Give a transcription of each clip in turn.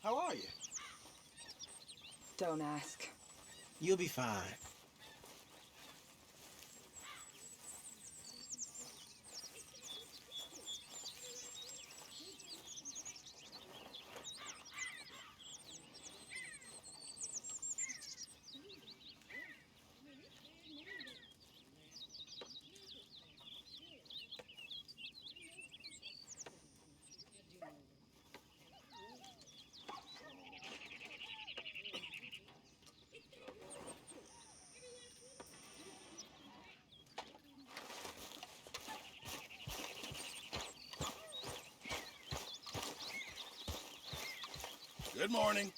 How are you? Don't ask. You'll be fine. Good morning.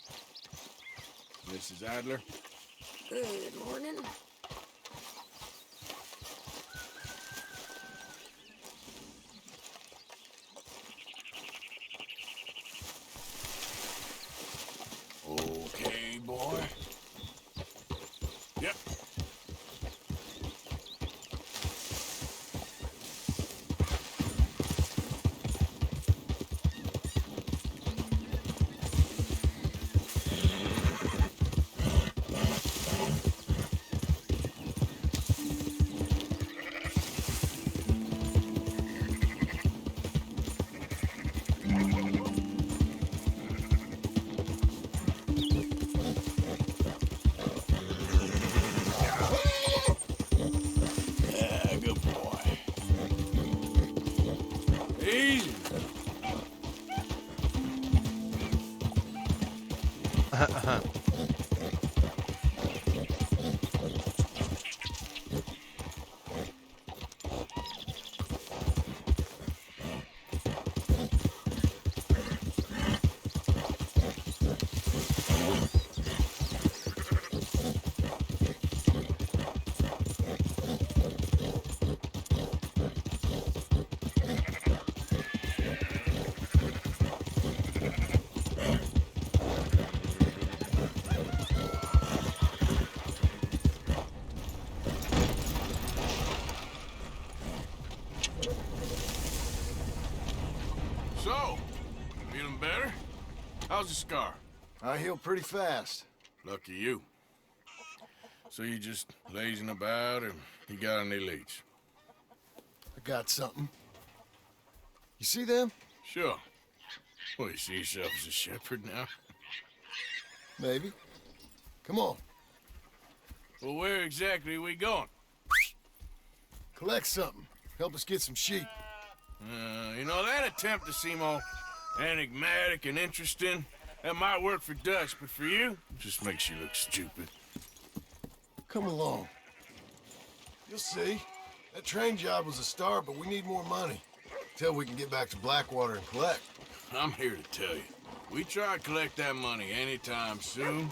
Mrs. Adler. Good morning. Okay, boy. Yep. Yeah, good boy. Easy. So, feeling better? How's the scar? I heal pretty fast. Lucky you. So you just lazing about, or you got any leads? I got something. You see them? Sure. Well, you see yourself as a shepherd now? Maybe. Come on. Well, where exactly are we going? Collect something. Help us get some sheep. You know, that attempt to seem all enigmatic and interesting, that might work for Dutch, but for you, it just makes you look stupid. Come along. You'll see. That train job was a start, but we need more money. Till we can get back to Blackwater and collect. I'm here to tell you, we try to collect that money anytime soon,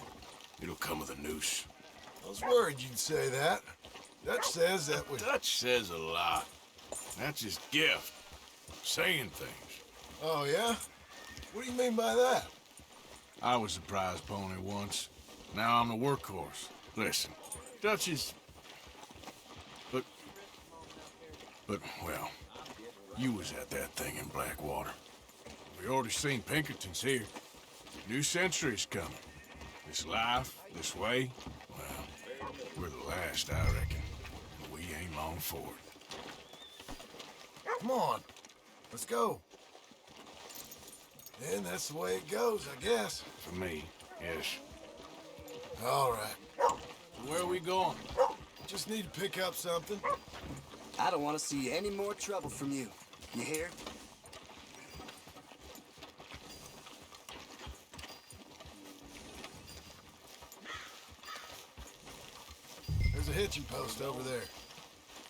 it'll come with a noose. I was worried you'd say that. Dutch says that we... Dutch says a lot. That's his gift. Saying things. Oh, yeah? What do you mean by that? I was the prize pony once. Now I'm the workhorse. Listen, Dutch is... But, well, you was at that thing in Blackwater. We already seen Pinkertons here. New century's coming. This life, this way, well, we're the last, I reckon. We ain't long for it. Come on. Let's go. And that's the way it goes, I guess. For me, yes. All right. Where are we going? Just need to pick up something. I don't want to see any more trouble from you. You hear? There's a hitching post over there.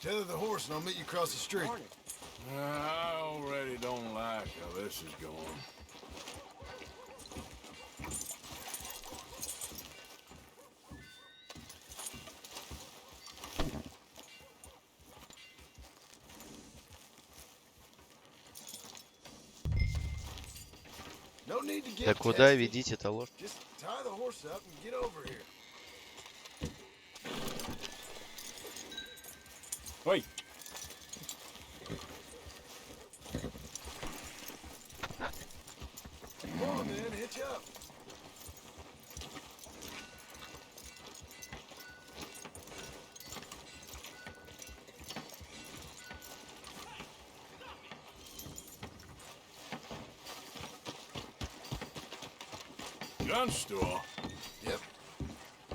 Tether the horse and I'll meet you across the street. I already don't like how this is going. No need to get Да куда testy. ведите-то лошадь? Just tie the horse up and get over here. Wait. Come on, man, hitch up. Gun store? Yep.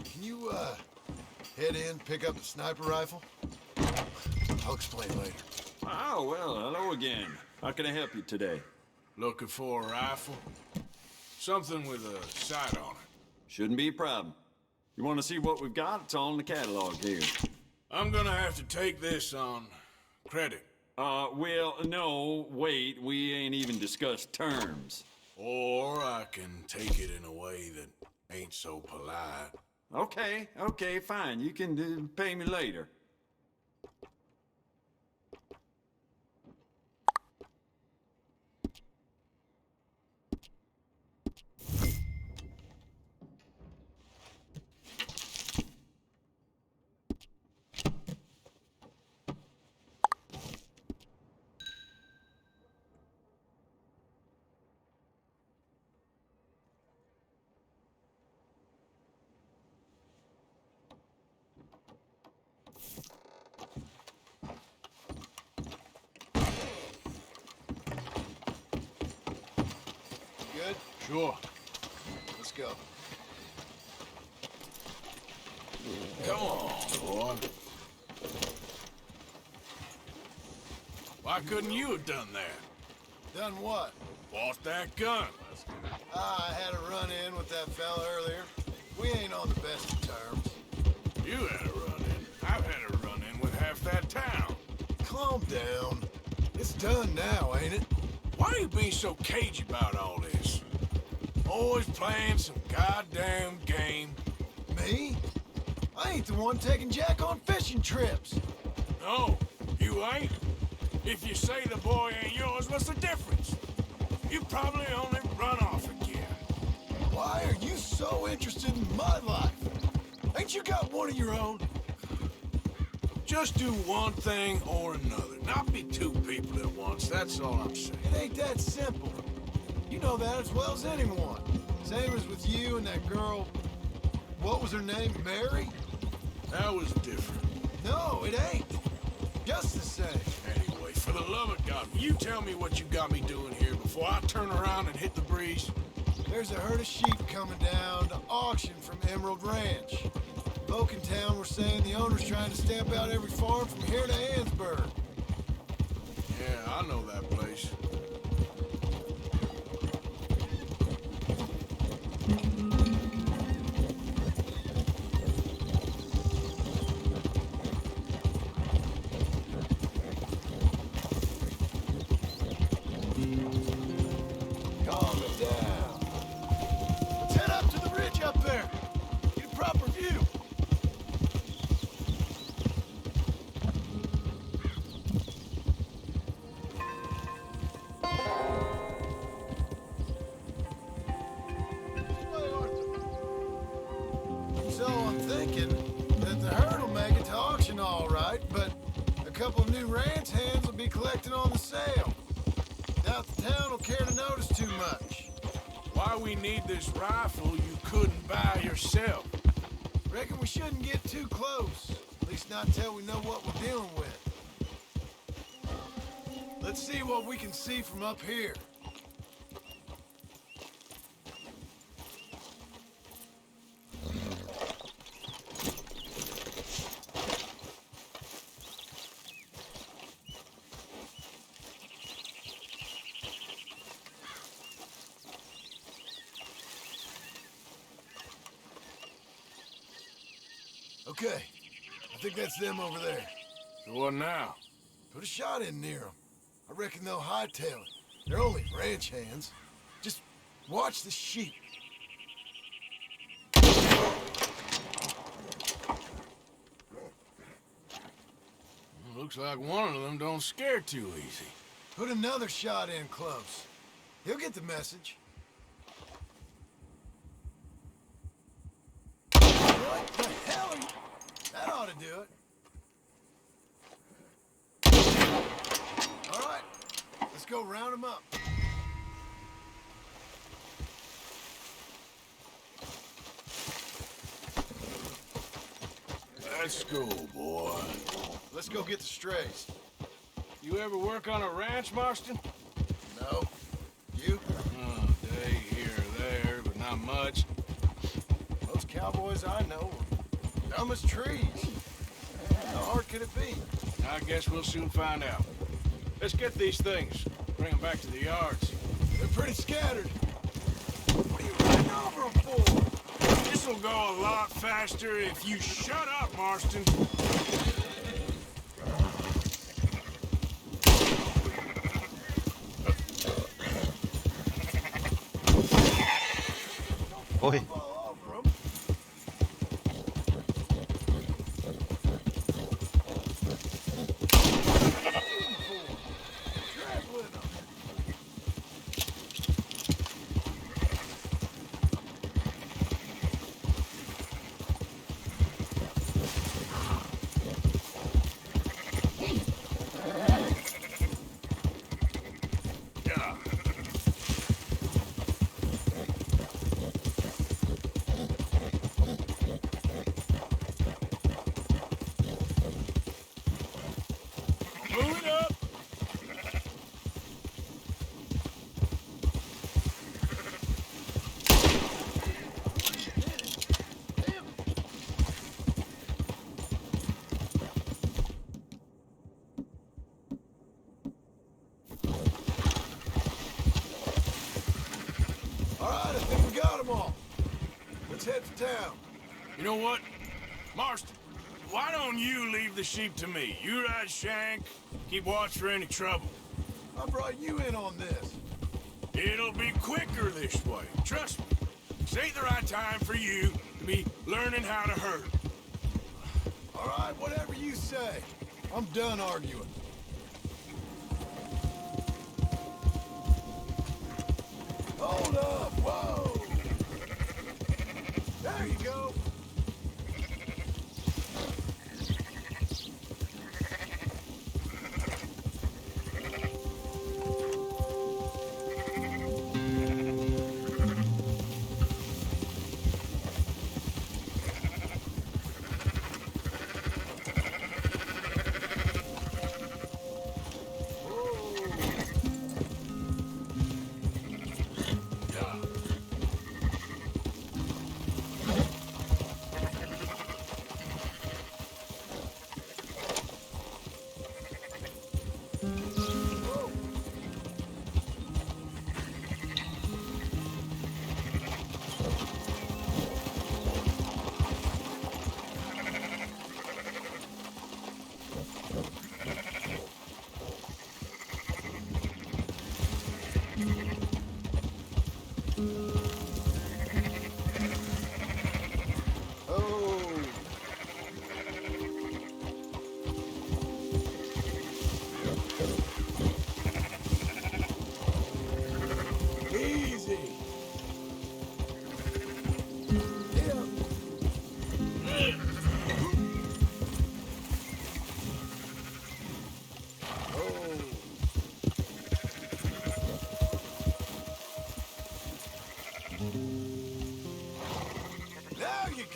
Can you, head in, pick up the sniper rifle? I'll explain later. Oh, well, hello again. How can I help you today? Looking for a rifle? Something with a sight on it. Shouldn't be a problem. You want to see what we've got? It's all in the catalog here. I'm gonna have to take this on credit. Well, no, wait, we ain't even discussed terms. Or I can take it in a way that ain't so polite. Okay, fine. You can pay me later. Good? Sure. Let's go. Come on, boy. Why couldn't you have done that? Done what? Bought that gun. I had a run-in with that fella earlier. We ain't on the best of terms. You had a run-in. I've had a run-in with half that town. Calm down. It's done now, ain't it? Why are you being so cagey about all this? Always playing some goddamn game. Me? I ain't the one taking Jack on fishing trips. No, you ain't. If you say the boy ain't yours, what's the difference? You probably only run off again. Why are you so interested in my life? Ain't you got one of your own? Just do one thing or another. Not be two people at once, that's all I'm saying. It ain't that simple. You know that as well as anyone. Same as with you and that girl, what was her name, Mary? That was different. No, it ain't. Just the same. Anyway, for the love of God, will you tell me what you got me doing here before I turn around and hit the breeze? There's a herd of sheep coming down to auction from Emerald Ranch. Folk in town were saying the owner's trying to stamp out every farm from here to Ansburg. Yeah, I know that place. Calm it down. Let's head up to the ridge up there. Get a proper view. So I'm thinking that the herd will make it to auction all right, but a couple of new ranch hands will be collecting on the sale. Doubt the town will care to notice too much. Why we need this rifle you couldn't buy yourself? Reckon we shouldn't get too close. At least not till we know what we're dealing with. Let's see what we can see from up here. Okay, I think that's them over there. So what now? Put a shot in near them. I reckon they'll hightail it. They're only ranch hands. Just watch the sheep. Looks like one of them don't scare too easy. Put another shot in close. He'll get the message. What the hell are you... That ought to do it. All right, let's go round them up. Let's go, boy. Let's go get the strays. You ever work on a ranch, Marston? No? You? Oh, day here or there, but not much. cowboys I know are dumb as trees. How hard could it be? I guess we'll soon find out. Let's get these things. Bring them back to the yards. They're pretty scattered. What are you riding over them for? This'll go a lot faster if you shut up, Marston. Ой. All over them. Traveling them. Yeah. Move it up. All right, I think we got them all. Let's head to town. You know what? Marston, why don't you leave the sheep to me? You ride Shank, keep watch for any trouble. I brought you in on this. It'll be quicker this way. Trust me. This ain't the right time for you to be learning how to herd. All right, whatever you say. I'm done arguing. Hold up, whoa! There you go.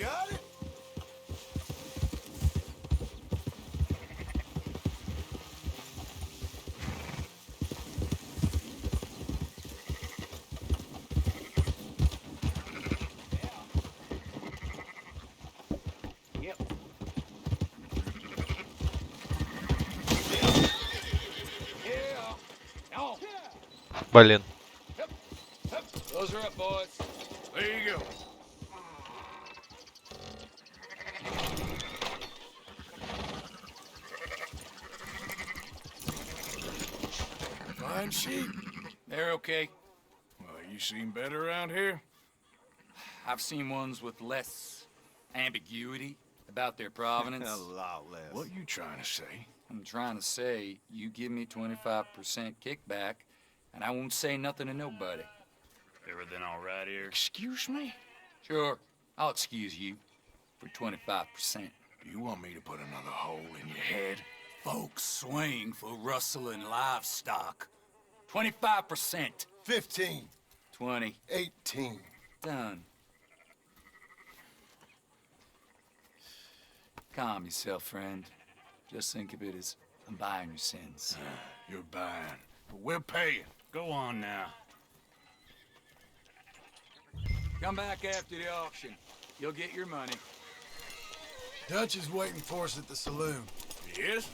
Got it? Блин. Those are up, boys. There you go. Fine sheep. They're okay. Well, you seem better around here. I've seen ones with less ambiguity about their provenance. A lot less. What you trying to say? I'm trying to say, you give me 25% kickback, and I won't say nothing to nobody. Everything all right here? Excuse me? Sure, I'll excuse you for 25%. Do you want me to put another hole in your head? Folks swing for rustling livestock. 25%. 15. 20. 18. Done. Calm yourself, friend. Just think of it as I'm buying your sins. You're buying, but we're paying. Go on now. Come back after the auction. You'll get your money. Dutch is waiting for us at the saloon. Yes?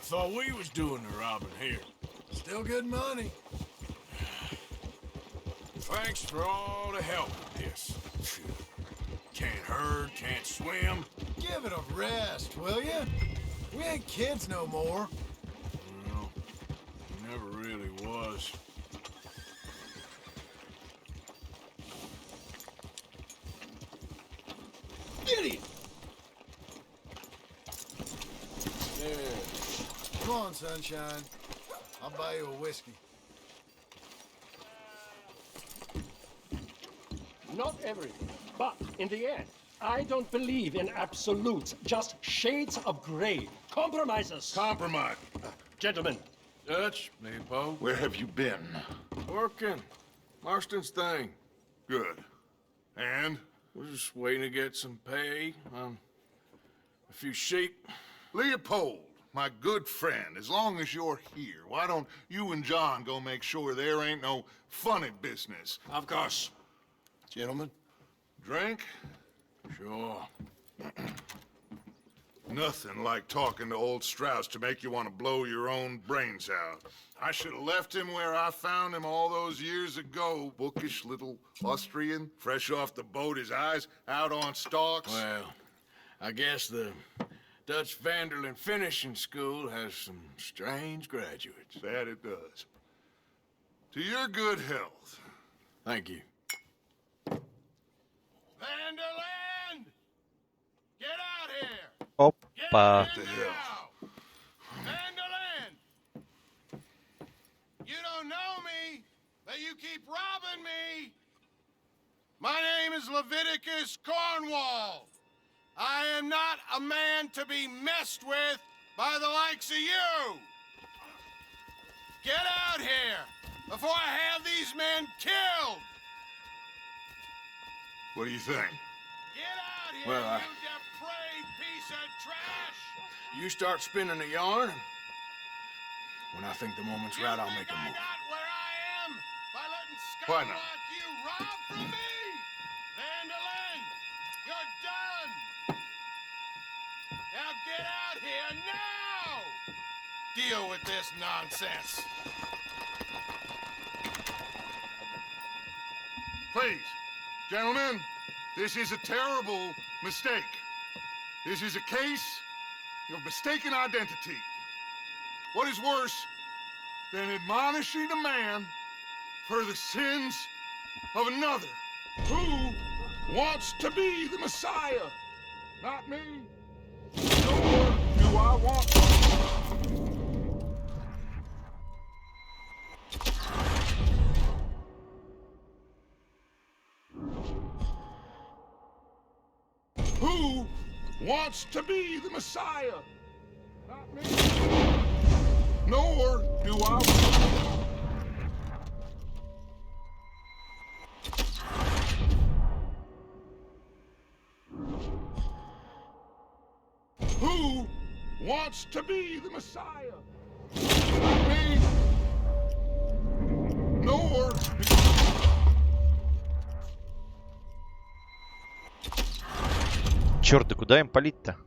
Thought we was doing the robbing here. Still good money. Thanks for all the help with this. Can't herd, can't swim. Give it a rest, will ya? We ain't kids no more. Well, never really was. Idiot! Come on, sunshine. I'll buy you a whiskey. Not everything, but in the end, I don't believe in absolutes, just shades of gray. Compromises. Compromise. Gentlemen, Dutch, Leopold. Where have you been? Working. Marston's thing. Good. And? We're just waiting to get some pay on a few sheep. Leopold, my good friend, as long as you're here, why don't you and John go make sure there ain't no funny business? Of course. Gentlemen, drink? Sure. Nothing like talking to old Strauss to make you want to blow your own brains out. I should have left him where I found him all those years ago. Bookish little Austrian, fresh off the boat, his eyes out on stalks. Well, I guess the Dutch Vanderlyn Finishing School has some strange graduates. That it does. To your good health. Thank you. Vanderland! Get out here! Опа. Get here now! Vanderland! You don't know me, but you keep robbing me! My name is Leviticus Cornwall. I am not a man to be messed with by the likes of you! Get out here before I have these men killed! What do you think? Get out here, Well, you depraved piece of trash! You start spinning the yarn. When I think the moment's right, I'll make a I move. got where I am by letting Why scum not? like you rob from me! Vanderlyn, you're done! Now get out here now! Deal with this nonsense. Please, gentlemen, this is a terrible mistake. This is a case of mistaken identity. What is worse than admonishing a man for the sins of another? Who wants to be the Messiah? Not me. Nor do I want to. Who wants to be the Messiah? Not me. Nor do I. Who wants to be the Messiah? Not me. Nor. Черт, да куда им палить-то?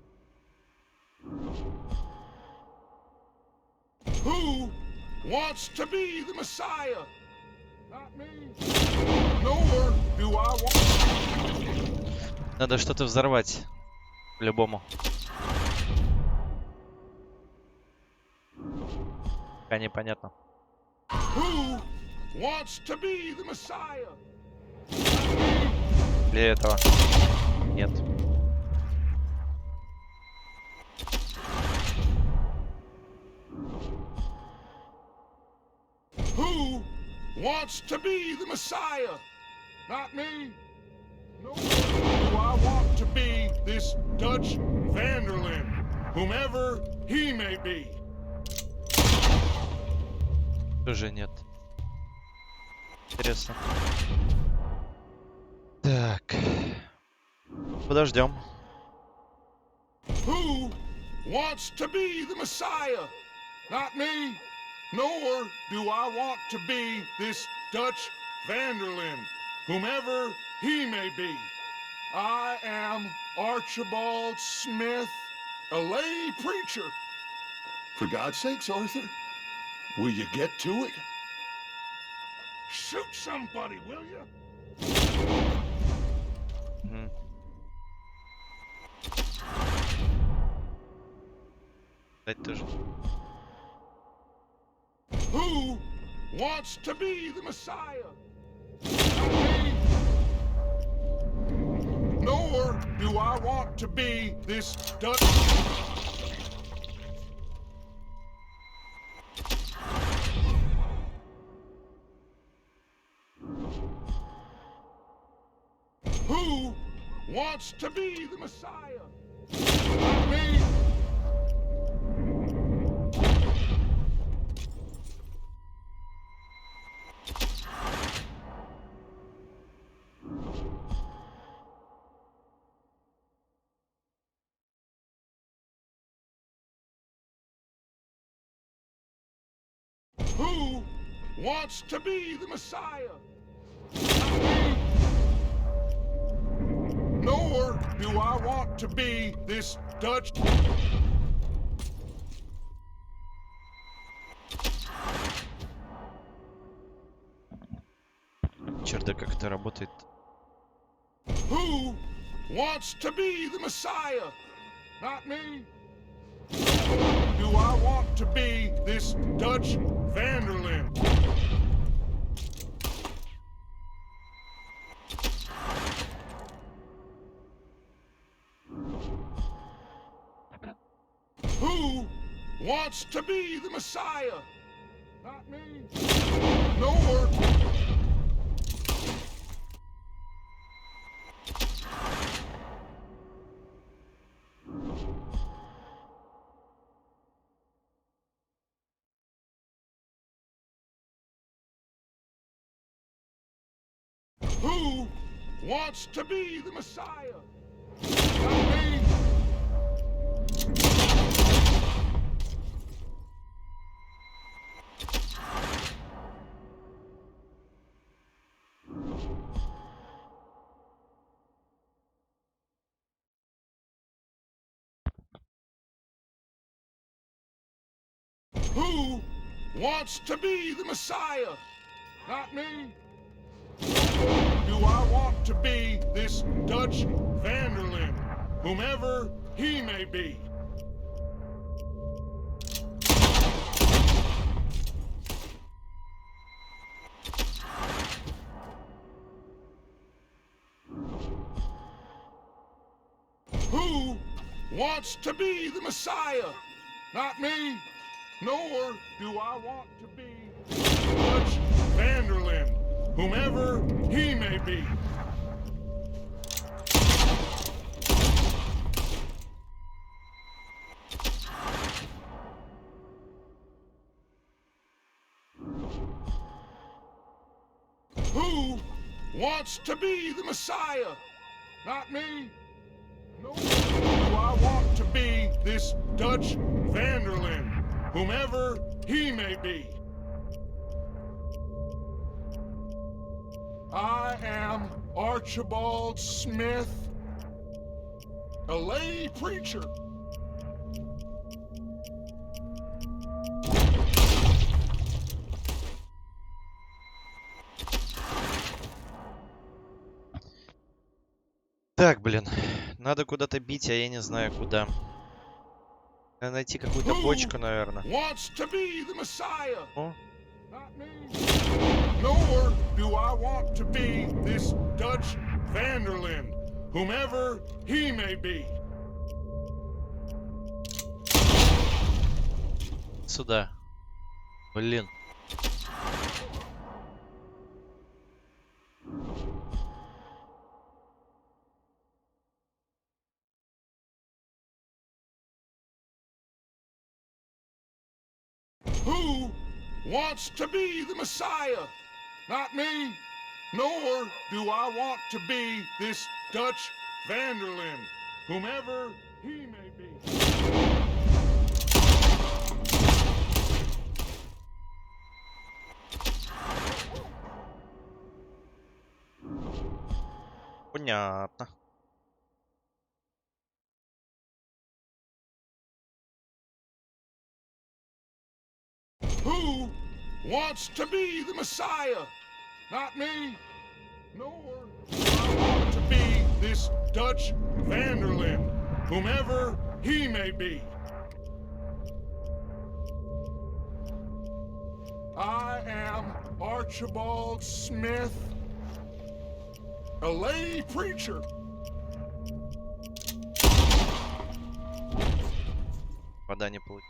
Who wants to be the Messiah? Not me. Nor do I want. Надо что-то взорвать. По-любому. Пока непонятно. Who wants to be the Messiah? Для этого. Нет. Who wants to be the Messiah? Not me. Nor do I want to be this Dutch Vanderlyn, whomever he may be. Тоже нет. Интересно. Так. Подождем. Who wants to be the Messiah? Not me, nor do I want to be this Dutch Vanderlyn, whomever he may be. I am Archibald Smith, a lay preacher. For God's sakes, Arthur, will you get to it? Shoot somebody, will you? Дать тоже. Who wants to be the Messiah? Not me. Nor do I want to be this Dutch. Who wants to be the Messiah? Not me. Who wants to be the Messiah? Not me. Nor do I want to be this Dutch. Черт, как это работает. Who wants to be the Messiah? Not me. Do I want to be this Dutch Vanderlyn? Who wants to be the Messiah? Not me. Nor. Who wants to be the Messiah? Not me. Who wants to be the Messiah? Not me. Do I want to be this Dutch Vanderlyn, whomever he may be? Who wants to be the Messiah? Not me, nor do I want to be Dutch Vanderlyn, whomever he may be. Who wants to be the Messiah? Not me. No. Do I want to be this Dutch Vanderlyn, whomever he may be? I am Archibald Smith, a lay preacher. Так, блин. Надо куда-то бить, а я не знаю куда. Надо найти какую-то бочку, наверное. О. Nor do I want to be this Dutch Vanderlyn, whomever he may be. Сюда. Блин. Who wants to be the Messiah? Not me. Nor do I want to be this Dutch Vanderlyn, whomever he may be. Понятно. Who wants to be the Messiah? Not me. Nor do I want to be this Dutch Vanderlyn, whomever he may be. I am Archibald Smith, a lay preacher. Вода не получится.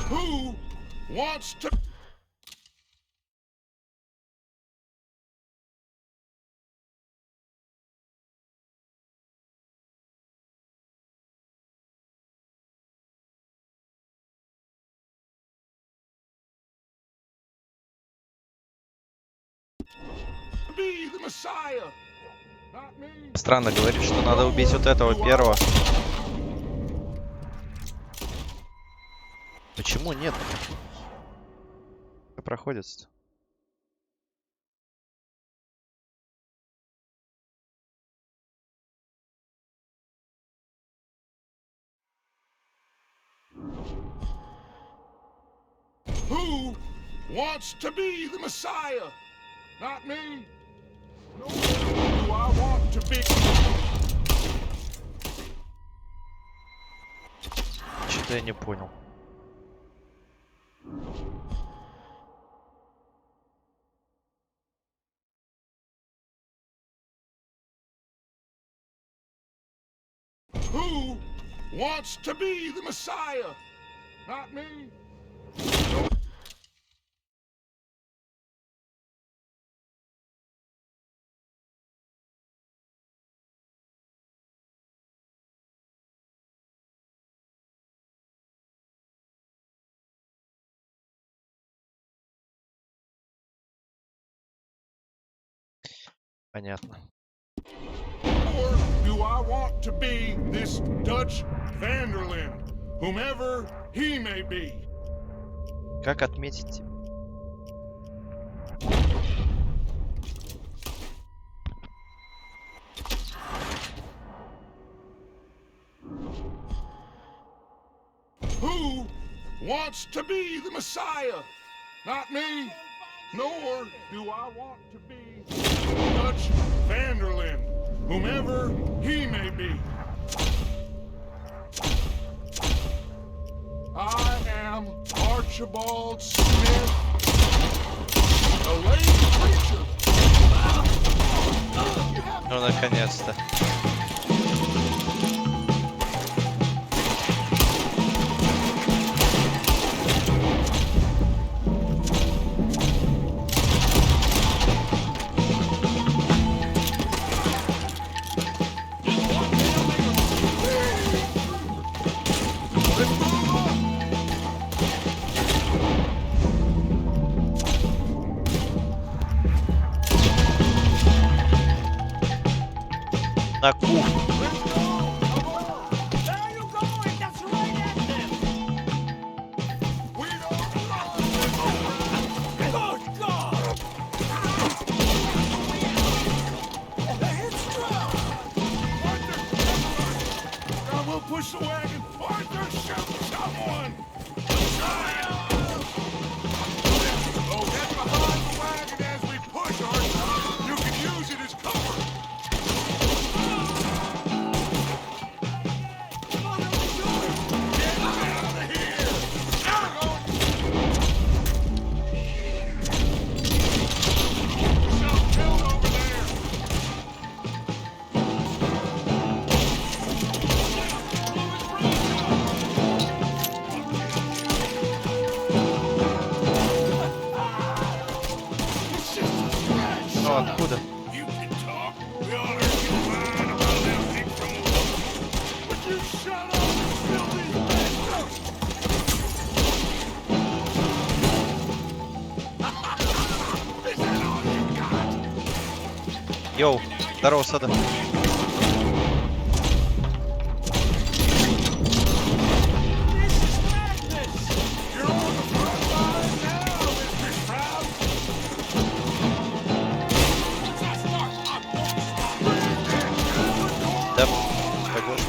Who wants to be the Messiah? Not me. Странно говорит, что надо убить вот этого первого. Почему нет? Как проходится-то? Who wants to be the Messiah? Not me. Nor do I want to be. Что-то я не понял. Who wants to be the Messiah? Not me. Понятно. Or do I want to be this Dutch Vanderlyn, whomever he may be? Как отметить? Who wants to be the Messiah? Not me. Nor do I want to be Dutch Vanderlyn, whomever he may be. I am Archibald Smith, a lay preacher. Ну, наконец-то. На кухне. Push the wagon. Arthur, shoot someone! Oh, get behind the wagon as we push, Arthur. You can use it as cover. Йоу, здорово, Сада. Да, пойдешь.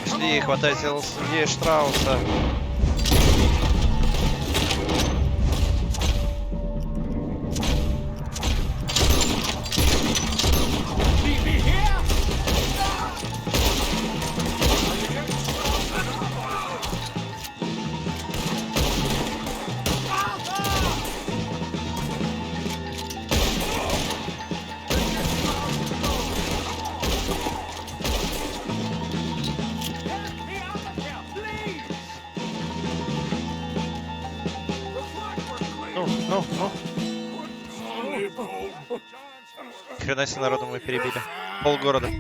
Пошли, хватайте лошадей Штрауса. Ну. Хрена себе народу мы перебили. Полгорода.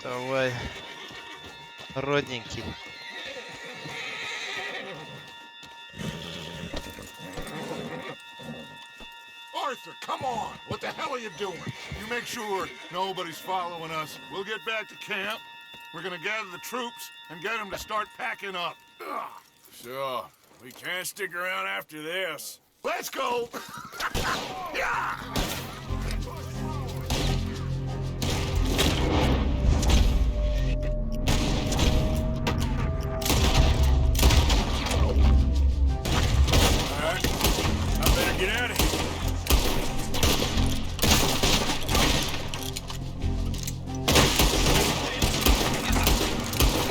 Давай. Родненький. Arthur, come on! What the hell are you doing? You make sure nobody's following us. We'll get back to camp. We're gonna gather the troops and get them to start packing up. Ugh. Sure. We can't stick around after this. Let's go! Yeah! Alright. I better get out of here.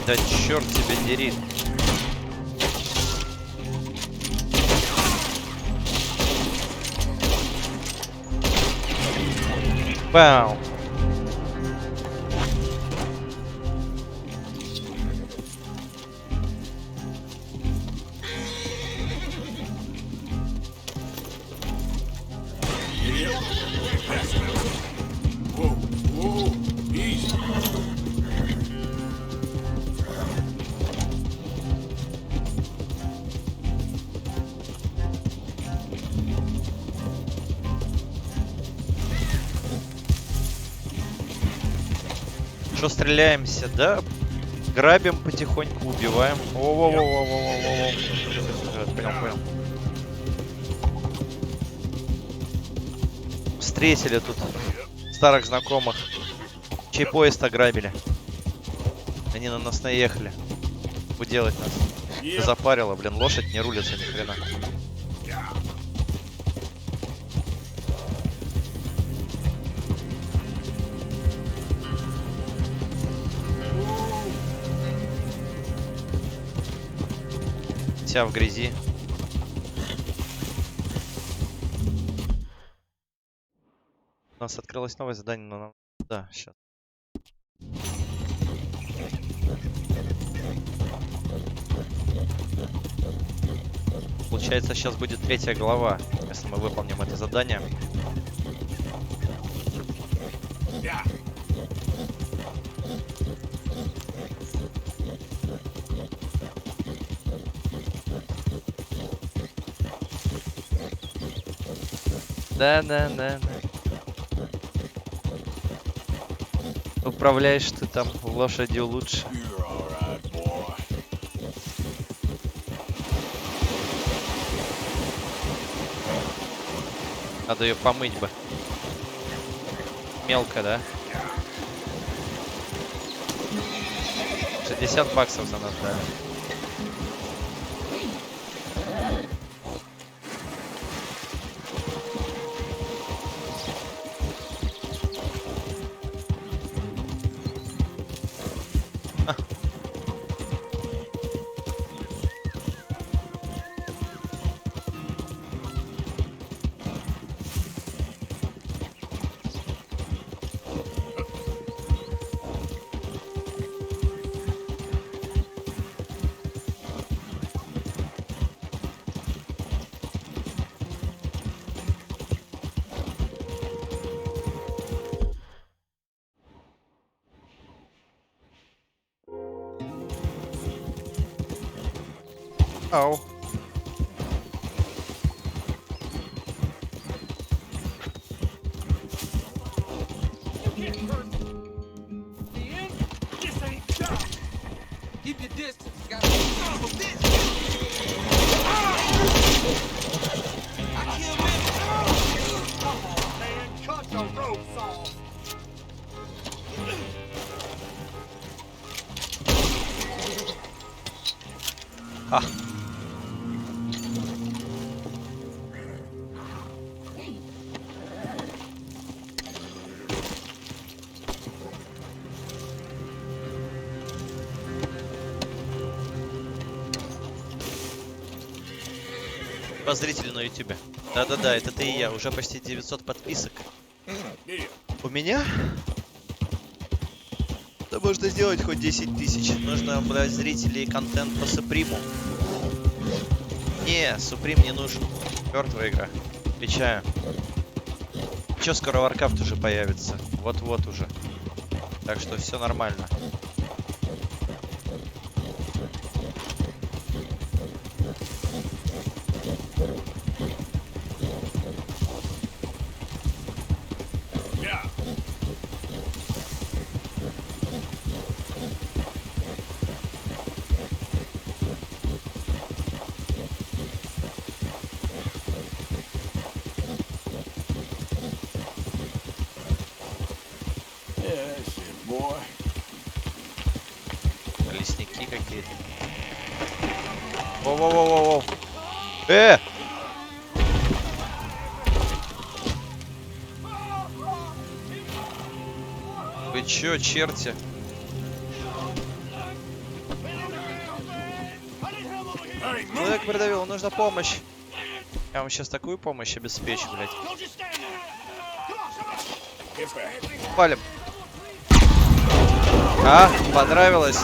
Да черт тебя дери. Вау. Whoa, easy. Что, стреляемся, да? Грабим потихоньку, убиваем. О-во-во-во-во-во-во. Понял. Встретили тут старых знакомых. Чей поезд ограбили. Они на нас наехали. Уделать нас. Ты запарила, блин, лошадь не рулится ни хрена. Вся в грязи. У нас открылось новое задание, но нам... Да, сейчас. Получается, сейчас будет 3-я глава, если мы выполним это задание. Да. Управляешь ты там лошадью лучше. Надо ее помыть бы. Мелко, да? 60 баксов за нас дали. Ау. А. По зрителю на ютюбе. Да-да-да, это ты и я. Уже почти 900 подписок. У меня? Да можно сделать хоть 10 тысяч. Нужно брать зрителей и контент по Суприму. Не, Суприм не нужен. Мертвая игра. Отвечаю. Чё, скоро Warcraft уже появится. Вот-вот уже. Так что все нормально. Лесники какие-то. Воу-воу-воу-воу. Вы чё, черти? Человек придавил, нужна помощь. Я вам сейчас такую помощь обеспечу, блядь. Палим. А, понравилось?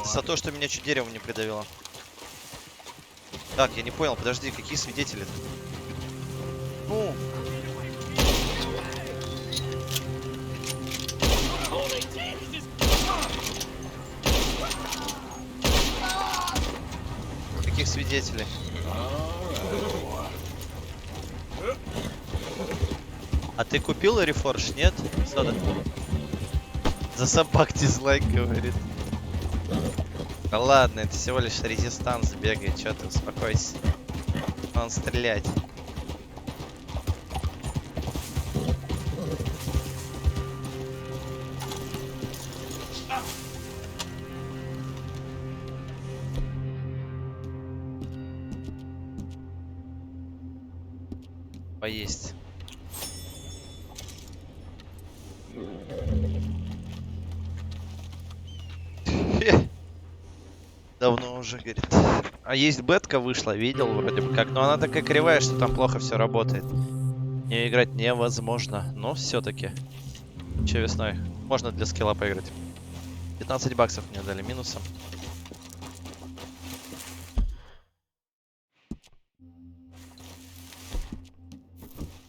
За то, что меня чуть деревом не придавило. Так, я не понял, подожди, какие свидетели-то? Ну. Каких свидетелей? А ты купил рефорж, нет? Сода? За собак дизлайк говорит. Да ладно, это всего лишь резистанс бегает, чё ты, успокойся. Он стрелять. Поесть. Давно уже, говорит. А есть бетка вышла, видел вроде бы как. Но она такая кривая, что там плохо все работает. Не играть невозможно. Но все-таки. Че весной? Можно для скилла поиграть. 15 баксов мне дали минусом.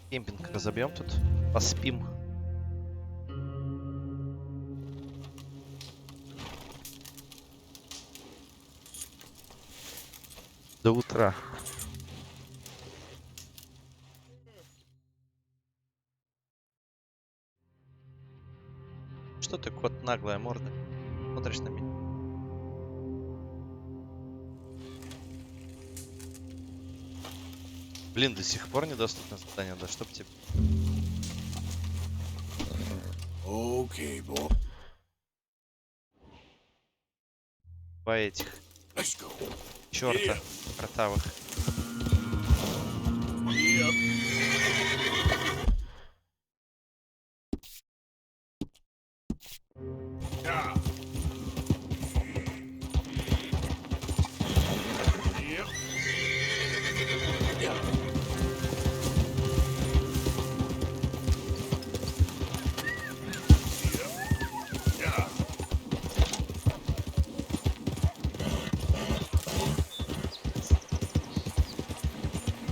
Кемпинг разобьем тут. Поспим. До утра. Что ты, кот, наглая морда? Смотришь на меня. Блин, до сих пор недоступно задание, да чтоб тебе. Окей, бо. Два этих. Чёрта, картавых.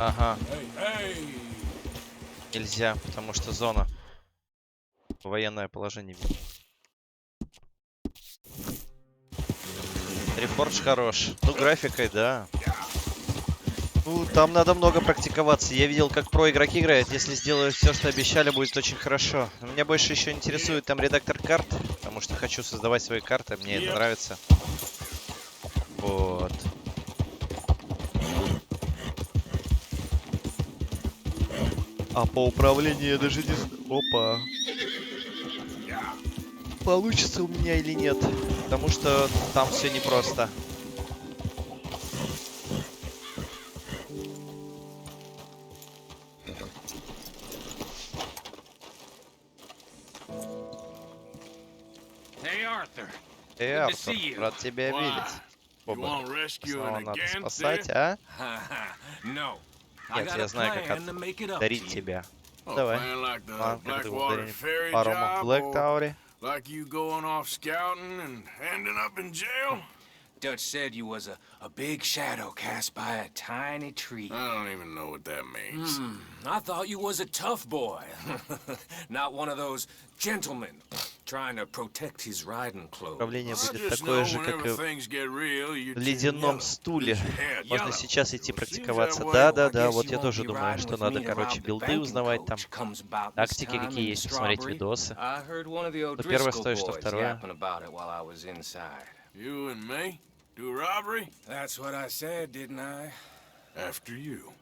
Ага. Нельзя, потому что зона. Военное положение. Рефордж хорош. Ну, графикой, да. Ну, там надо много практиковаться. Я видел, как про-игроки играют. Если сделают все, что обещали, будет очень хорошо. Но меня больше еще интересует там редактор карт. Потому что хочу создавать свои карты. Мне это нравится. Вот. А по управлению я даже не знаю. Опа. Получится у меня или нет. Потому что там все непросто. Эй, Артур, рад тебя видеть. Боба, снова надо спасать, а? Нет, я знаю, как дарить тебя. Давай. План, как ты ударение парома в Блэк Тауэре. Dutch said you was a big shadow cast by a tiny tree. I don't even know what that means. I thought you was a tough boy. Not one of those gentlemen trying to protect his riding clothes. Управление будет такое же, как и в ледяном стуле. Можно сейчас идти практиковаться. Да, вот я тоже думаю, что надо, короче, билды узнавать там. Тактики какие есть, посмотреть видосы. Но первое стоит, что второе. You and me? Do a robbery? That's what I said, didn't I? After you.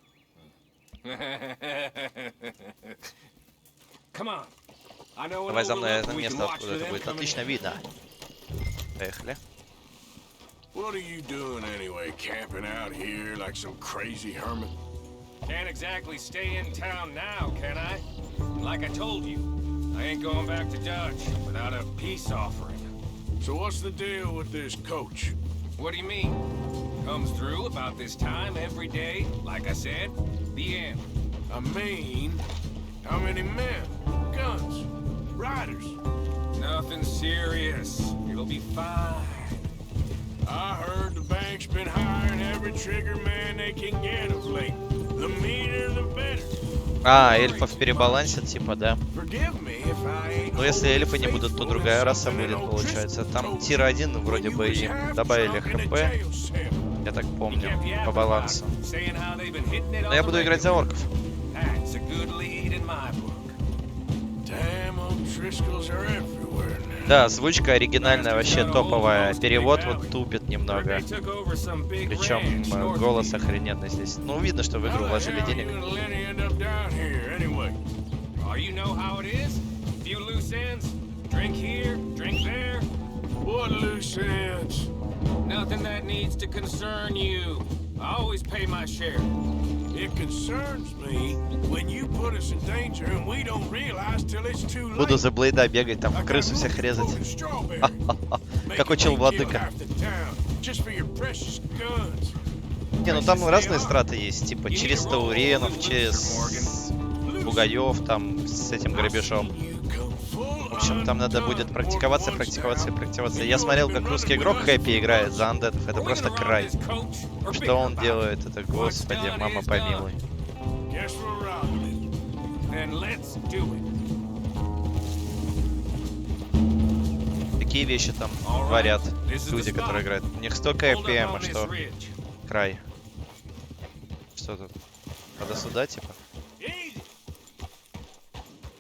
Come on. Давай за мной на место, откуда это будет отлично видно. Поехали. What are you doing anyway, camping out here like some crazy hermit? Can't exactly stay in town now, can I? Like I told you, I ain't going back to Dutch without a peace offering. So what's the deal with this coach? What do you mean? Comes through about this time every day, like I said, the end. I mean, how many men, guns, riders? Nothing serious. It'll be fine. I heard the bank's been hiring every trigger man they can get of late. The meaner, the better. А, эльфов перебалансят, типа, да. Но если эльфы не будут, то другая раса будет, получается. Там тир 1 вроде бы им добавили хп. Я так помню, по балансу. Но я буду играть за орков. Да, озвучка оригинальная, вообще топовая. Перевод вот тупит немного. Причем голос охрененный здесь. Ну, видно, что в игру вложили денег. Буду за Блейда бегать, там крысу всех резать. Какой чел владыка. Не, ну там разные страты есть, типа через тауренов, через бугаев, там с этим грабежом. В общем, там надо будет практиковаться. Я смотрел, как русский игрок Хэппи играет за андетов. Это просто край. Что он делает? Это, господи, мама помилуй. Такие вещи там творят люди, которые играют. У них столько ЭПМа, что край. Что тут? Надо сюда, типа.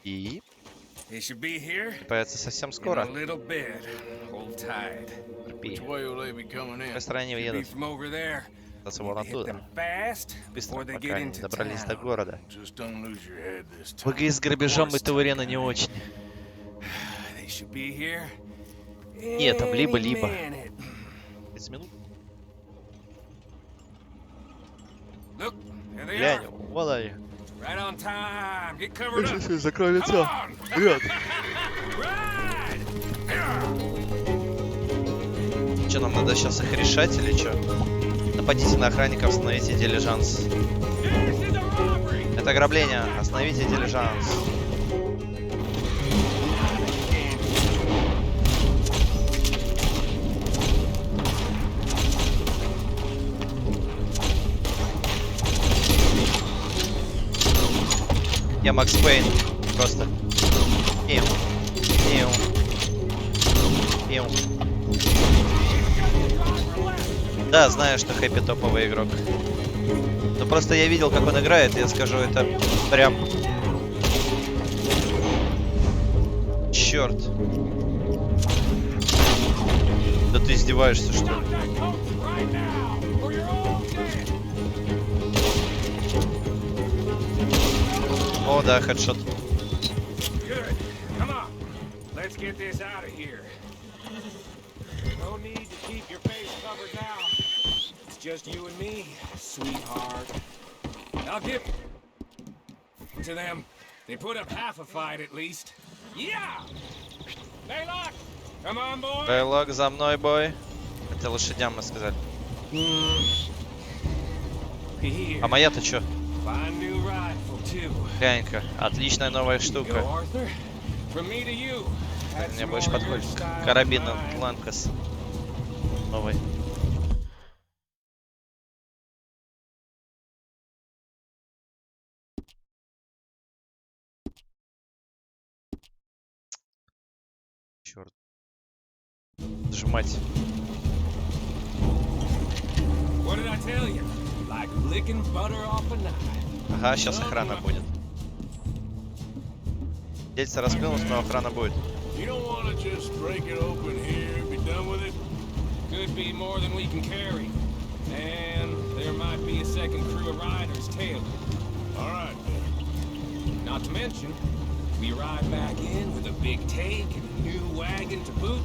И... появится совсем скоро. Терпи. В какой стороне едут? Остаться вон оттуда. Быстро, пока не добрались до города. ВГ с грабежом и Таурена не очень. Нет, там либо-либо. 30 минут. Глянь, вон они. Сейчас закрой лицо. Вперед. Что, нам надо сейчас их решать или что? Нападите на охранников, остановите дилижанс. Это ограбление, остановите дилижанс. Я Макс Пейн. Просто. Пиу. Пиу. Пиу. Да, знаю, что Хэппи топовый игрок. Но просто я видел, как он играет, и я скажу, это прям... Черт. Да ты издеваешься, что ли? О, да, хедшот. Just you and me, sweetheart. I'll give to them. They put up half a fight at least. Yeah! Laylock! Come on, boy! Laylock, за мной, бой. Это лошадям мы сказали. А моя-то чё? Глянь-ка, отличная новая штука. Мне больше подходит. Карабин Ланкас. Новый. Черт. Сжимать. Ага, сейчас охрана будет. Дельца раскрылась, но охрана будет. We ride back in with a big take and a new wagon to boot.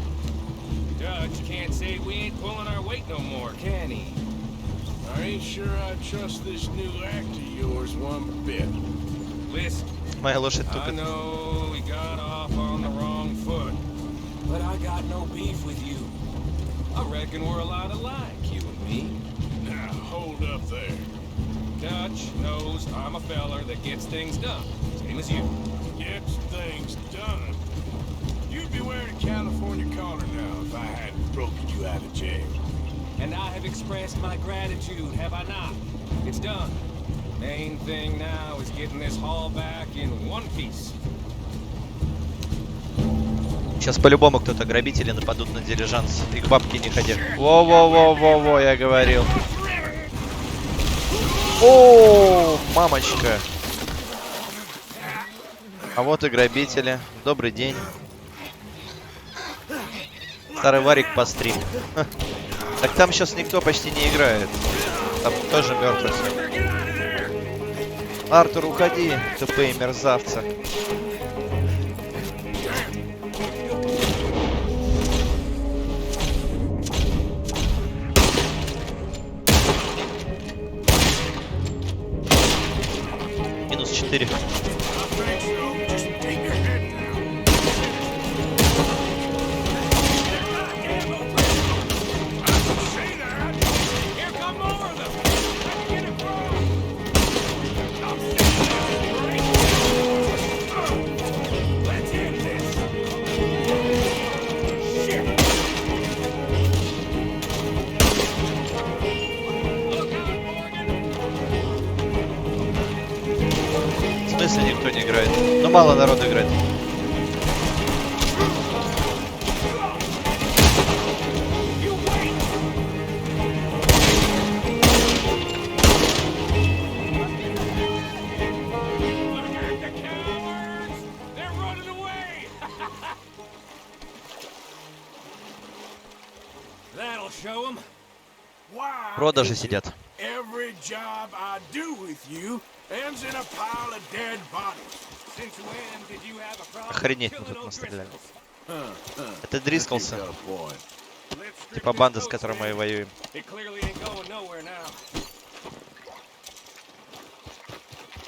Dutch can't say we ain't pulling our weight no more, can he? I ain't sure I trust this new act of yours one bit. Listen, Моя лошадь I тупит. know we got off on the wrong foot, but I got no beef with you. I reckon we're a lot alike, you and me. Now, hold up there. Dutch knows I'm a feller that gets things done, same as you. Gets things done. You'd be wearing a California collar now if I hadn't broken you out of jail. And I have expressed my gratitude, have I not? It's done. Main thing now is getting this haul back in one piece. Сейчас по-любому кто-то грабители нападут на дилижанс. И к бабке не ходи. Во-во-во-во-во, я говорил. О, мамочка. А вот и грабители. Добрый день. Старый Варик по стриму. Так там сейчас никто почти не играет. Там тоже мертвый. Артур, уходи, тупые мерзавцы. Минус 4. В смысле никто не играет? Ну мало народу играет. Продажи сидят. Охренеть, мы тут настреляли. Это Дрисколсы. Типа банда, с которой мы и воюем.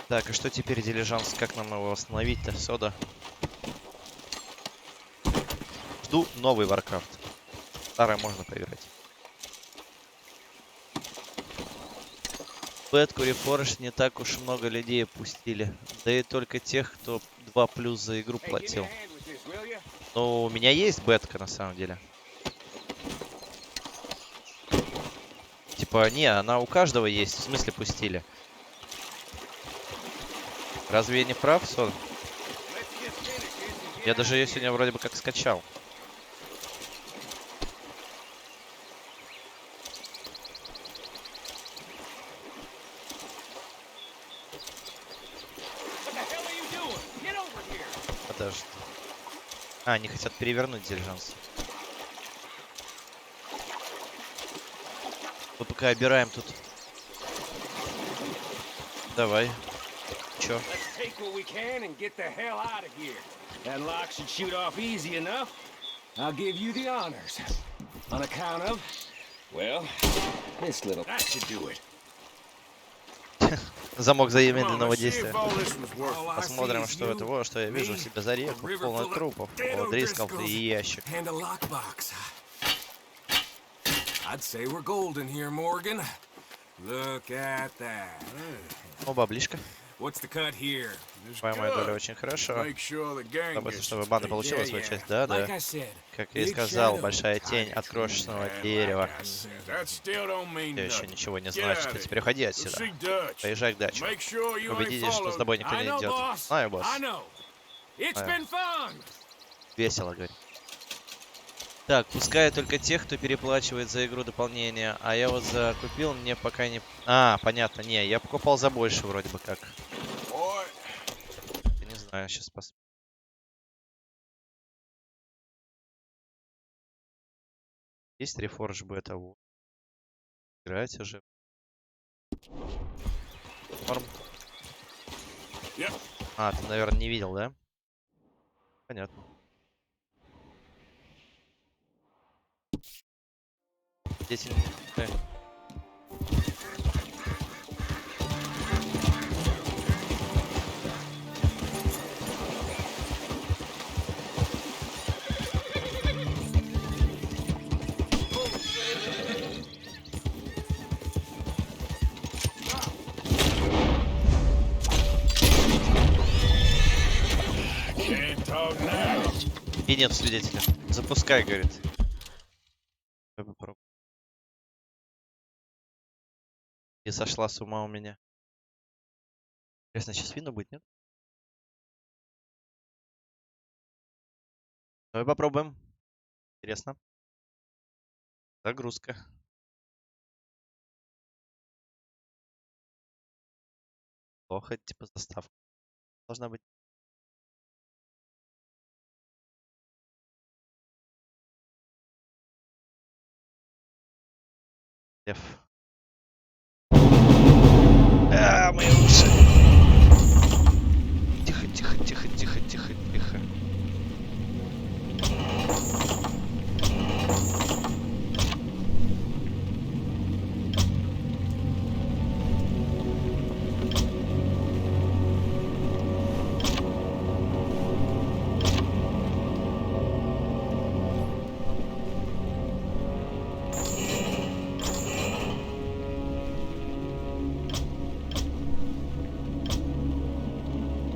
Так, и что теперь дилижанс? Как нам его остановить-то? Сода. Жду новый Warcraft. Старый можно поиграть. Бетку Reforged не так уж много людей опустили. Да и только тех, кто 2+ за игру платил. Но у меня есть бетка на самом деле. Типа, не, она у каждого есть. В смысле пустили. Разве я не прав, Сон? Я даже ее сегодня вроде бы как скачал. Подожди. А, они хотят перевернуть дилижанс. Мы пока обираем тут. Давай. Чё? That lock should shoot off easy enough. I'll give you the honors. On account of, well, this little... That should do it. Замок замедленного действия. Посмотрим, что это. Что я вижу у себя за реку, полную трупов, под рисков и ящик. I'd say we're golden here, Morgan. Look at that. О, баблишка. What's the cut here? Моя доля очень хорошо. Чтобы банда получила свою часть. Да. Как я и сказал, большая тень от крошечного дерева. Я еще ничего не значит. А теперь уходи отсюда. Поезжай к даче. Убедитесь, что с тобой никто не идет. Знаю, босс. Весело, говорит. Так, пускай только тех, кто переплачивает за игру дополнение. А я вот закупил, мне пока не... А, понятно, не, я покупал за больше вроде бы как. Я не знаю, сейчас посмотрим. Есть рефорж бета. Играть уже. Норм. А, ты, наверное, не видел, да? Понятно. Дети... И нет свидетеля. Запускай, говорит. И сошла с ума у меня. Интересно, сейчас видно будет, нет? Давай попробуем. Интересно. Загрузка. Плохо, типа заставка. Должна быть. F. А, мои уши. Тихо, тихо, тихо, тихо, тихо, тихо.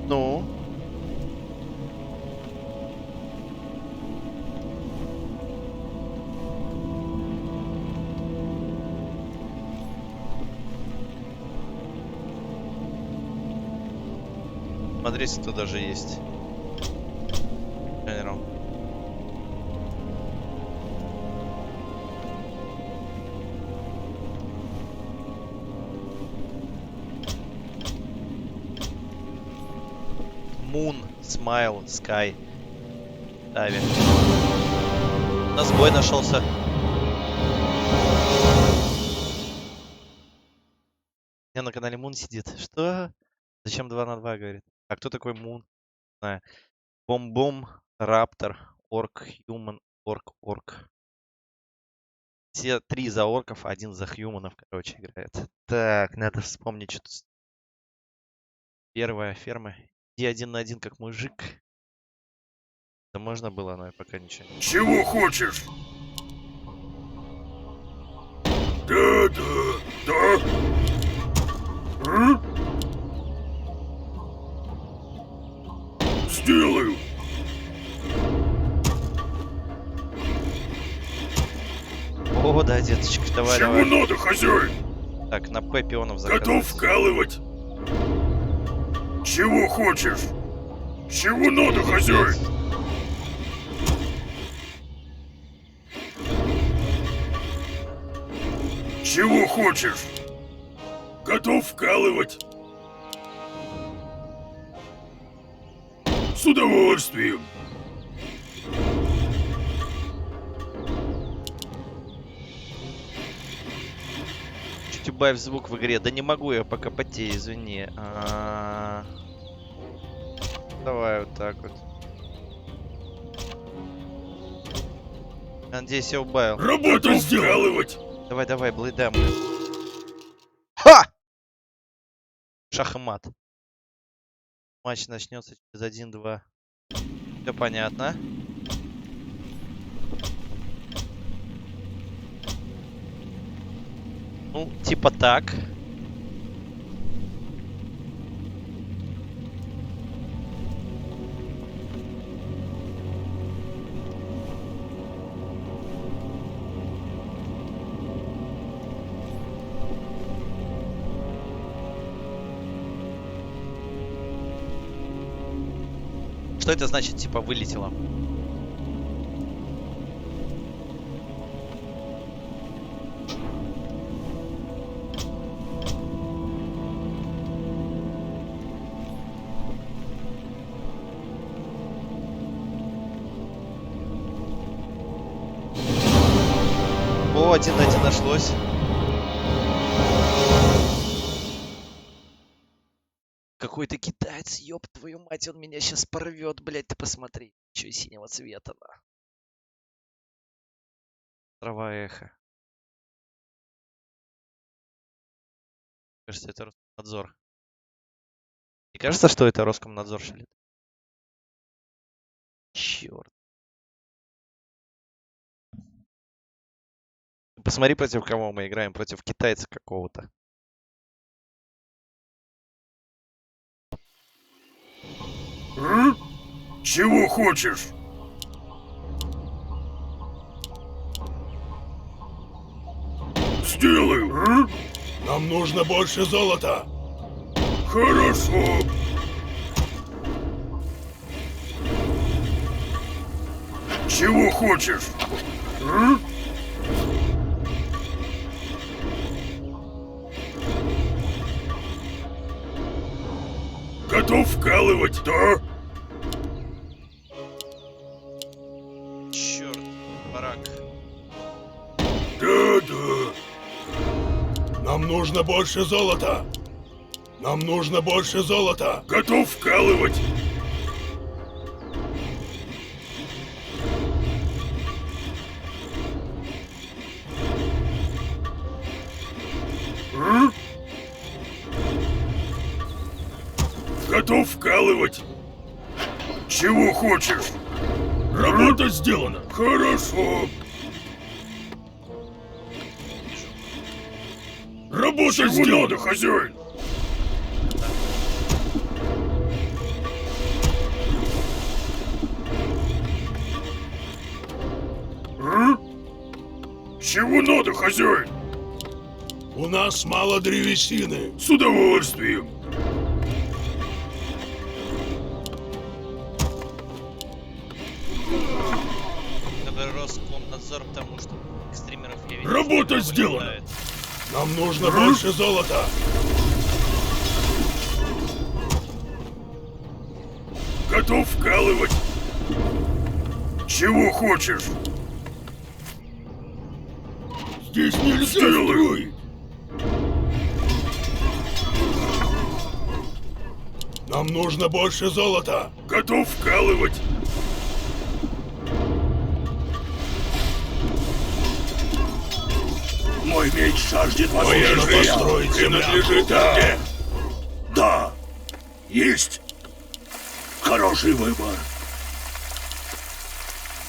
Ну? Смотрите, кто даже есть. Генерал. Moon, Smile, Sky. Тави. У нас бой нашелся. Я на канале Moon сидит. Что? Зачем 2 на 2, говорит? А кто такой Moon? Не знаю. Бом-бом, Раптор, Орк, Хьюман, Орк. Все 3 за орков, 1 за хьюманов, короче, играет. Так, надо вспомнить что-то. Первая ферма. Иди 1 на 1 как мужик. Да можно было, но я пока ничего не... Чего хочешь? Да. Сделаю. О, да, деточка, давай, Чего давай. надо, хозяин? Так, на П пионов заказать. Готов вкалывать. Чего хочешь? Чего надо, хозяин? Чего хочешь? Готов вкалывать. С удовольствием. Чуть убавь звук в игре. Да не могу я пока потею, извини. Давай вот так вот. Надеюсь, я убавил. Работу вкалывать. Давай, давай, блейдам. Ха! Шах и мат. Матч начнется через 1-2. Все понятно. Ну, типа так. Что это значит, типа, вылетело? О, 1-1 нашлось. Какой-то китаец, ёб твою мать, он меня сейчас порвет, блядь, ты посмотри. Еще и синего цвета, да. Трава эхо. Кажется, это Роскомнадзор. Не кажется, что это Роскомнадзор шалит? Черт. Посмотри, против кого мы играем. Против китайца какого-то. Чего хочешь? Сделаю. Нам нужно больше золота. Хорошо. Чего хочешь? Готов вкалывать, да? Черт, барак. Да. Нам нужно больше золота. Нам нужно больше золота. Готов вкалывать. Готов вкалывать. Чего хочешь? Работа сделана. Хорошо. Работа сделана, надо, хозяин. Чего надо, хозяин? У нас мало древесины. С удовольствием. Роскомнадзор, потому что стримеров я видел. Работа сделана. Нам нужно больше золота. Готов вкалывать. Чего хочешь? Здесь нельзя строить. Нам нужно больше золота. Готов вкалывать. Мой меч жаждет возможности построить принадлежит тебе. Да. Есть. Хороший выбор.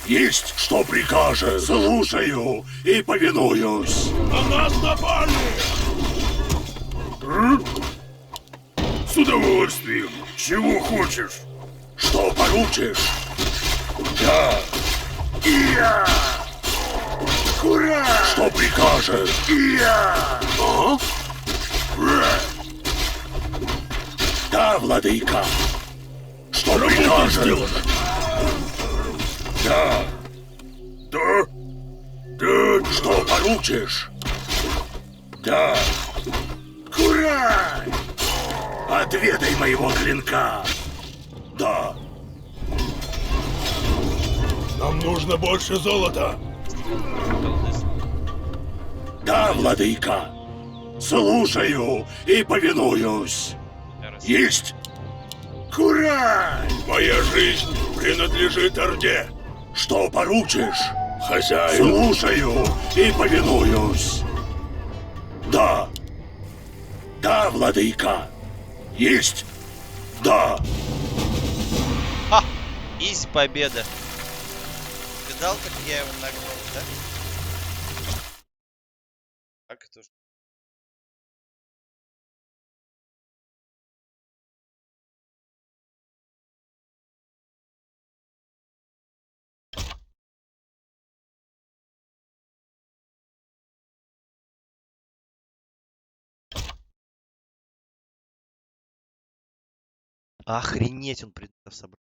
Есть, что прикажешь. Слушаю и повинуюсь. На нас напали! С удовольствием. Чего хочешь? Что поручишь? Да. Я. Ура! Что прикажешь? Я. А? Да. Да, владыка. Что прикажешь? Да. Да. Да. Что поручишь? Да. Курай! Отведай моего клинка. Да. Нам нужно больше золота. Да, владыка. Слушаю и повинуюсь. Есть. Курай! Моя жизнь принадлежит Орде. Что поручишь? Хозяин. Слушаю и повинуюсь. Да. Да, владыка. Есть. Да. А! Есть победа. Видал, как я его нагнул, да? Как это? Охренеть, он предметов собрал.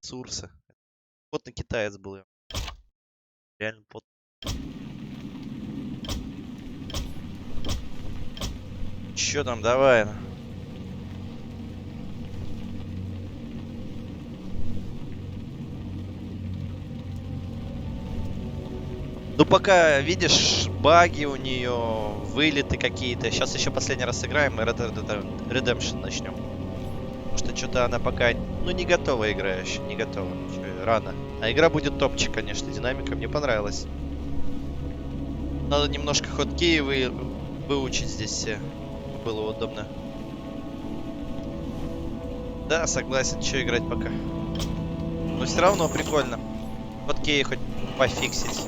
Ресурсы. Потный китаец был. Реально пот. Чё там, давай. Ну пока, видишь, баги у нее, вылеты какие-то. Сейчас еще последний раз сыграем и Redemption начнем. Потому что что-то она пока, ну, не готова игра еще, не готова. Чё, рано. А игра будет топчик, конечно, динамика мне понравилась. Надо немножко ходкей выучить здесь все. Было удобно. Да, согласен, что играть пока. Но все равно прикольно. Ходкей хоть пофиксить.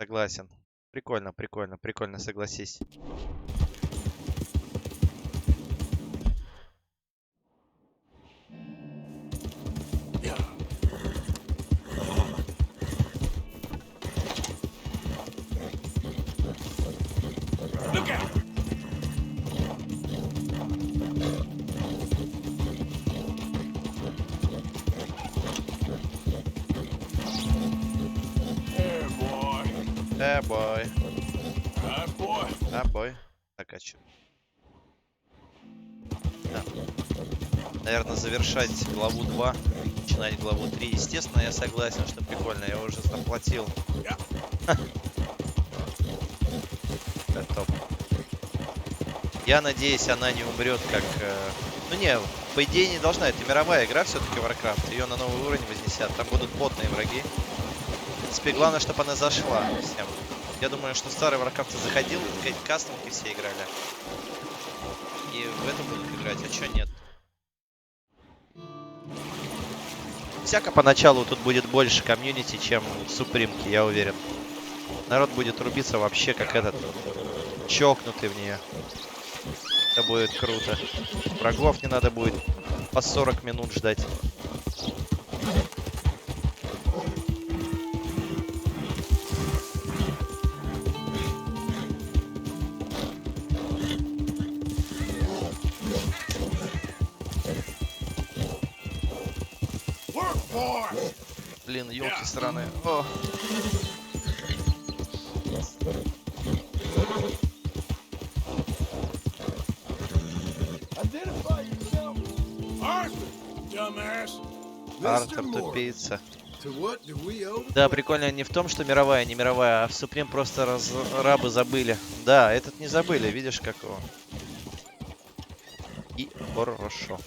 Согласен. Прикольно, прикольно, прикольно, согласись. Бой. Так, а чё? Да. Наверное, завершать главу 2, начинать главу 3. Естественно, я согласен, что прикольно. Я уже заплатил. Это топ. Я надеюсь, она не умрет как... Ну не, по идее не должна. Это мировая игра все-таки Warcraft. Ее на новый уровень вознесят. Там будут потные враги. В принципе, главное, чтобы она зашла всем. Я думаю, что старый Warcraft заходил, кастомки все играли. И в это будут играть, а чё нет? Всяко поначалу тут будет больше комьюнити, чем в Супримке, я уверен. Народ будет рубиться вообще как этот, чокнутый в нее. Это будет круто. Врагов не надо будет по 40 минут ждать. Блин, елки сраные. О. Артур тупица. Да, прикольно не в том, что мировая, не мировая, а в Суприм просто рабы забыли. Да, этот не забыли, видишь какого. И хорошо.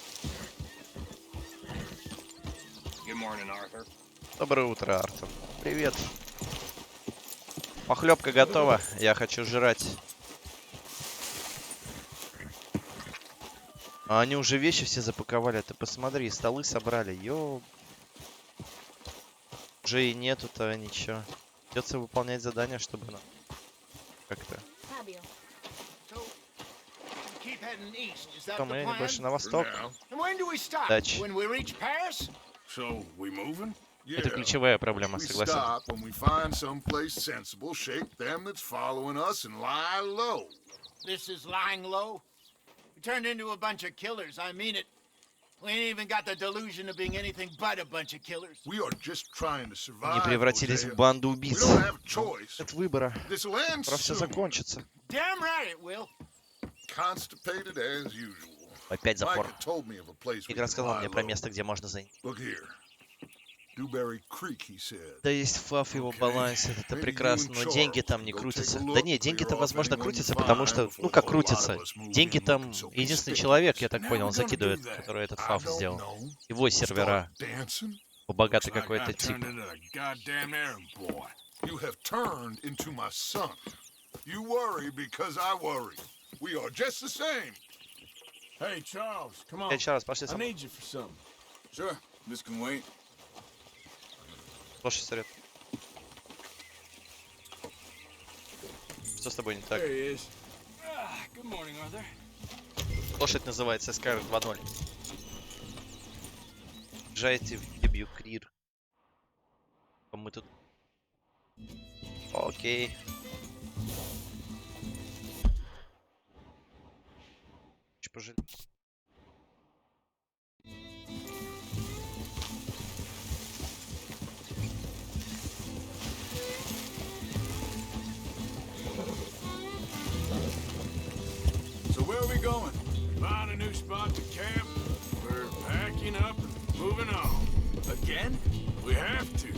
Доброе утро, Артур. Привет. Похлебка готова. Я хочу жрать. А они уже вещи все запаковали. Ты посмотри, столы собрали. Ё. Уже и нету-то ничего. Придется выполнять задание, чтобы ну, как-то. Что, мы больше на восток? Дачь. Это ключевая проблема, согласен. We turned into a bunch of killers. I mean it. We ain't even got the delusion of being anything but a bunch of killers. We are just trying to survive. Они превратились в банду убийц. От выбора. Скоро все закончится. Damn right it will. Constipated as usual. Опять запор. Micah told me of a place we Игра can сказала lie мне про low. место, где можно занять. Look here. Dewberry Creek, he said. Да есть фаф в его балансе, это прекрасно, но деньги там не крутятся. Да нет, деньги-то, возможно, крутятся, потому что, ну как крутятся, деньги там единственный человек, я так понял, закидывает, который этот фаф сделал. Его сервера. Богатый какой-то тип. You have turned into my son. You worry because I worry. We are just the same. Hey, Charles, come on. Hey, Charles, пошли I со мной. need you for something. Sure, this can wait. Слушай, Сарет. Что с тобой не так? Good morning, Arthur. Лошадь называется SCFA 2.0. Езжайте в дебью Крир. Мы тут... Окей. Чё пожалел? So where are we going? Find a new spot to camp. We're packing up and moving on. Again? We have to.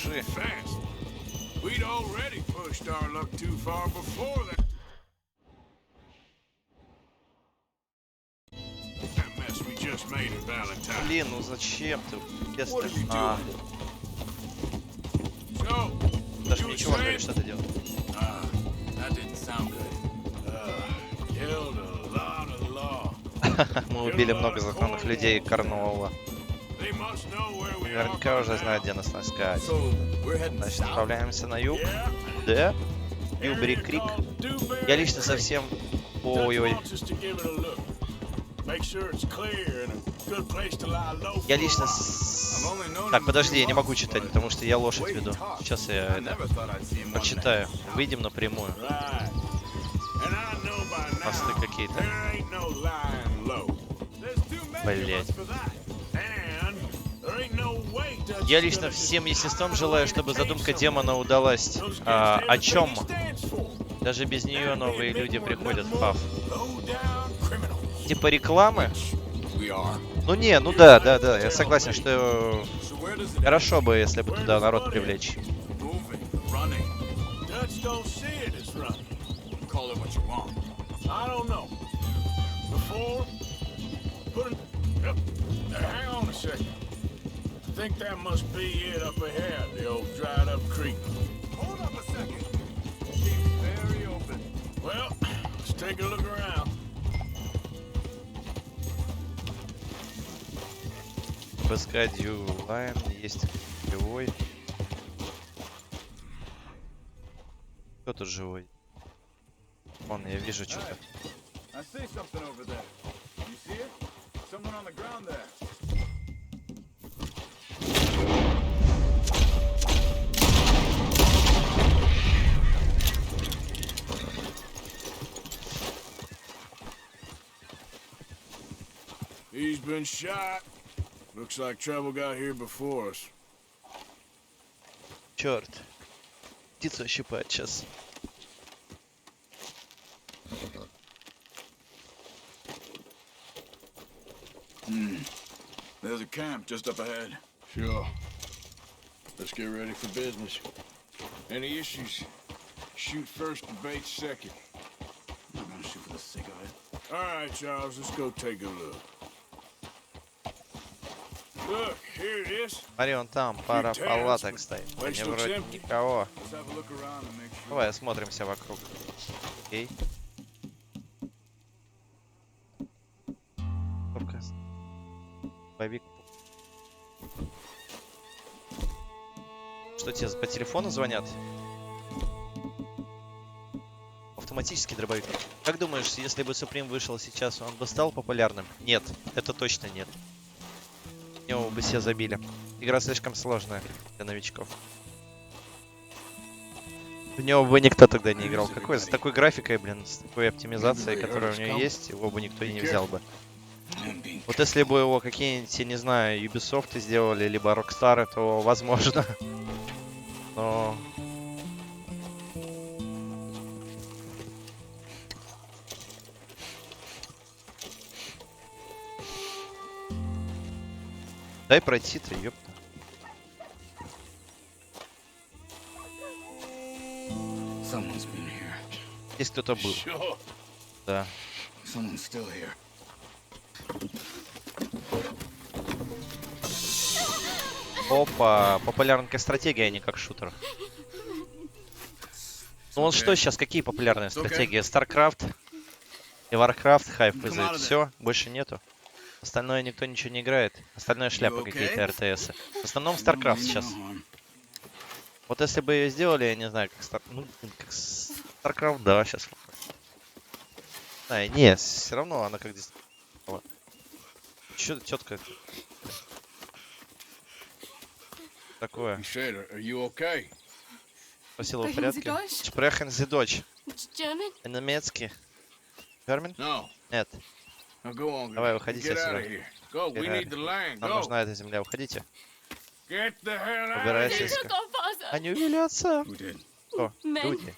Fast. We'd already pushed our luck too far before that. That mess we just made in Valentine. Блин, ну зачем ты? Если... Даже ничего говоришь, что ты делаешь. Мы убили много законных людей Корнуолла. Наверняка уже знают, где нас искать. Значит, отправляемся на юг. Да? Дьюбери Крик. Я лично совсем... Ой-ой. Я лично... Так, подожди, я не могу читать, потому что я лошадь веду. Сейчас я это... прочитаю. Выйдем напрямую. Мосты какие-то. Блять. Я лично всем естеством желаю, чтобы задумка демона удалась. О чем? Даже без нее новые люди приходят в паб. Типа рекламы? Ну не, ну да, я согласен, что хорошо бы, если бы туда народ привлечь. I think that must be it up ahead, the old dried up creek. Hold up a second. Seems very open. Well, let's take a look around. ПСК Дью-Лайн, есть живой. Кто тут живой? Вон, я вижу что-то. He's been shot. Looks like trouble got here before us. Черт. Птицу щипать сейчас. There's a camp just up ahead. Sure. Let's get ready for business. Any issues? Shoot first, debate second. I'm not gonna shoot for the sake of it. All right, Charles, let's go take a look. Look, here it is. Смотри, вон там пара палаток стоит. Не вроде никого. Давай осмотримся вокруг. Окей. Боевик. Что тебе по телефону звонят? Автоматический дробовик. Как думаешь, если бы Суприм вышел сейчас, он бы стал популярным? Нет, это точно нет. Его бы все забили. Игра слишком сложная для новичков. В него бы никто тогда не играл. Какой? С такой графикой, блин, с такой оптимизацией, которая у него есть, его бы никто и не взял бы. Вот если бы его какие-нибудь, я не знаю, Ubisoft сделали, либо Rockstar, то возможно. Но... Дай пройти-то, ёпта. Здесь кто-то был. Да. Опа, популярная стратегия, а не как шутер. Ну он что сейчас, какие популярные стратегии? StarCraft и Warcraft хайп вызовет. Все, больше нету. Остальное никто ничего не играет. Остальное шляпа какие-то РТС. В основном StarCraft сейчас. Вот если бы ее сделали, я не знаю, как как StarCraft, да, сейчас. А, нет, все равно она как здесь. Че тетка такое? Спросила в порядке. Sprechen Sie Deutsch? Немецкий. German? Нет. Давай, выходите отсюда. Нам нужна эта земля, уходите. Убирайтесь. Они увели отца. О, люди.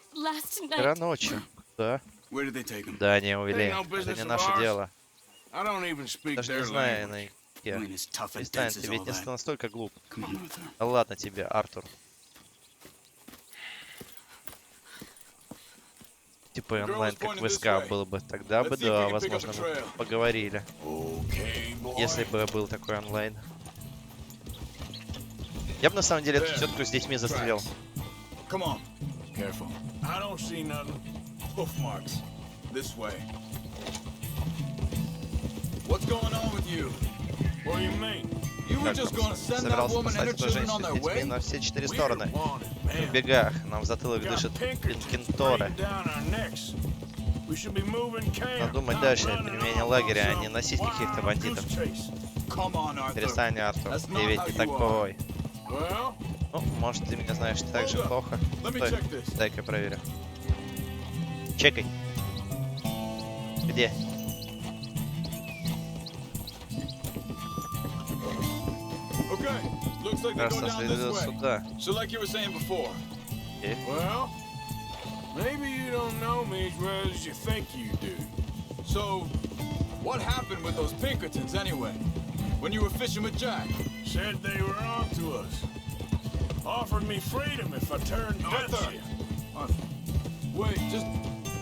Вчера ночью. Да. Да, они увели. Это не наше дело. Даже не знаю на языке. Перестань, ты ведь не настолько глуп. Да ладно тебе, Артур. Типа онлайн, как в СК было бы. Тогда бы, да, возможно, мы поговорили. Если бы был такой онлайн. Я бы на самом деле эту тетку с детьми застрелил. Собирался спасать эту женщину с детьми на все 4 стороны. В бегах. Нам в затылок дышит Кенторы. Надо думать дальше, применение лагеря, а не носить каких-то бандитов. Перестань, Артур, ты ведь не такой. Ну, может, ты меня знаешь так же плохо. Стой, дай-ка проверю. Чекай. Где? Раз следует сюда. Maybe you don't know me as well as you think you do. So, what happened with those Pinkertons anyway? When you were fishing with Jack? Said they were on to us. Offered me freedom if I turned Arthur. Arthur. Wait, just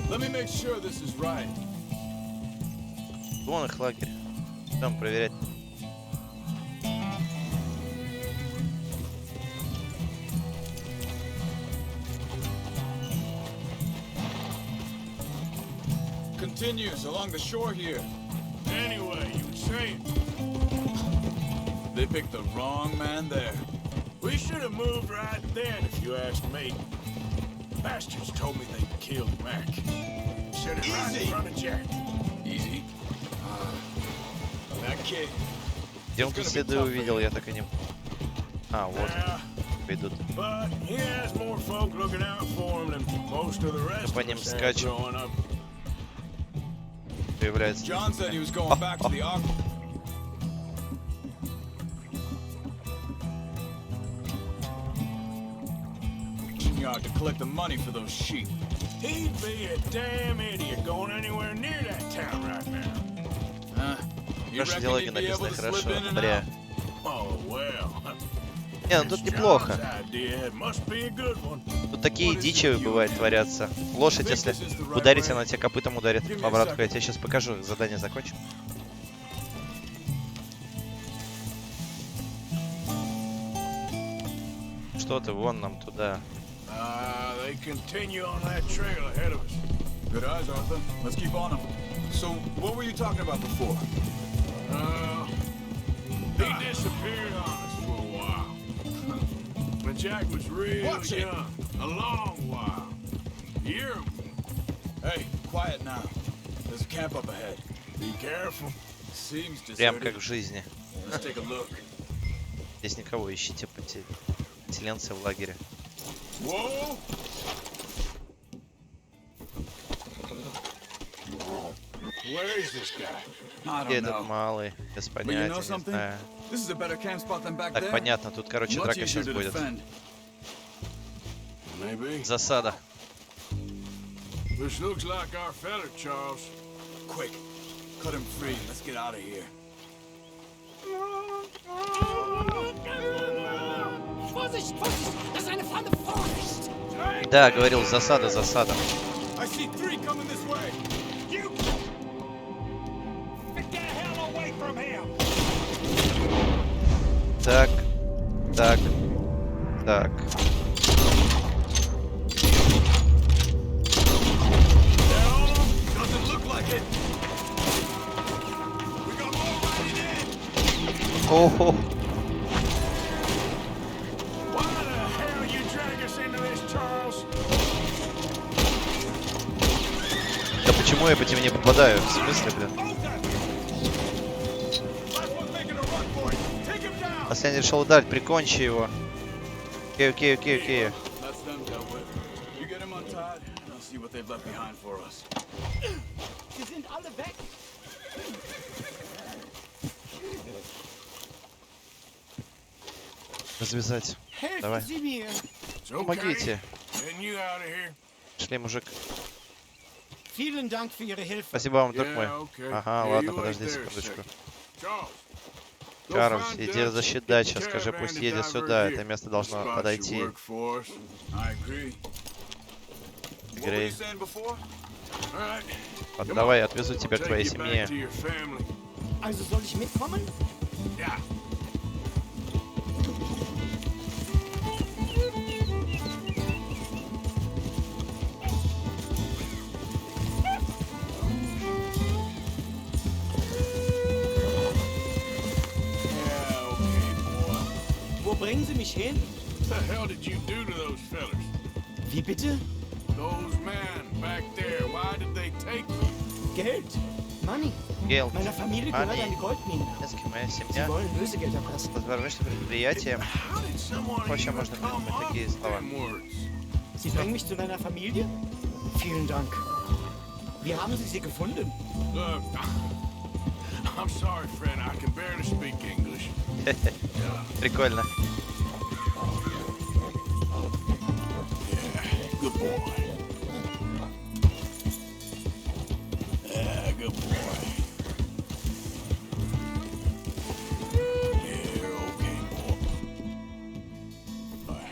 let me make sure this is right. Вон их лагерь. Там проверять. Continues along the shore here. Anyway, you say it. They picked the wrong man there. We should have moved right then, if you ask me. Bastards told me they killed Mac. Said it right in front of Jack. Easy. That kid. Где он тут следы увидел, я так и не... А, вот. Идут. По ним скачем. Появляется. John said he was going back to the auction yard to collect the money for those sheep. He'd be a damn idiot going anywhere near that town right now. Наши диалоги написаны хорошо, бля. Oh, well. Не, ну тут неплохо. Тут такие дичи бывает творятся. Лошадь, если ударить, она тебя копытом ударит в обратку. Я тебе сейчас покажу, задание закончим. Что ты, вон нам туда. They continue on that trail ahead of us. Good eyes, Arthur. Let's keep on them. So, what were you talking about before? He disappeared on us for a while. When Jack was real young. A long while. Year. Hey, quiet now. There's a camp up ahead. Be careful. Seems deserted. Прям как в жизни. Let's take a look. Здесь никого, ищите поселенцы в лагере. Whoa! where is this guy? Где этот малый? Без понятия, не знаю. Так, понятно, тут, короче, драка сейчас будет. Засада. This looks like our fella, Charles. Quick, cut him free. Let's get out of here. Да, говорил, засада, засада. I see three coming this way. You get the hell away from him. Так, так, так. Doesn't look like it. We got more riding in. Ого. Why the hell you drag us into this, Charles? Да почему я по тебе не попадаю? В смысле, блин? Последний решил ударить, прикончи его. Окей, окей, окей, окей. Развязать. Давай. Помогите. Шли, мужик. Спасибо вам, друг мой. Ага, ладно, подожди секундочку. Чарльз, иди защит дачи, скажи, пусть едет сюда, это место должно подойти. ИГРЕ. Давай, отвезу тебя к твоей семье. Bringen Sie mich hin? What the hell did you do to those fellas? Wie bitte? Those men back there, why did they take them? Geld. Money. Geld. Meiner Familie gehört an die Goldmine. Моя Sie семья. wollen Lösegeld erpressen. Возможно, предприятие. Вообще можно придумать такие слова. Sie bringen mich zu deiner Familie? Vielen Dank. Wie haben Sie sie gefunden? Look, I'm sorry, friend, I can barely speak English. Прикольно. Good boy. Yeah, good boy. Yeah, okay, boy. Bye.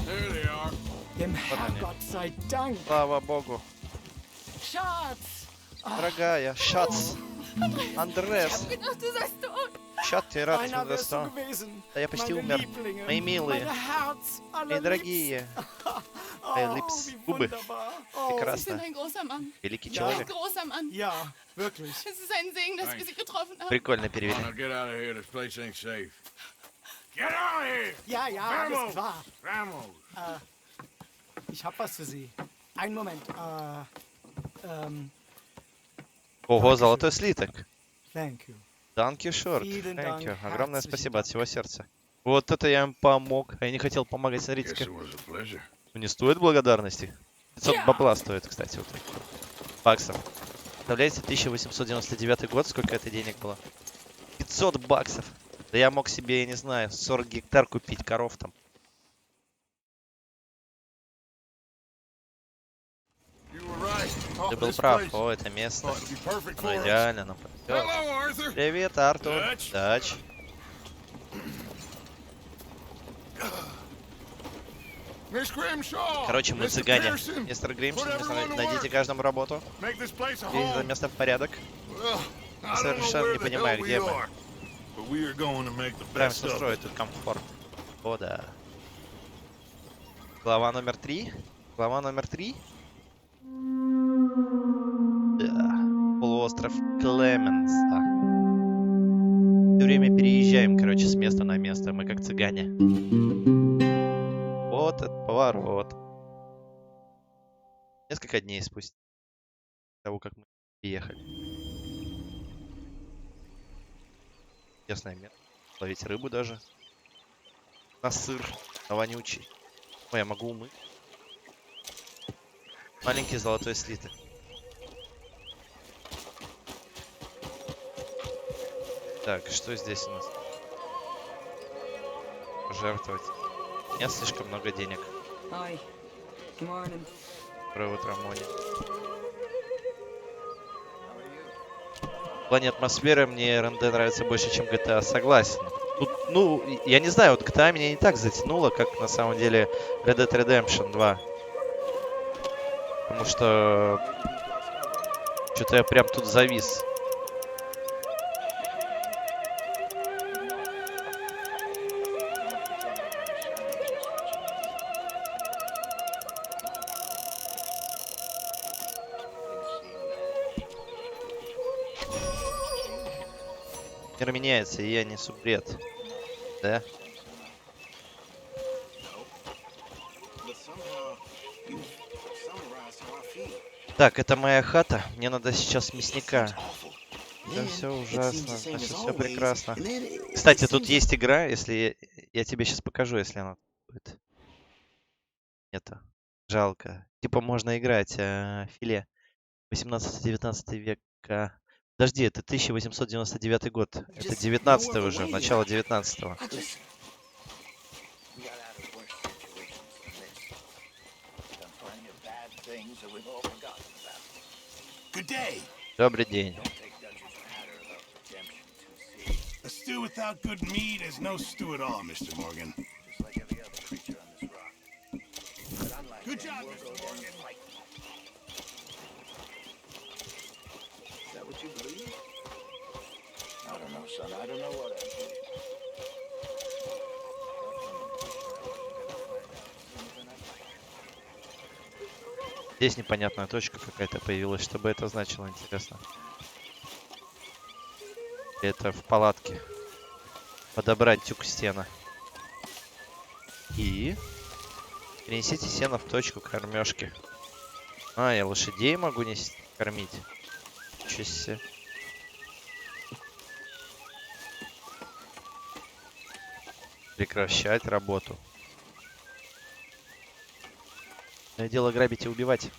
There they are. Dem Herrgott sei Dank. Слава богу. Schatz. Дорогая, Шац. Андрес. Шат, ты рад, что да я почти умер. Мои милые. Мои дорогие. Мои липс. Губы. Прекрасно. Великий человек. Прикольно перевели. Ja, ja, alles klar. Ich hab was für Sie. Einen Moment. Ого, золотой слиток. Thank you. Данки шорт. Thank you. Огромное спасибо от всего сердца. Вот это я им помог. А я не хотел помогать, смотрите-ка. Не стоит благодарности. 500 бабла стоит, кстати, вот такие. Баксов. Представляете, 1899 год, сколько это денег было? 500 баксов. Да я мог себе, я не знаю, 40 гектар купить, коров там. Ты был прав. О, это место. Оно идеально нам подойдет. Привет, Артур. Дач. Короче, мы цыгане. Мистер Гримшин, найдите каждому работу. Приведите это место в порядок. Я совершенно не понимаю, где мы. Стараемся устроить тут комфорт. О, да. Глава номер 3. Глава номер 3. Да. Полуостров Клеменса. Все время переезжаем, короче, с места на место. Мы как цыгане. Вот этот поворот. Несколько дней спустя того, как мы приехали. Интересное место. Ловить рыбу даже. на сыр, на вонючий. Ой, я могу умыть. Маленький золотой слиток. Так, что здесь у нас? Пожертвовать. У меня слишком много денег. Доброе утро, Мони. В плане атмосферы мне РНД нравится больше, чем GTA, согласен. Тут, ну, я не знаю, вот GTA меня не так затянуло, как на самом деле Red Dead Redemption 2. Потому что что-то я прям тут завис. Мир меняется, и я несу бред. Да? Так, это моя хата. Мне надо сейчас мясника. Да, все ужасно. Значит, все прекрасно. Кстати, тут есть игра, если я тебе сейчас покажу, если она будет. Нету. Жалко. Типа можно играть филе 18-19 века. Подожди, это 1899 год. Это 19 уже, начало 19-го. Добрый день. A stew without good meat is no stew at all, Mr. Morgan. Good job, Mr. Morgan. Is that what you believe? I don't know, son. I don't know what I believe. Здесь непонятная точка какая-то появилась. Что бы это значило, интересно. Это в палатке. Подобрать тюк стена. И перенесите сено в точку кормежки. А, я лошадей могу нести, кормить. Ничего себе. Прекращать работу. Дело грабить и убивать.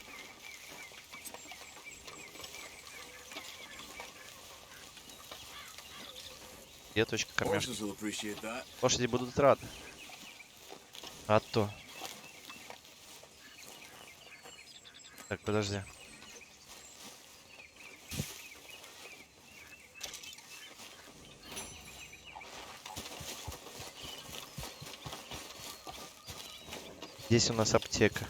Где точка кормежки? Лошади будут рады. А то. Так, подожди. Здесь у нас аптека.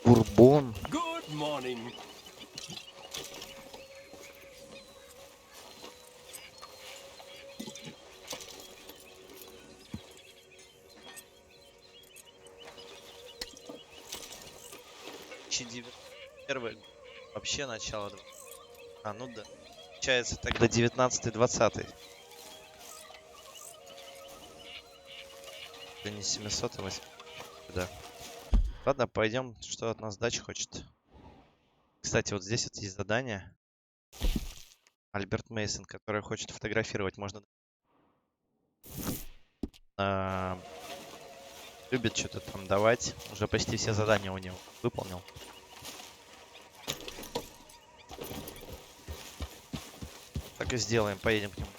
Бурбон. Good morning. Первый. Вообще начало. А, ну да. Получается тогда 19-20. Это не 708. Да. Ладно, пойдем. Что от нас ДАТЬ хочет? Кстати, вот здесь вот есть задание. Альберт Мейсон, который хочет фотографировать. Можно... любит что-то там давать. Уже почти все задания у него выполнил. Так и сделаем. Поедем к нему.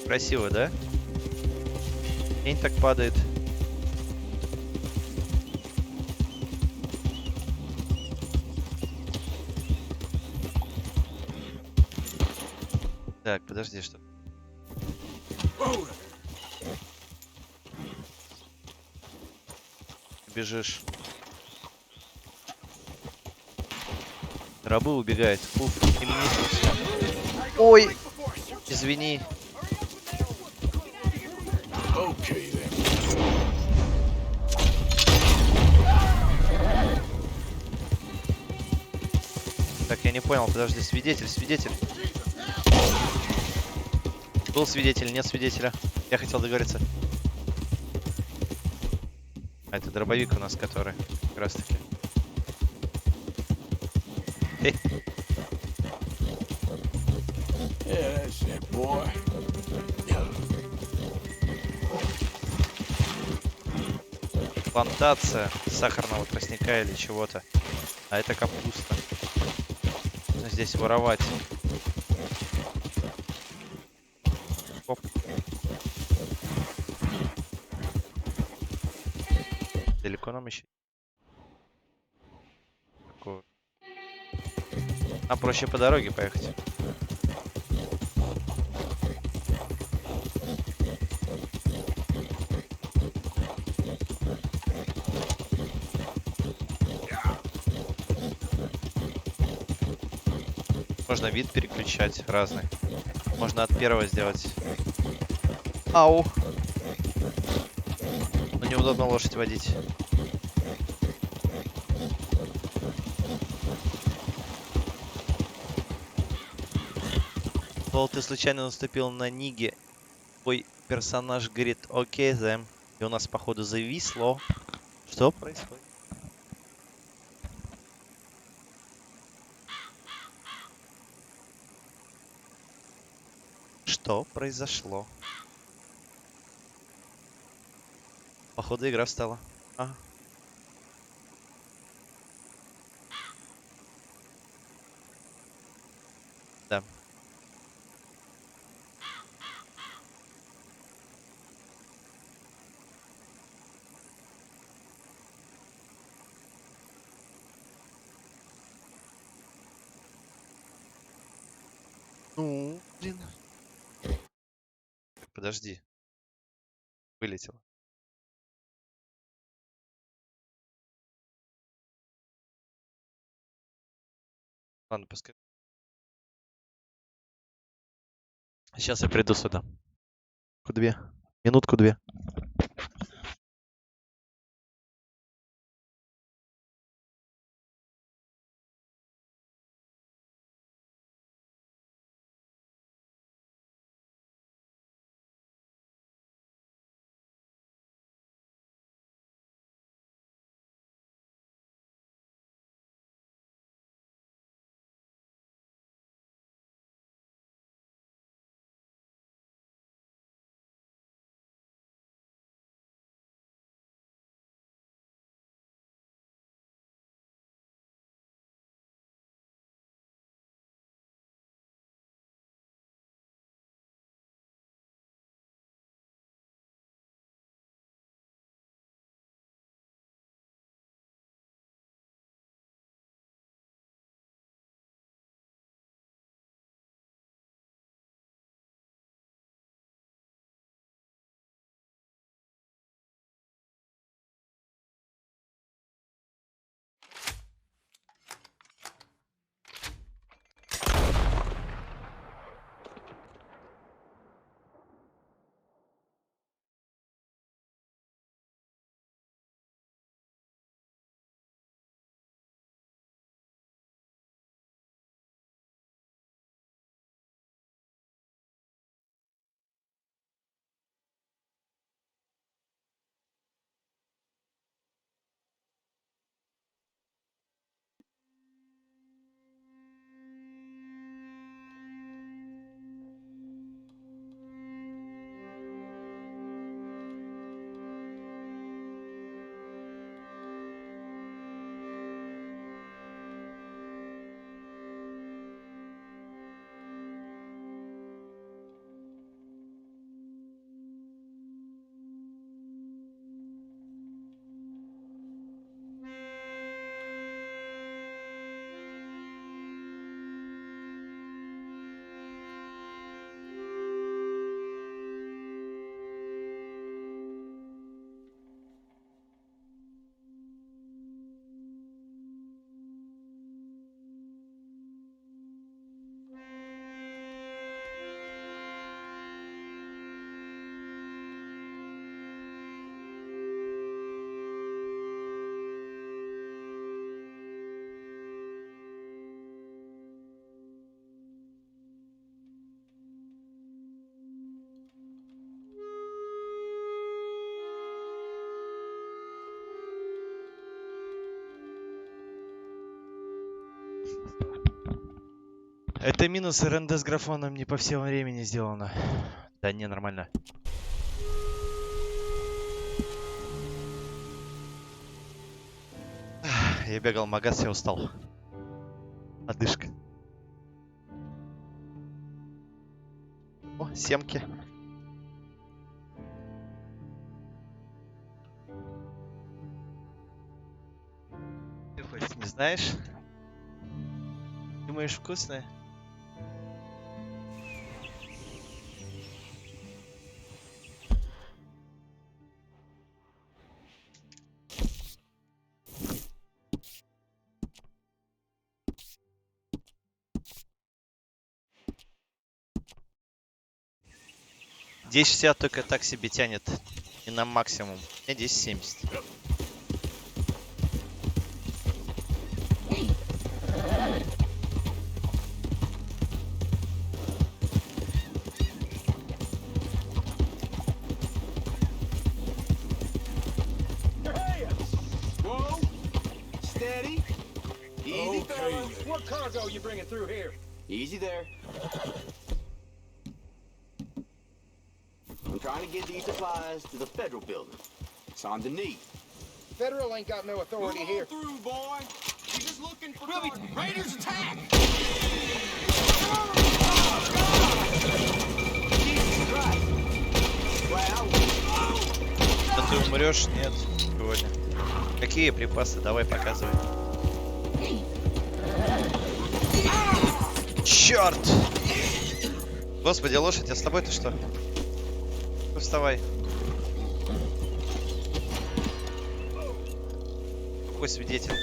Красиво, да? Тень так падает. Так, подожди, что? Бежишь. Рабы убегают. Уф, ой, извини. Так, я не понял, подожди, свидетель. Был свидетель, нет свидетеля. Я хотел договориться. А это дробовик у нас, который как раз таки. Yeah, that's it, boy. Плантация сахарного тростника или чего-то. А это капуста. Нужно здесь воровать. Оп. Далеко нам еще? Такое. Нам проще по дороге поехать. Можно вид переключать разный. Можно от первого сделать. Ау. Но неудобно лошадь водить. Лол, ты случайно наступил на Ниге. Твой персонаж говорит окей, them. И у нас, походу, зависло. Что происходит? Что произошло? Походу, игра встала. А. Да. Ну, блин. Подожди. Вылетело. Ладно, пускай. Сейчас я приду сюда. Две. Минутку-две. Это минус РНД с графоном не по всем времени сделано. Да не, нормально. Я бегал в магаз, я устал. Одышка. О, семки. Ты хоть не знаешь? Думаешь, вкусное? $10.60 только так себе тянет. И на максимум. И 10.70. Whoa! Steady. Easy, fellas. What cargo you bringing through here? Easy there. I'm trying to get these supplies to the federal building. It's on the knee. Federal ain't got no authority here. Through, boy. You're just looking for Raiders attack! Да ты умрешь? Нет, сегодня. Какие припасы? Давай, показывай. Черт! Господи, лошадь, а с тобой-то что? Вставай. Какой свидетель?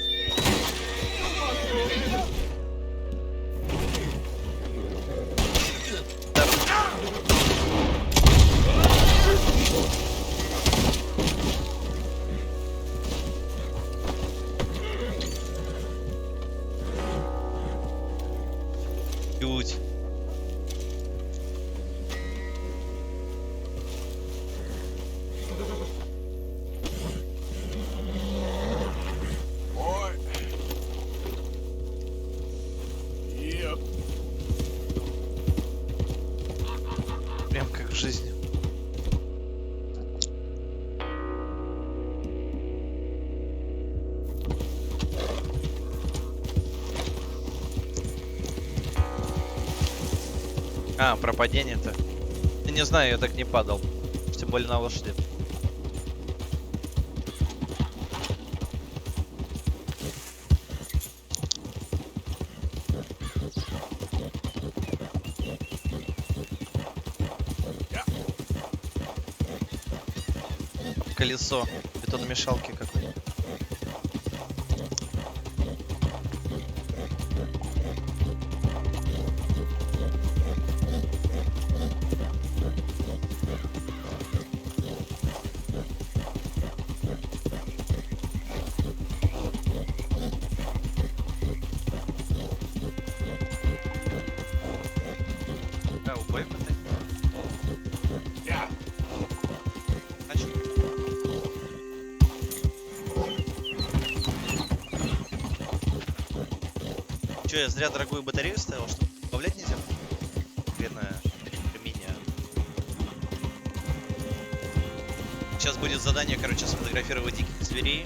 Чуть. Прям как в жизни. А, про падение-то. Я не знаю, я так не падал. Тем более на лошади. Колесо бетономешалки какой-то. Да, убой потай. Че, я зря дорогую батарею ставил, что добавлять нельзя? Бедное меня. Сейчас будет задание, короче, сфотографировать диких зверей.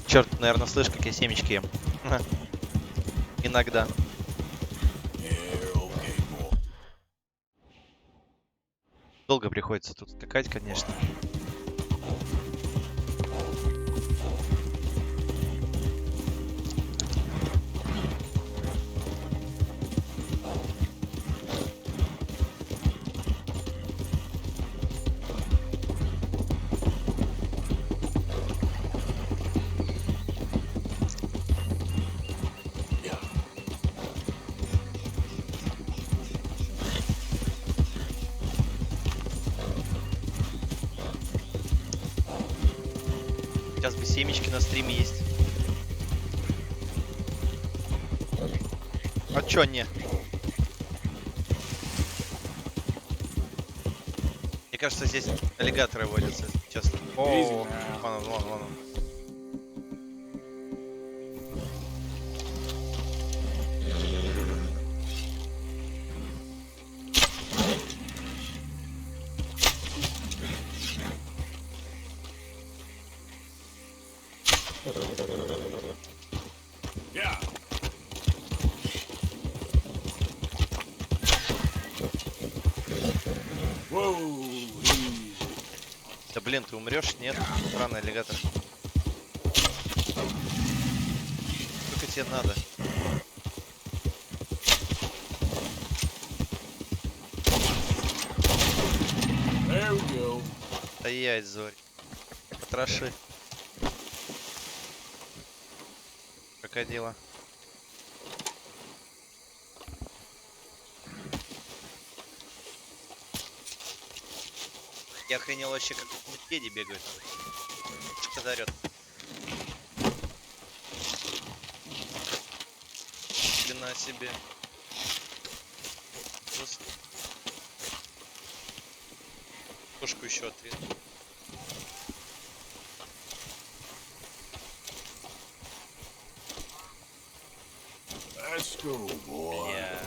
Черт, наверное, слышь, как я семечки ем. Иногда. Долго приходится тут скакать, конечно. Сейчас бы семечки на стриме есть. А чё не? кажется, здесь аллигаторы водятся часто. О, вон он, вон он. Да блин, ты умрешь? Нет? Странный аллигатор. Сколько тебе надо? Стоять, Зорь. Потроши. Крокодила. Я охренел вообще, как медведи бегают. Что-то орёт. Хрена себе. Просто... Тушку еще отрезал. Let's go, boy. Yeah.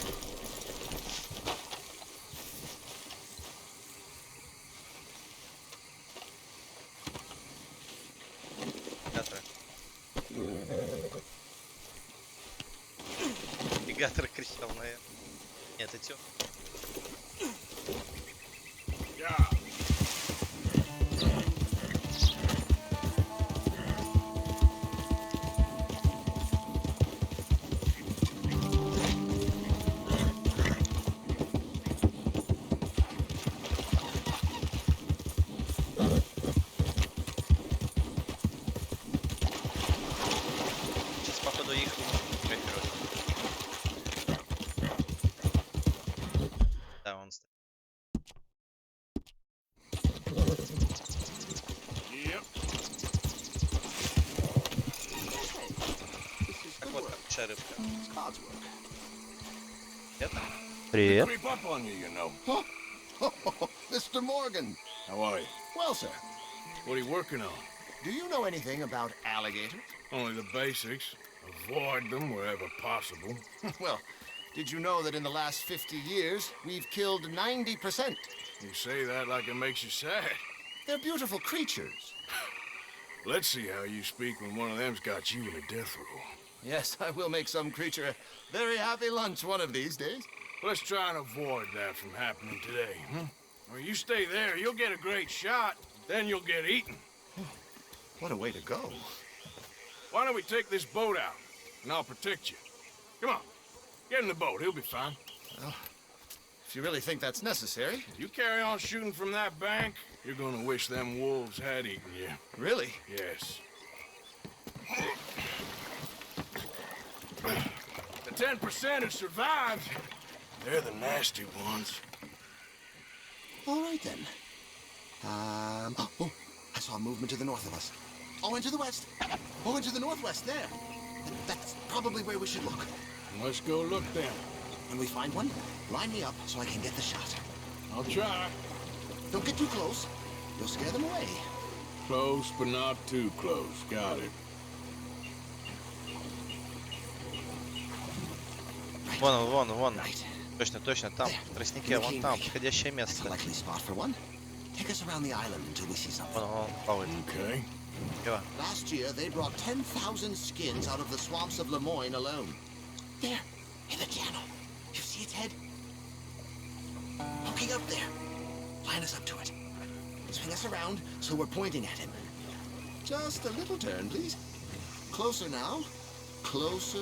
Аллигатор кричал, наверное. Нет, это тём. Сейчас, походу, их копируют. Да, он стоит. Так вот, большая рыбка. Привет. Creep up on you, you know. Mr. Morgan. How are you? Well, sir, What are you working on? do you know anything about alligators? Only the basics. Avoid them wherever possible. Well, did you know that in the last 50 years, we've killed 90%? You say that like it makes you sad. They're beautiful creatures. Let's see how you speak when one of them's got you in a death row. Yes, I will make some creature a very happy lunch one of these days. Let's try and avoid that from happening today, Or you stay there, you'll get a great shot, then you'll get eaten. What a way to go. Why don't we take this boat out, and I'll protect you. Come on, get in the boat, he'll be fine. Well, if you really think that's necessary. You carry on shooting from that bank, you're gonna wish them wolves had eaten you. Really? Yes. The 10% who survived, they're the nasty ones. All right, then. Oh, I saw a movement to the north of us. Oh, and to the west. Oh, and to the northwest, there. That's probably where we should look. Let's go look then. When we find one, line me up so I can get the shot. I'll try. Don't get too close. You'll scare them away. Close, but not too close. Got it. Вон он, вон, вон. Точно, точно, там. Тростники, вон там. Подходящее место. Вон он плавает. Okay. Last year, they brought 10,000 skins out of the swamps of Lemoyne alone. There, in the channel. You see its head? Poking up there. Line us up to it. Swing us around so we're pointing at him. Just a little turn, please. Closer now. Closer.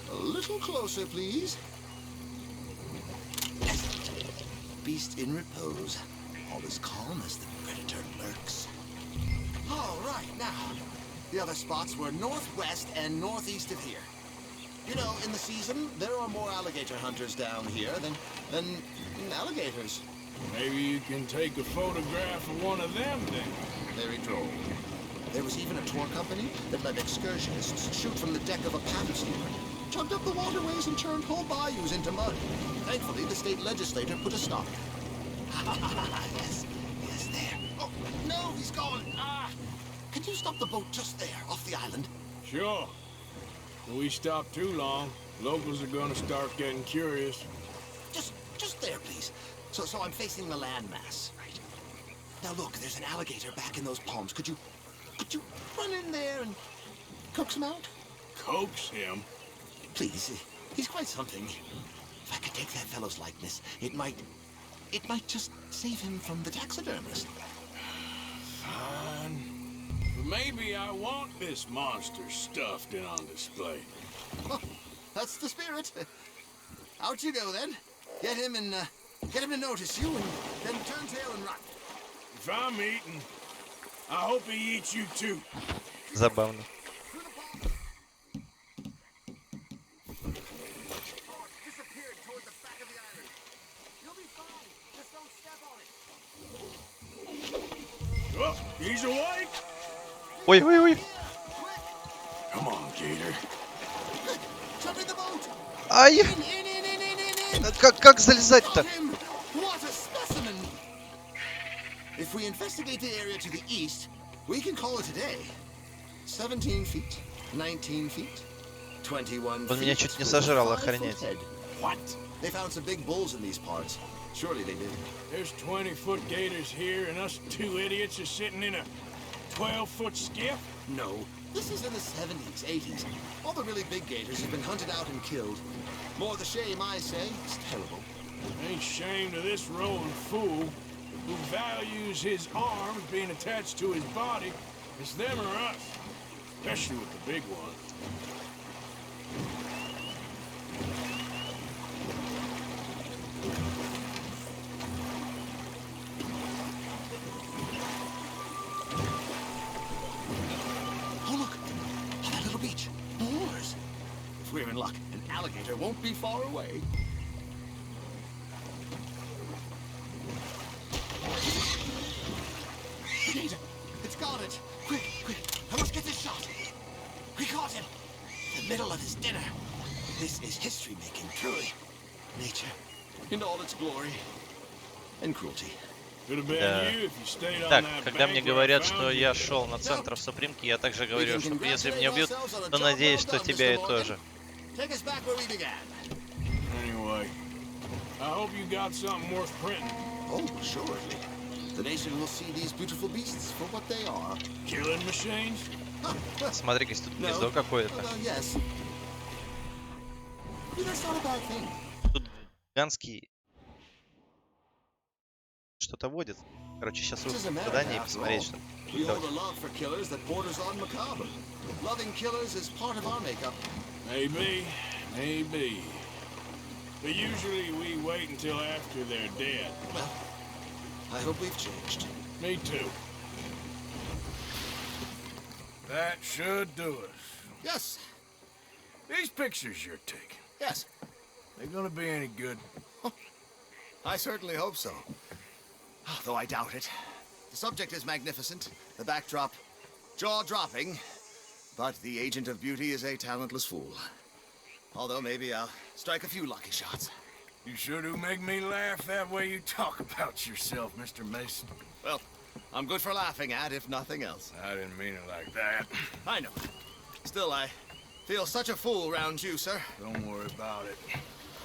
A little closer, please. Beast in repose. All as calm as the predator lurks. All right, now. The other spots were northwest and northeast of here. You know, in the season, there are more alligator hunters down here than alligators. Maybe you can take a photograph of one of them then. Very droll. There was even a tour company that let excursionists shoot from the deck of a paddle steamer, chugged up the waterways and turned whole bayous into mud. Thankfully, the state legislator put a stop. Yes, yes, there. Oh, no, he's gone. Can you stop the boat just there, off the island? Sure. If we stop too long, locals are gonna start getting curious. Just there, please. So I'm facing the landmass, right? Now look, there's an alligator back in those palms. Could you run in there and coax him out? Coax him? Please, he's quite something. If I could take that fellow's likeness, it might just save him from the taxidermist. Fine. But maybe I want this monster stuffed and on display. Oh, that's the spirit. Out you go then. Get him to notice you and then turn tail and run. If I'm eating, I hope he eats you too. Забавно. Oh, he's awake. Ой, ой, ой. Come on, Gator. Jump in the boat. Ай! Как залезать-то? What a specimen! If we investigate the area to the east, we can call it a day. 17 feet, 19 feet, 21 feet. Он меня чуть не сожрал, охренеть. What? They found some big bulls in these parts. Surely they did. There's 20-foot gators here, and us two idiots are sitting in a 12-foot skiff? No. This is in the 70s, 80s. All the really big gators have been hunted out and killed. More the shame, I say. It's terrible. Ain't shame to this rolling fool who values his arms being attached to his body. It's them or us, especially with the big one. Oh, look! On that little beach. Moors. If we're in luck, an alligator won't be far away. The gator! It's got it! Quick, quick! I must get this shot! We caught him! In the middle of his dinner. This is history-making, truly. Nature, in all its glory and cruelty. Да. Так, когда мне говорят, что я шел на центр в Супримке, я также говорю, что если меня убьют, то надеюсь, что тебя и тоже. Anyway, I hope you got something worth printing. Oh, assuredly. The nation will see these beautiful beasts for what they are. Killing machines? Смотри-ка, тут гнездо какое-то. Yes. That's not a bad thing. Тут гигантский что-то водит. Короче, сейчас выйду в задание и посмотреть, что делать. Maybe, maybe. But usually we wait until after they're dead. Well, I hope we've changed. Me too. That should do it. Yes. These pictures you're taking. Yes. They gonna be any good? I certainly hope so. Though I doubt it. The subject is magnificent, the backdrop jaw-dropping, but the agent of beauty is a talentless fool. Although maybe I'll strike a few lucky shots. You sure do make me laugh that way you talk about yourself, Mr. Mason. Well, I'm good for laughing at, if nothing else. I didn't mean it like that. I know. Still, I feel such a fool around you, sir. Don't worry about it.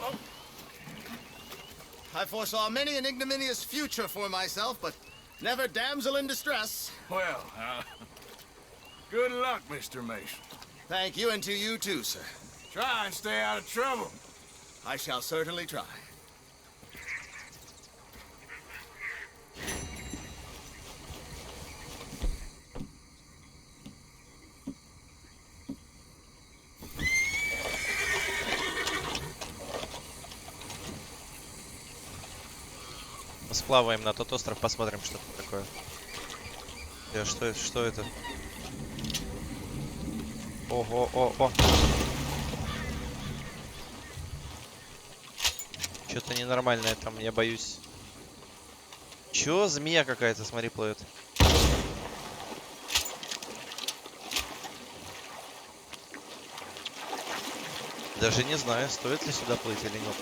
Oh. I foresaw many an ignominious future for myself, but never damsel in distress. Well, good luck, Mr. Mason. Thank you, and to you too, sir. Try and stay out of trouble. I shall certainly try. Сплаваем на тот остров, посмотрим, что это такое. Что это? Ого. Что-то ненормальное там, я боюсь. Чё? Змея какая-то, смотри, плывет. Даже не знаю, стоит ли сюда плыть или нет.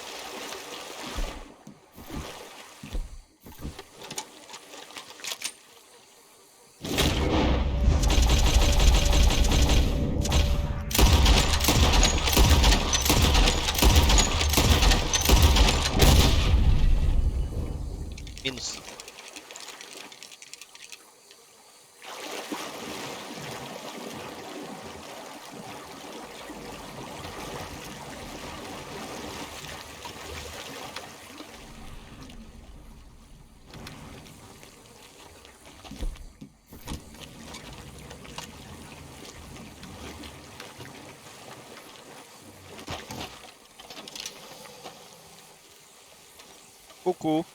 Минус. Ку-ку.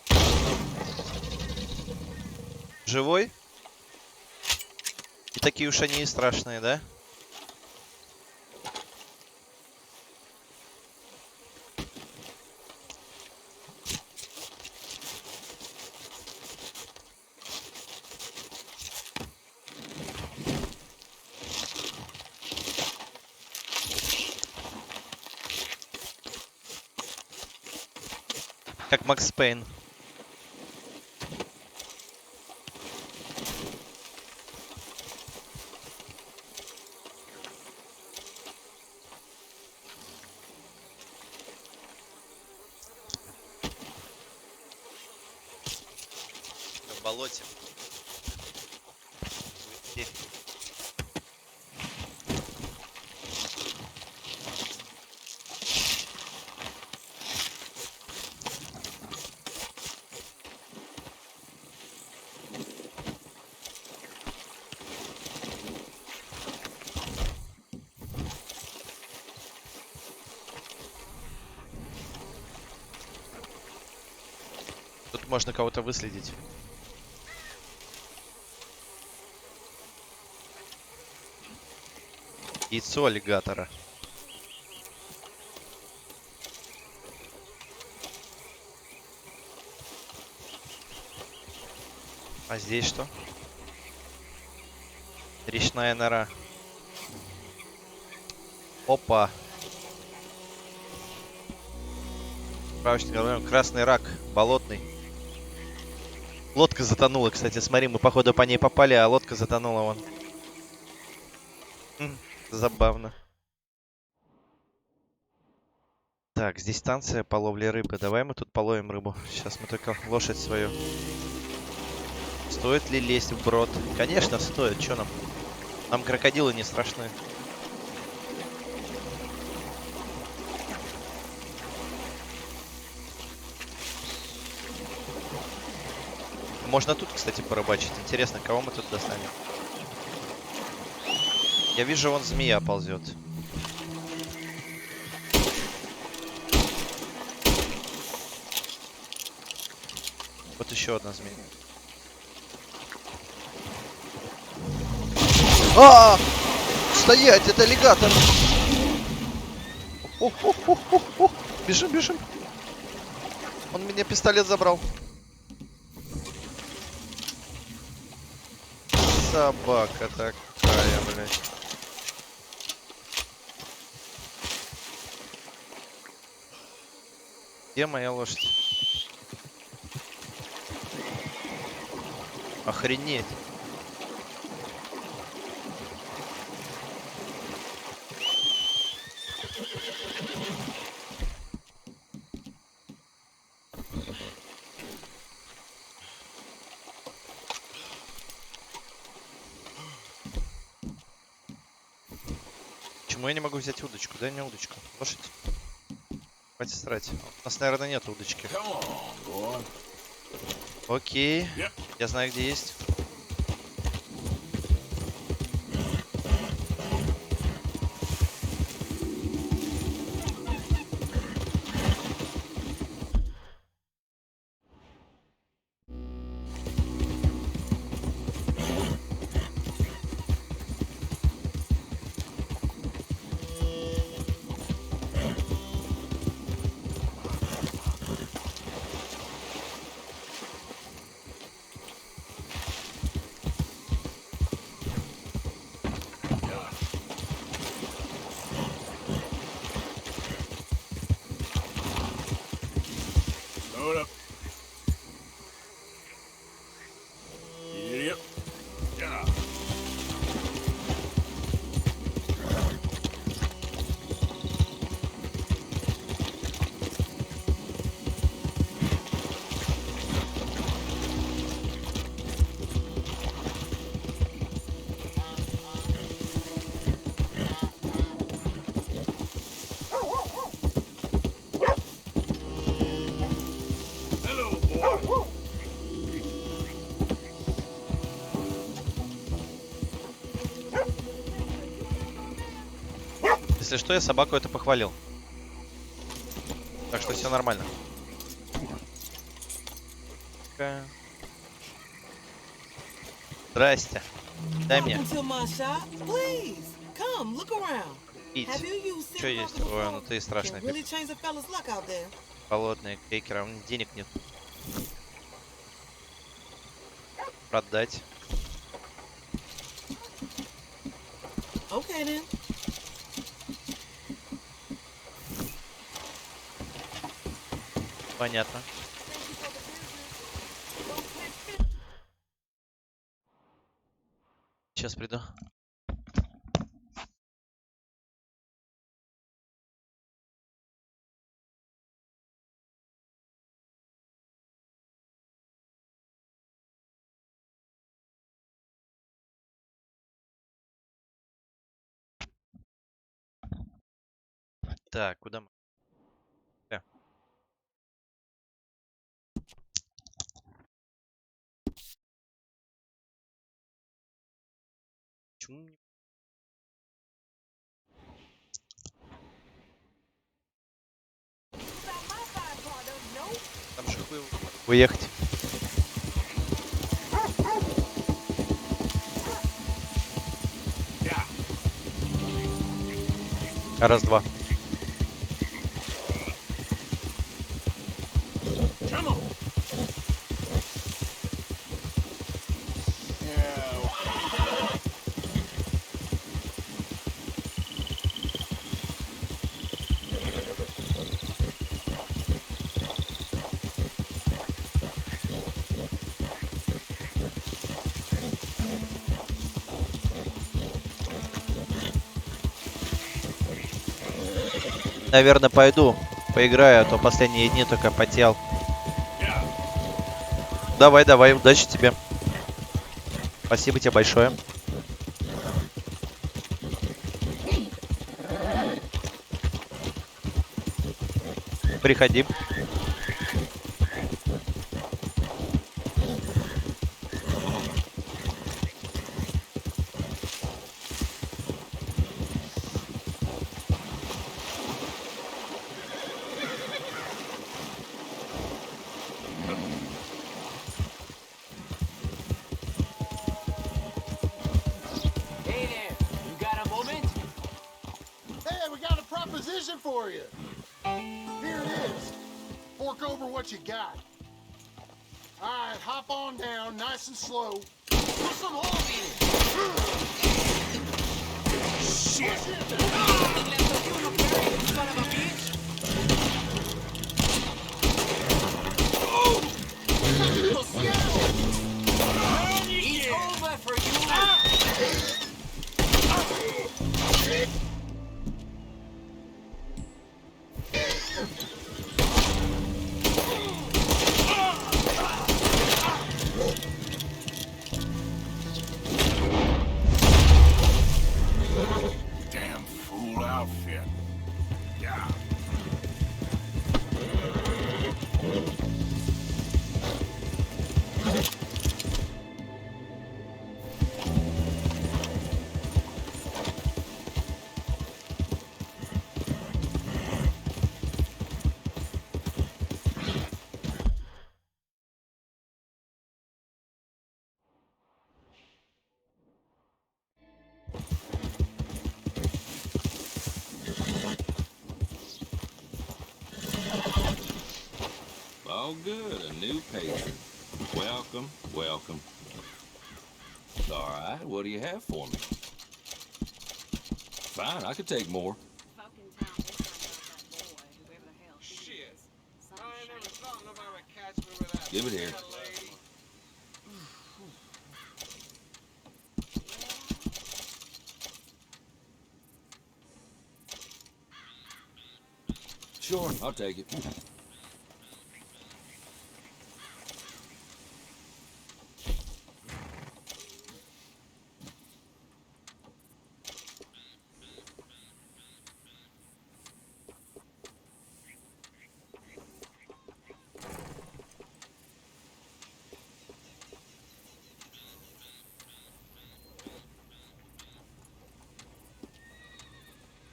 Живой? И такие уж они и страшные, да? Как Макс Пейн. В болоте. Тут можно кого-то выследить. Яйцо аллигатора. А здесь что? Речная нора. Опа. Справочник, красный рак, болотный. Лодка затонула, кстати. Смотри, мы, походу, по ней попали, а лодка затонула вон. Забавно. Так, здесь станция по ловле рыбы. Давай мы тут половим рыбу. Сейчас мы только лошадь свою. Стоит ли лезть в брод? Конечно, стоит. Чё нам? Нам крокодилы не страшны. Можно тут, кстати, порыбачить. Интересно, кого мы тут достанем? Я вижу, вон змея ползет. Вот еще одна змея. А! Стоять, это аллигатор! Бежим, бежим. Он меня пистолет забрал. Собака такая, блядь. Где моя лошадь? Охренеть. Почему я не могу взять удочку? Дай мне удочку. Лошадь. Хватит срать. У нас, наверное, нет удочки. Окей. Я знаю, где есть. Load up. Yep. Yeah. Если что, я собаку это похвалил. Так что все нормально. Здрасте. Дай мне. Пить. Что есть? Ой, ну ты страшный. Холодные крекеры, а денег нет. Продать. Понятно. Сейчас приду. Так, куда мы? Почему? Там же хуй уехать. Раз-два. Наверное, пойду поиграю, а то последние дни только потел. Давай, давай, удачи тебе. Спасибо тебе большое. Приходи. For you. Here it is. Fork over what you got. All right, hop on down, nice and slow. Put some holes in it. Shit. Son of a bitch. It's over for you. All good, a new patron. Welcome, welcome. All right, what do you have for me? Fine, I could take more. Shit. I ain't never saw nobody Give it here. Sure, I'll take it.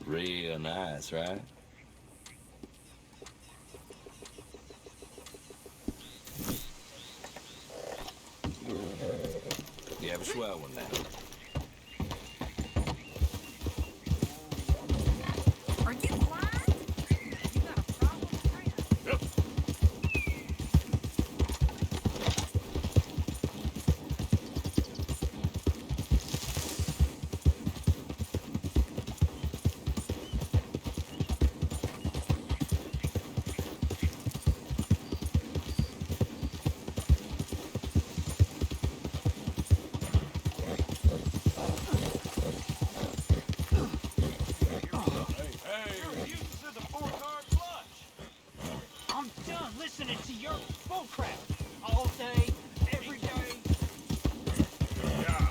Real nice, right? You have a swell one now. Are you blind? You got a problem, friend? Yep. I'm done listening to your bullcrap all day, every day. Yeah.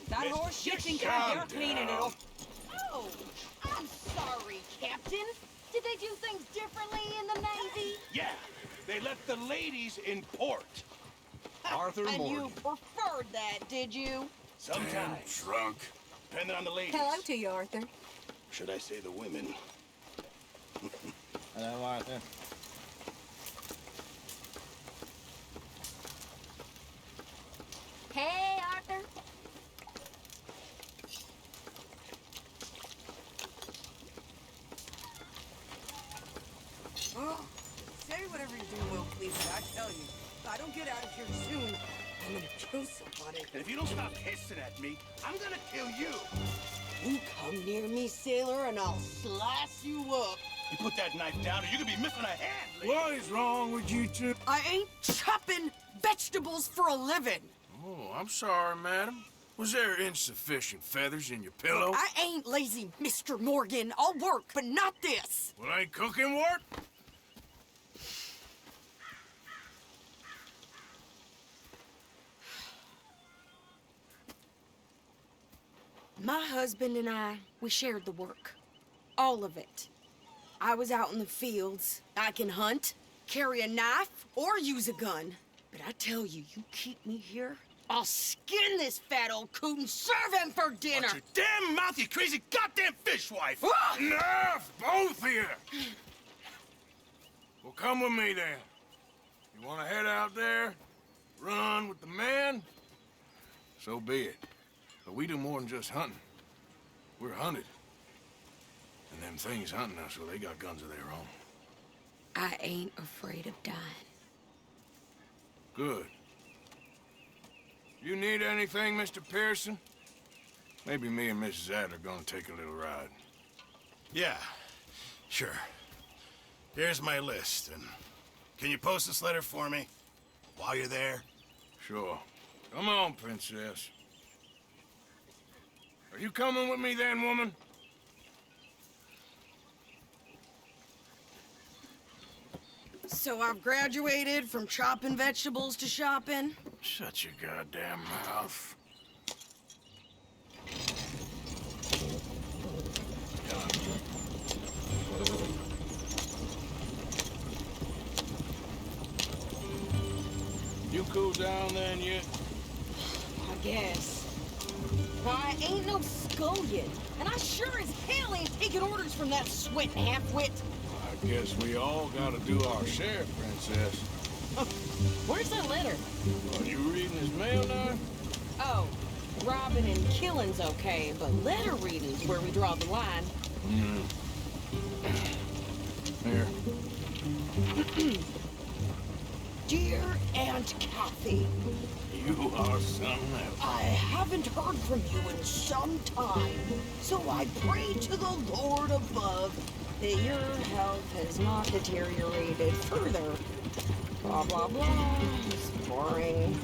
That horse shit's in calm you're cleaning it down. off. Oh, I'm sorry, Captain. Did they do things differently in the Navy? Yeah, they left the ladies in port. Arthur And Morgan. you preferred that, did you? Sometimes. Drunk. Depending on the ladies. Hello to you, Arthur. Should I say the women? Hello, Arthur. Hey, Arthur. Oh, say whatever you're doing, Will, please. I tell you, if I don't get out of here soon, I'm gonna kill somebody. And if you don't stop hissing at me, I'm gonna kill you. You come near me, sailor, and I'll slice you up. You put that knife down or you could be missing a hand, lady. What is wrong with you two? I ain't chopping vegetables for a living. Oh, I'm sorry, madam. Was there insufficient feathers in your pillow? I ain't lazy, Mr. Morgan. I'll work, but not this. Well, ain't cooking work? My husband and I, we shared the work. All of it. I was out in the fields. I can hunt, carry a knife, or use a gun. But I tell you, you keep me here, I'll skin this fat old coot and serve him for dinner. Watch your damn mouth, you crazy goddamn fishwife! Enough, both of you! Well, come with me then. You want to head out there, run with the men? So be it. But we do more than just hunting. We're hunted. And them things hunting us, well, they got guns of their own. I ain't afraid of dying. Good. You need anything, Mr. Pearson? Maybe me and Mrs. Ad are gonna take a little ride. Yeah, sure. Here's my list, and can you post this letter for me while you're there? Sure. Come on, princess. Are you coming with me then, woman? So I've graduated from chopping vegetables to shopping. Shut your goddamn mouth. You cool down then yet? I guess. I ain't no scullion, and I sure as hell ain't taking orders from that sweating half-wit. I guess we all gotta do our share, Princess. Where's that letter? Are you reading his mail now? Oh, robbing and killing's okay, but letter reading's where we draw the line. Here. Dear Aunt Kathy, You are something else. I haven't heard from you in some time, so I pray to the Lord above that your health has not deteriorated further. Blah, blah, blah. It's boring.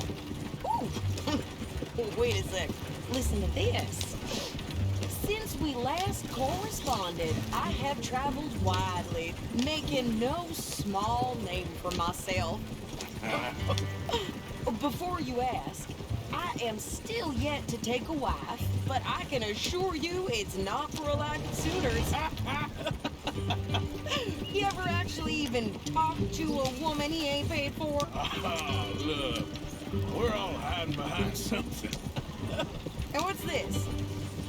Ooh. Wait a sec. Listen to this. Since we last corresponded, I have traveled widely, making no small name for myself. Before you ask, I am still yet to take a wife, but I can assure you it's not for a lack of suitors. You ever actually even talk to a woman he ain't paid for? Oh, look. We're all hiding behind something. And what's this?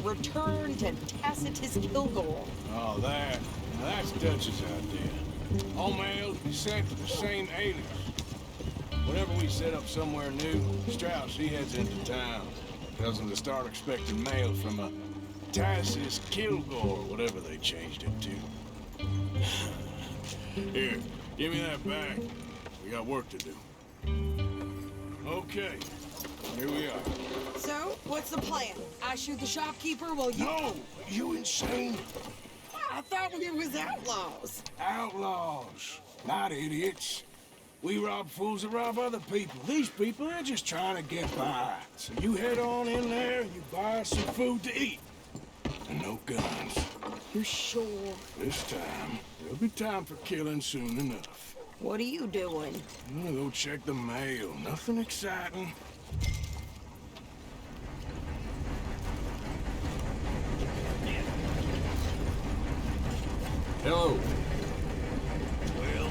Return to Tacitus Kilgore. Oh, that. Now that's Dutch's idea. All mails be sent to the same alias. Whenever we set up somewhere new, Strauss, he heads into town. Tells them to start expecting mail from a Tacitus Kilgore, whatever they changed it to. Here, give me that bag. We got work to do. Okay, here we are. So, what's the plan? I shoot the shopkeeper while you... No! You insane? I thought we was outlaws. Outlaws, not idiots. We rob fools that rob other people. These people, they're just trying to get by. So you head on in there, you buy some food to eat. And no guns. You're sure? This time, there'll be time for killing soon enough. What are you doing? I'm gonna go check the mail. Nothing exciting. Hello. Well,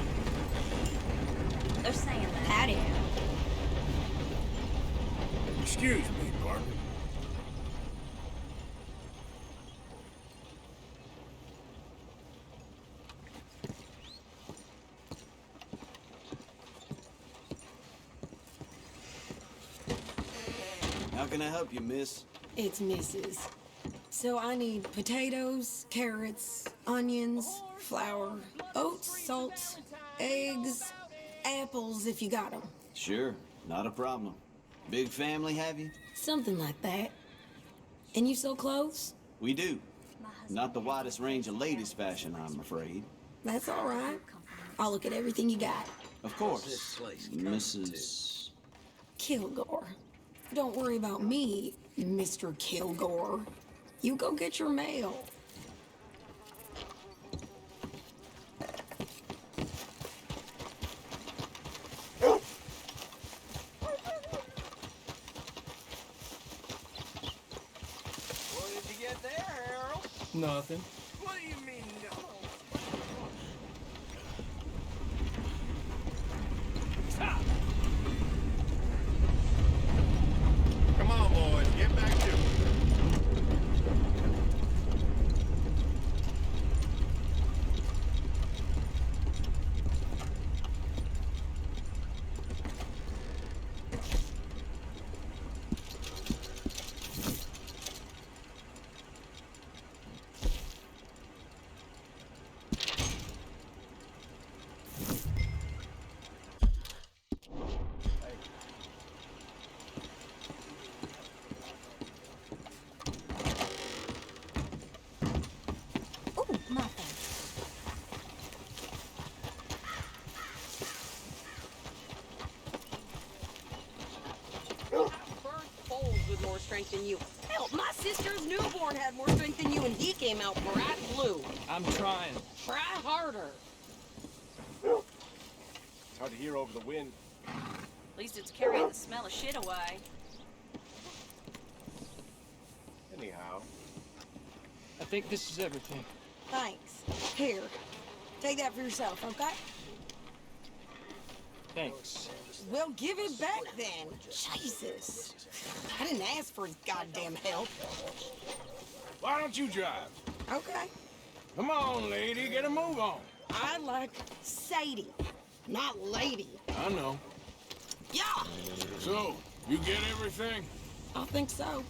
They're saying that. Howdy. excuse me, partner. How can I help you, miss? It's Mrs. So I need potatoes, carrots, onions, flour, oats, salt, eggs, apples if you got them. Sure, not a problem. Big family, have you? Something like that. And you sell clothes? We do. Not the widest range of ladies' fashion, I'm afraid. That's all right. I'll look at everything you got. Of course, Mrs. Kilgore. Don't worry about me, Mr. Kilgore. You go get your mail. What did you get there, Harold? Nothing. What do you mean, no? Stop. Come on, boys, get back to it. Ooh, my thanks. Bird foals with more strength than you. Hell, my sister's newborn had more strength than you, and he came out bright blue. I'm trying. Try harder. It's hard to hear over the wind. At least it's carrying the smell of shit away. Anyhow. I think this is everything. Thanks. Here, take that for yourself, okay? Thanks. Well, give it back then. Jesus. I didn't ask for his goddamn help. Why don't you drive? Okay. Come on, lady, get a move on. I like Sadie, not lady. I know. Yeah. So, you get everything? I think so.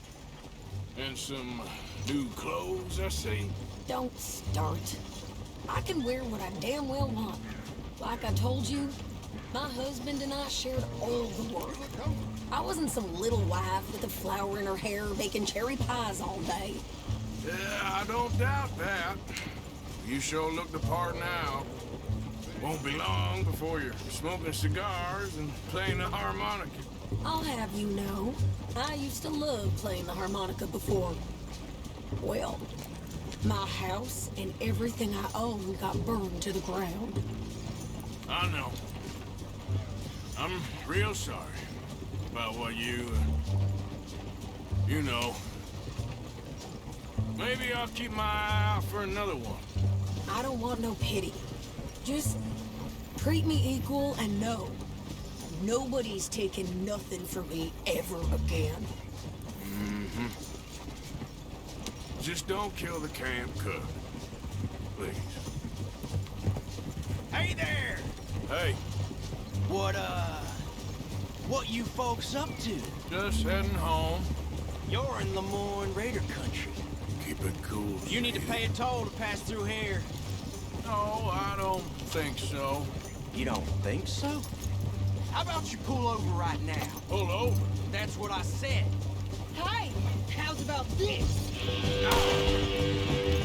And some new clothes, I see? Don't start. I can wear what I damn well want. Like I told you, my husband and I shared all the work. I wasn't some little wife with a flower in her hair baking cherry pies all day. Yeah, I don't doubt that. You sure look the part now. Won't be long before you're smoking cigars and playing the harmonica. I'll have you know, I used to love playing the harmonica before. Well, my house and everything I own got burned to the ground. I know. I'm real sorry about what you know. Maybe I'll keep my eye out for another one. I don't want no pity. Just treat me equal and know nobody's taking nothing from me ever again. Mm-hmm. Just don't kill the camp cook. Please. Hey there! Hey. What you folks up to? Just heading home. You're in Lemoyne Raider country. Keep it cool. You need to pay a toll to pass through here. No, I don't think so. You don't think so? How about you pull over right now? Pull over? That's what I said. Hey, how's about this?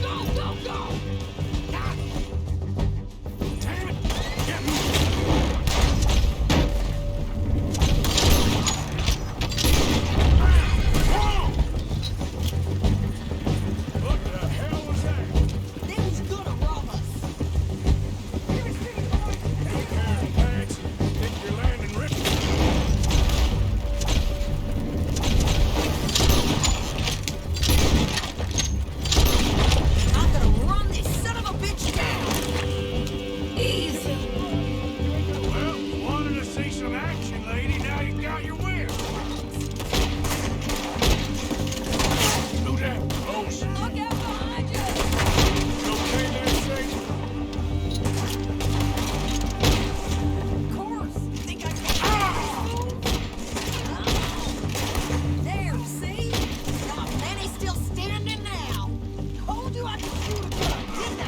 Go, go, go! Damn it! Get What the hell was that? They was gonna rob us. Take care of pants. Think you're landing rich. I'm gonna run this son of a bitch down. Easy. Well, you wanted to see some action, lady. Now you got your will. Who that? Rose. Look out behind you. Okay there, Sadie? Of course. Think I can. There, see? Not many still standing now. Told you I could shoot a gun, didn't I?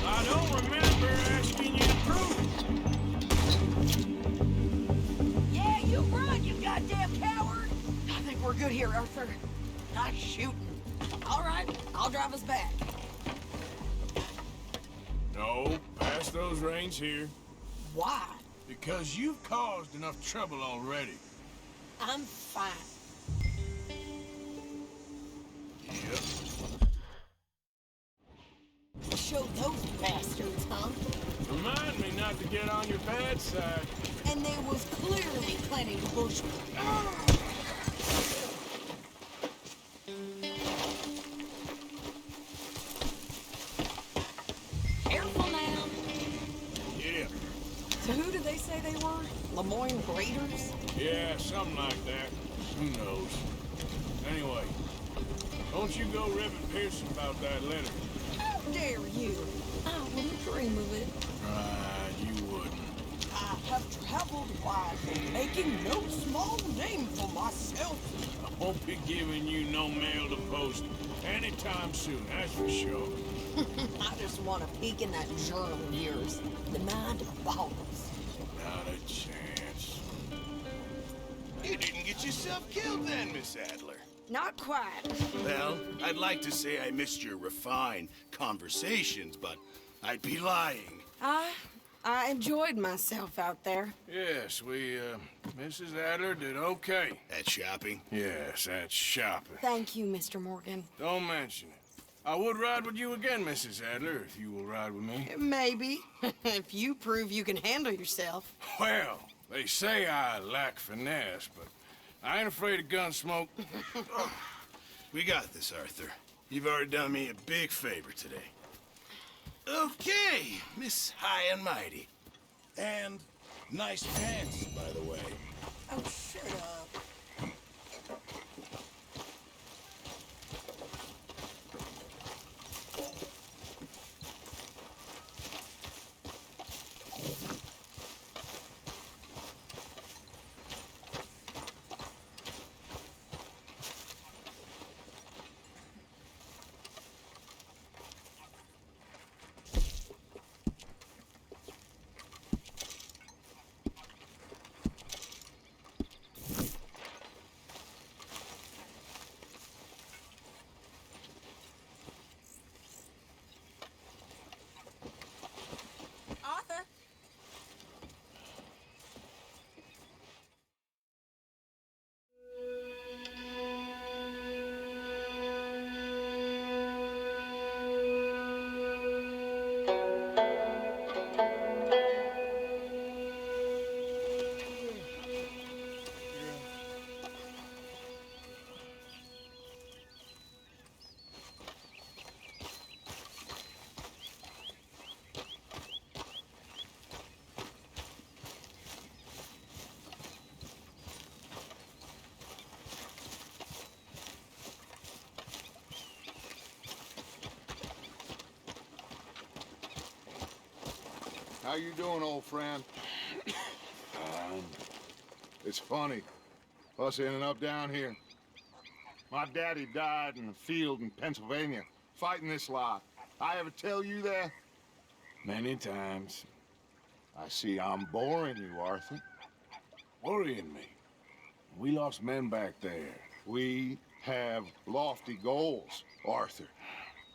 I don't remember asking you to prove it. Yeah, you run, you goddamn coward. I think we're good here, Arthur. Not shooting. All right, I'll drive us back. No, pass those reins here. Why? Because you've caused enough trouble already. I'm fine. Yep. Show those bastards, huh? Remind me not to get on your bad side. And they was clearly planning to bush me. Careful now. Yeah. So who did they say they were? Lemoyne Raiders? Yeah, something like that. Who knows? Anyway, don't you go ribbing Pearson about that letter. How dare you? I wouldn't dream of it. Right, you wouldn't. I have traveled widely, making no small name for myself. I won't be giving you no mail to post anytime soon, that's for sure. I just want to peek in that journal of yours. The mind boggles. Not a chance. You didn't get yourself killed then, Miss Adler. Not quite. Well, I'd like to say I missed your refined conversations, but I'd be lying. I enjoyed myself out there. Yes, Mrs. Adler did okay. At shopping? Yes, that's shopping. Thank you, Mr. Morgan. Don't mention it. I would ride with you again, Mrs. Adler, if you will ride with me. Maybe. If you prove you can handle yourself. Well, they say I lack finesse, but I ain't afraid of gun smoke. We got this, Arthur. You've already done me a big favor today. Okay, Miss High and Mighty. And nice pants, by the way. Oh, shut up. How you doing, old friend? It's funny, us ending up down here. My daddy died in a field in Pennsylvania, fighting this lot. I ever tell you that? Many times. I see I'm boring you, Arthur. Worrying me. We lost men back there. We have lofty goals, Arthur.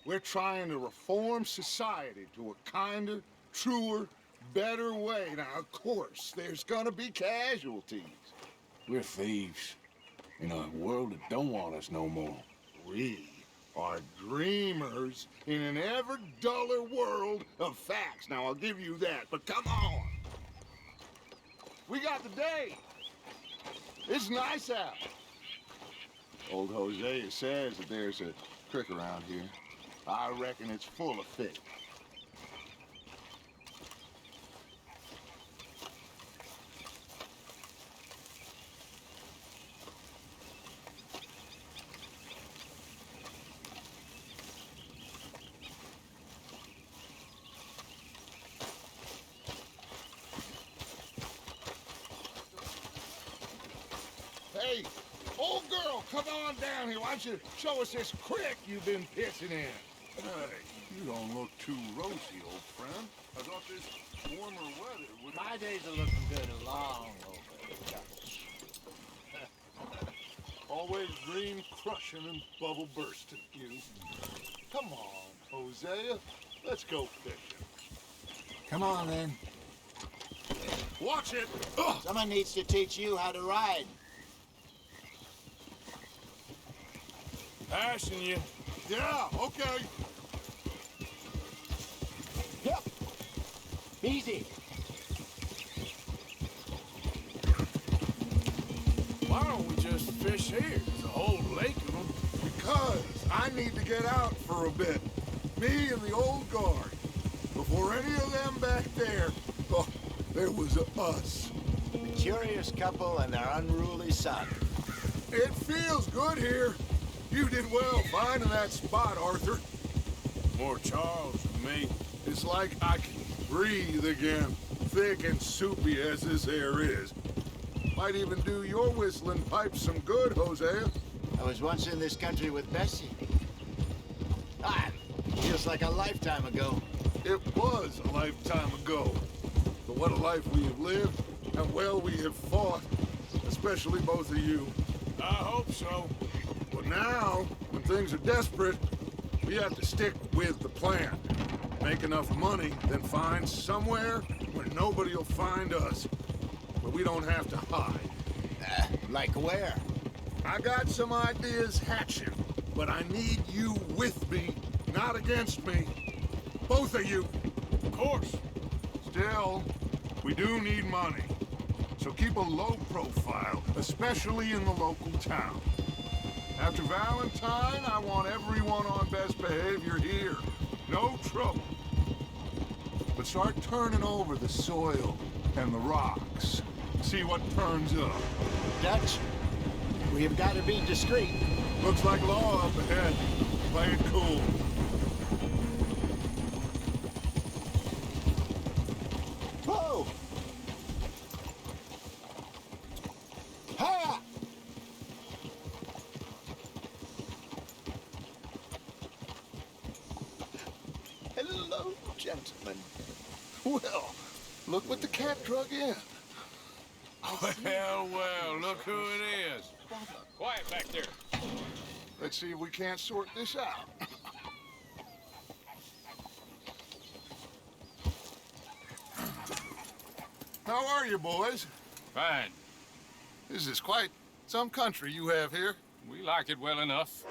We're trying to reform society to a kinder, truer, better way. Now, of course, there's gonna be casualties. We're thieves in a world that don't want us no more. We are dreamers in an ever duller world of facts. Now, I'll give you that, but come on. We got the day. It's nice out. Old Hosea says that there's a creek around here. I reckon it's full of fish. Hey, old girl, come on down here. Why don't you show us this creek you've been pissing in? Hey, you don't look too rosy, old friend. I thought this warmer weather would... My days are looking good along over. Always dream crushing and bubble bursting, you. Come on, Hosea. Let's go fishing. Come on, then. Watch it! Someone needs to teach you how to ride. Passing you. Yeah, okay. Yep. Easy. Why don't we just fish here? There's a whole lake of them. Because I need to get out for a bit. Me and the old guard. Before any of them back there, oh, there was us. A curious couple and their unruly son. It feels good here. You did well finding that spot, Arthur. More Charles than me. It's like I can breathe again, thick and soupy as this air is. Might even do your whistling pipes some good, Hosea. I was once in this country with Bessie. Feels like a lifetime ago. It was a lifetime ago. But what a life we have lived, and well we have fought, especially both of you. I hope so. But now, when things are desperate, we have to stick with the plan. Make enough money, then find somewhere where nobody will find us. But we don't have to hide. Like where? I got some ideas hatching, but I need you with me, not against me. Both of you. Of course. Still, we do need money. So keep a low profile, especially in the local town. After Valentine, I want everyone on best behavior here. No trouble. But start turning over the soil and the rocks. See what turns up. Dutch, we have got to be discreet. Looks like law up ahead. Play it cool. Whoa! Hiya! Hello, gentlemen. Well, look what the cat drug in. Well, well, look who it is. Quiet back there. Let's see if we can't sort this out. How are you, boys? Fine. This is quite some country you have here. We like it well enough.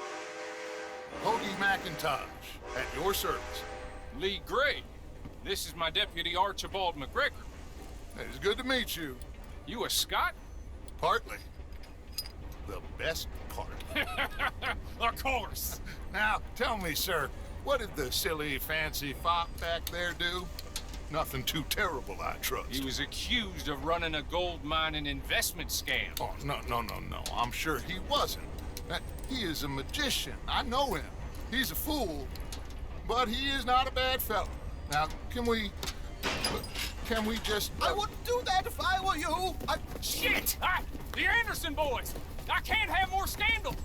Hoagie McIntosh, at your service. Lee Gray. This is my deputy, Archibald McGregor. It's good to meet you. You a Scot? Partly. The best part. Of course. Now, tell me, sir, what did the silly, fancy fop back there do? Nothing too terrible, I trust. He was accused of running a gold mining investment scam. Oh, no. I'm sure he wasn't. He is a magician. I know him. He's a fool, but he is not a bad fellow. Now, can we... can we just... I wouldn't do that if I were you. Shit! The Anderson boys! I can't have more scandal!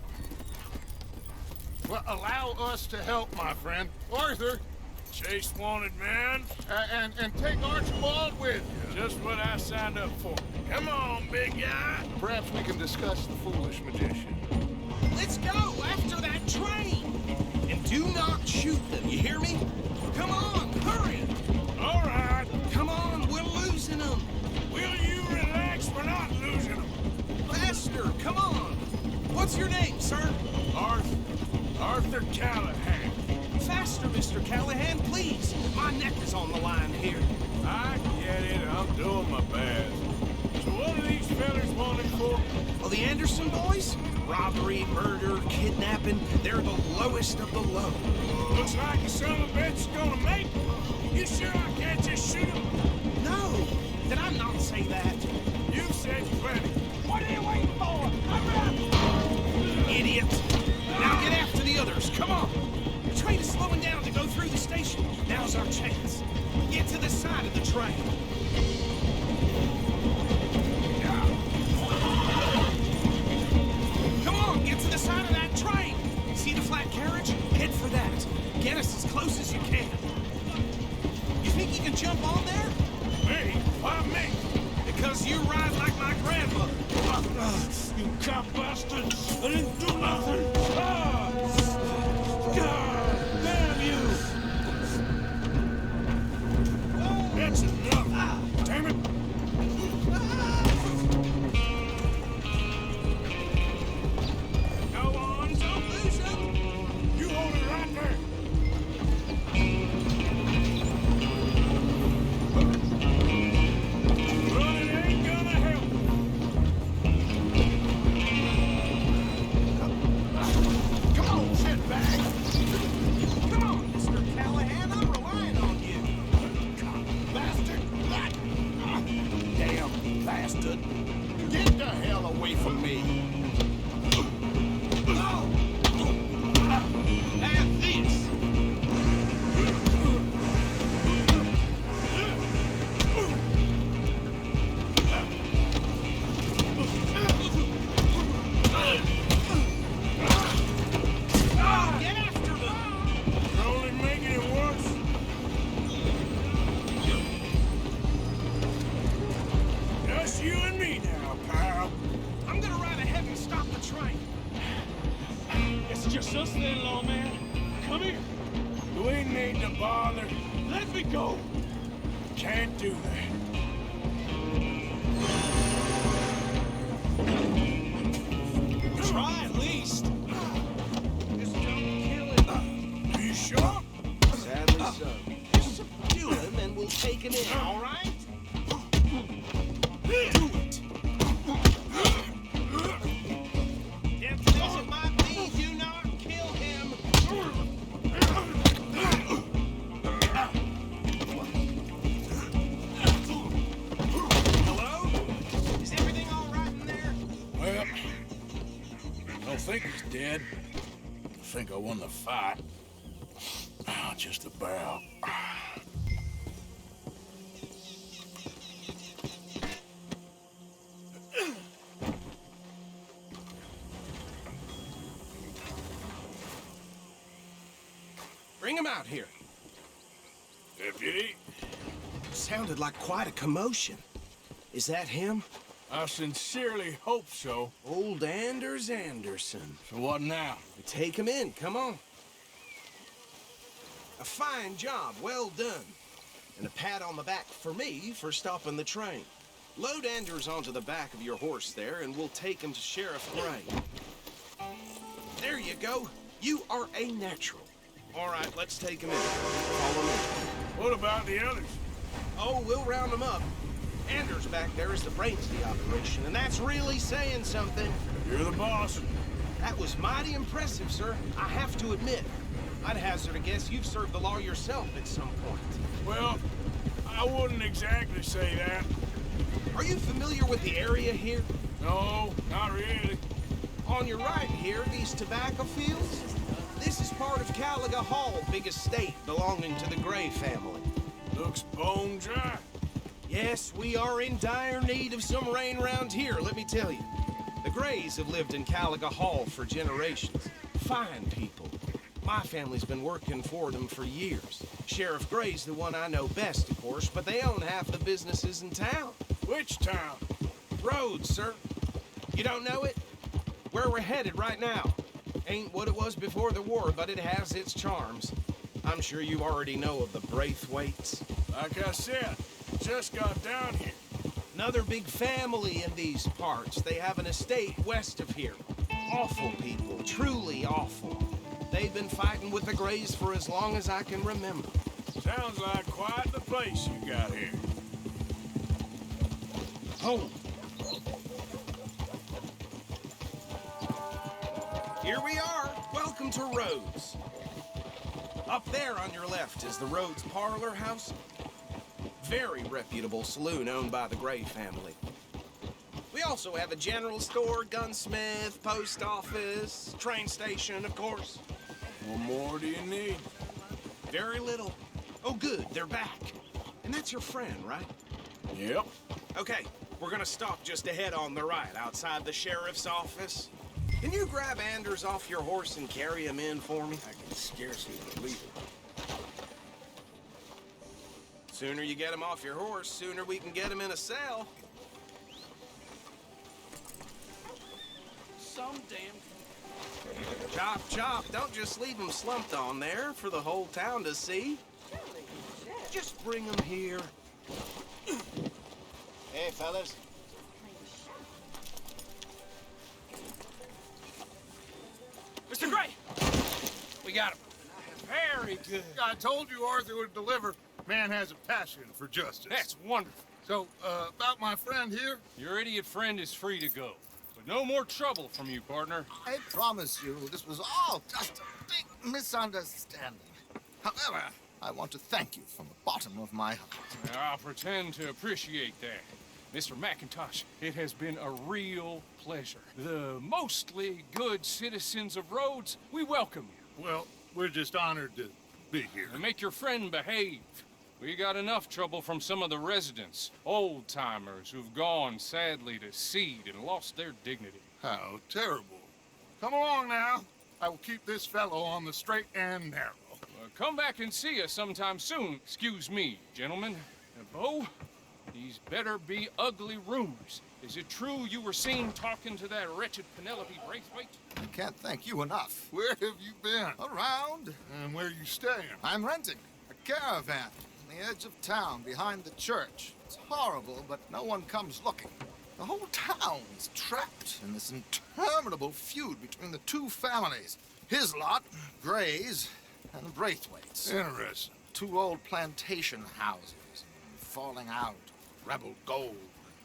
Well, allow us to help, my friend. Arthur! Chase wanted man. And take Archibald with you. Just what I signed up for. Come on, big guy. Perhaps we can discuss the foolish magician. Let's go after that train. And do not shoot them, you hear me? Come on, hurry. All right. Come on, we're losing them. Will you relax? We're not losing them. Faster, come on. What's your name, sir? Arthur Callahan. Faster, Mr. Callahan, please. My neck is on the line here. I get it. I'm doing my best. So what are these fellas wanted for? Well, the Anderson boys? Robbery, murder, kidnapping. They're the lowest of the low. Looks like the son of a bitch is gonna make it. You sure I can't just shoot him? No. Did I not say that? You said plenty. What are you waiting for? Idiot. Now get after the others. Come on. The train is slowing down to go through the station. Now's our chance. Get to the side of the train. Come on, get to the side of that train. See the flat carriage? Head for that. Get us as close as you can. You think you can jump on there? Me? Why me? Because you ride like my grandmother. You cop bastard! I didn't do nothing! God damn you! That's enough! Damn it! Go on, don't lose him! You hold it right there! Running ain't gonna help! Come on, shitbag! Come on, Mr. Callahan, I'm relying on you! Bastard! Damn bastard! Get the hell away from me! And this! Get after them! You're only making it worse. Just you and me now, pal. I'm gonna ride ahead and stop the train. It's just us then, lawman. Come here. Do we need to bother? Let me go. Can't do that. Try at least. Just don't kill him. Are you sure? Sadly so. Just subdue him and we'll take him in, all right? Do it. Tempting as it might be, do not kill him. Hello? Is everything all right in there? Well, I don't think he's dead. I think I won the fight. Just about. Bring him out here. Deputy? Sounded like quite a commotion. Is that him? I sincerely hope so. Old Anders Anderson. So what now? Take him in, come on. A fine job, well done. And a pat on the back for me for stopping the train. Load Anders onto the back of your horse there, and we'll take him to Sheriff Gray. There you go. You are a natural. All right, let's take him in. Follow me. What about the others? Oh, we'll round them up. Anders back there is the brains of the operation, and that's really saying something. You're the boss. That was mighty impressive, sir. I have to admit. I'd hazard a guess you've served the law yourself at some point. Well, I wouldn't exactly say that. Are you familiar with the area here? No, not really. On your right here, these tobacco fields? This is part of Caliga Hall, big estate belonging to the Gray family. Looks bone dry. Yes, we are in dire need of some rain around here, let me tell you. The Grays have lived in Caliga Hall for generations. Fine people. My family's been working for them for years. Sheriff Gray's the one I know best, of course, but they own half the businesses in town. Which town? Rhodes, sir. You don't know it? Where we're headed right now. Ain't what it was before the war, but it has its charms. I'm sure you already know of the Braithwaites. Like I said, just got down here. Another big family in these parts. They have an estate west of here. Awful people, truly awful. They've been fighting with the Grays for as long as I can remember. Sounds like quite the place you got here. Home. Here we are. Welcome to Rhodes. Up there on your left is the Rhodes Parlor House. Very reputable saloon owned by the Gray family. We also have a general store, gunsmith, post office, train station, of course. What more do you need? Very little. Oh, good, they're back. And that's your friend, right? Yep. Okay, we're gonna stop just ahead on the right, outside the sheriff's office. Can you grab Anders off your horse and carry him in for me? I can scarcely believe it. Sooner you get him off your horse, sooner we can get him in a cell. Some damn... Chop, chop. Don't just leave him slumped on there for the whole town to see. Just bring him here. Hey, fellas. Mr. Gray! We got him. Very good. I told you Arthur would deliver. Man has a passion for justice. That's wonderful. So, about my friend here? Your idiot friend is free to go. But no more trouble from you, partner. I promise you, this was all just a big misunderstanding. However, I want to thank you from the bottom of my heart. I'll pretend to appreciate that. Mr. McIntosh, it has been a real pleasure. The mostly good citizens of Rhodes, we welcome you. Well, we're just honored to be here. And make your friend behave. We got enough trouble from some of the residents, old-timers who've gone, sadly, to seed and lost their dignity. How terrible. Come along now. I will keep this fellow on the straight and narrow. Come back and see us sometime soon. Excuse me, gentlemen. Bo, these better be ugly rumors. Is it true you were seen talking to that wretched Penelope Braithwaite? I can't thank you enough. Where have you been? Around. And where are you staying? I'm renting a caravan on the edge of town behind the church. It's horrible, but no one comes looking. The whole town's trapped in this interminable feud between the two families. His lot, Gray's, and the Braithwaites. Interesting. Two old plantation houses, falling out, rebel gold,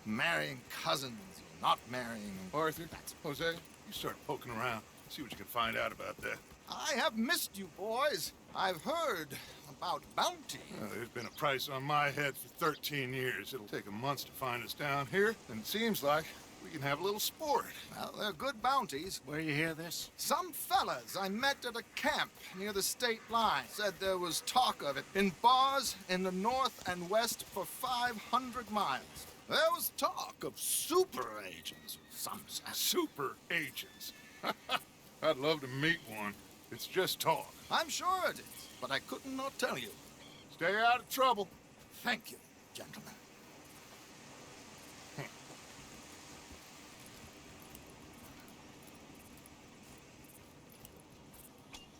marrying cousins, not marrying. Arthur, Jose, you start poking around. See what you can find out about that. I have missed you, boys. I've heard about bounty. There's been a price on my head for 13 years. It'll take 'em months to find us down here, and it seems like we can have a little sport. Well, they're good bounties. Where you hear this? Some fellas I met at a camp near the state line said there was talk of it in bars in the north and west for 500 miles. There was talk of super agents, some said. Super agents? I'd love to meet one. It's just talk. I'm sure it is, but I couldn't not tell you. Stay out of trouble. Thank you, gentlemen.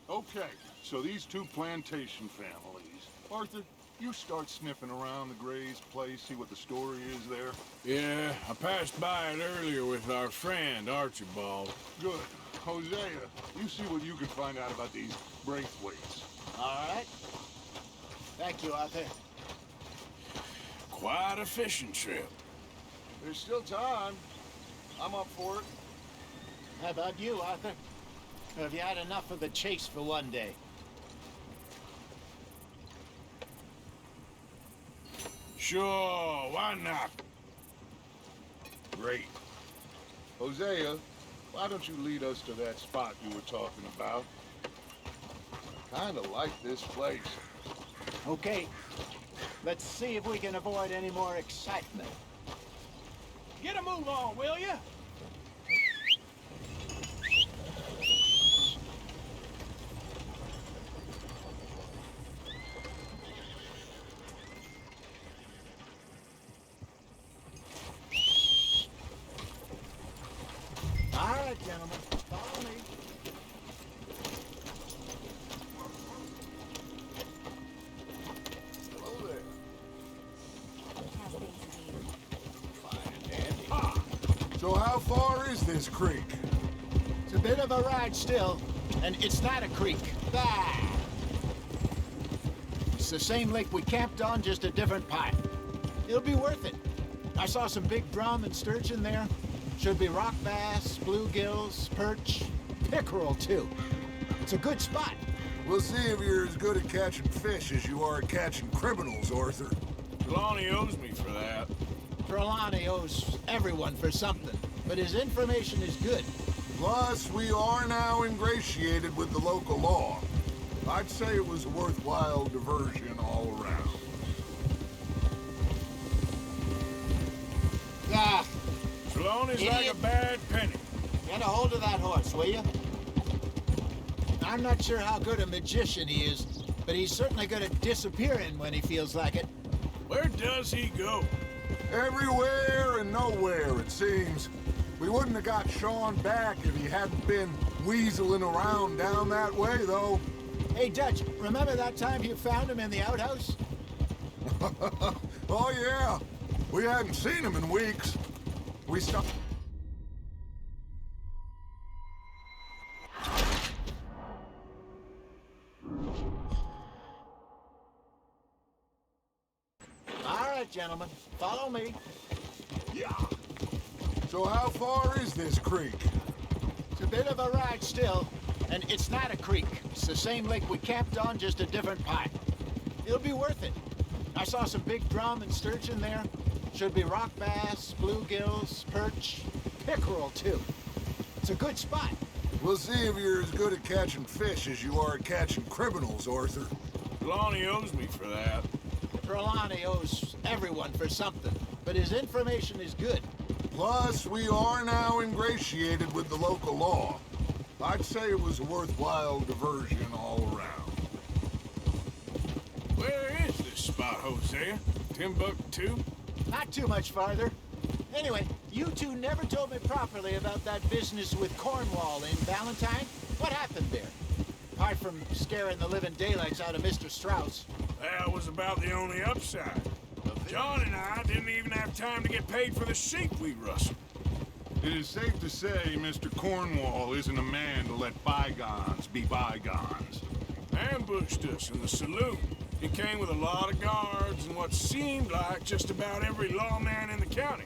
Okay, so these two plantation families. Arthur, you start sniffing around the Gray's place, see what the story is there. Yeah, I passed by it earlier with our friend, Archibald. Good. Hosea, you see what you can find out about these Braithwaites. All right. Thank you, Arthur. Quite a fishing trip. There's still time. I'm up for it. How about you, Arthur? Or have you had enough of the chase for one day? Sure, why not? Great. Hosea, why don't you lead us to that spot you were talking about? Kinda like this place. Okay. Let's see if we can avoid any more excitement. Get a move on, will you? All right, gentlemen, follow me. Hello there. So how far is this creek? It's a bit of a ride still, and it's not a creek. Ah! It's the same lake we camped on, just a different pipe. It'll be worth it. I saw some big drum and sturgeon there. Should be rock bass, bluegills, perch, pickerel too. It's a good spot. We'll see if you're as good at catching fish as you are at catching criminals, Arthur. Trelawney owes me for that. Trelawney owes everyone for something, but his information is good. Plus, we are now ingratiated with the local law. I'd say it was a worthwhile diversion all around. Ah! Trelawney's like a Idiot. bad penny. Get a hold of that horse, will you? I'm not sure how good a magician he is, but he's certainly good at disappearing when he feels like it. Where does he go? Everywhere and nowhere, it seems. We wouldn't have got Sean back if he hadn't been weaseling around down that way, though. Hey, Dutch, remember that time you found him in the outhouse? Oh, yeah. We hadn't seen him in weeks. We stopped. All right, gentlemen, follow me. Yeah. So how far is this creek? It's a bit of a ride still, and it's not a creek. It's the same lake we camped on, just a different pipe. It'll be worth it. I saw some big drum and sturgeon there. Should be rock bass, bluegills, perch, pickerel too. It's a good spot. We'll see if you're as good at catching fish as you are at catching criminals, Arthur. Trelawney owes me for that. Trelawney owes everyone for something, but his information is good. Plus, we are now ingratiated with the local law. I'd say it was a worthwhile diversion all around. Where is this spot, Hosea? Timbuktu? Not too much farther. Anyway, you two never told me properly about that business with Cornwall in Valentine. What happened there? Apart from scaring the living daylights out of Mr. Strauss. That was about the only upside. John and I didn't even have time to get paid for the sheep we rustled. It is safe to say Mr. Cornwall isn't a man to let bygones be bygones. Ambushed us in the saloon. He came with a lot of guards and what seemed like just about every lawman in the county.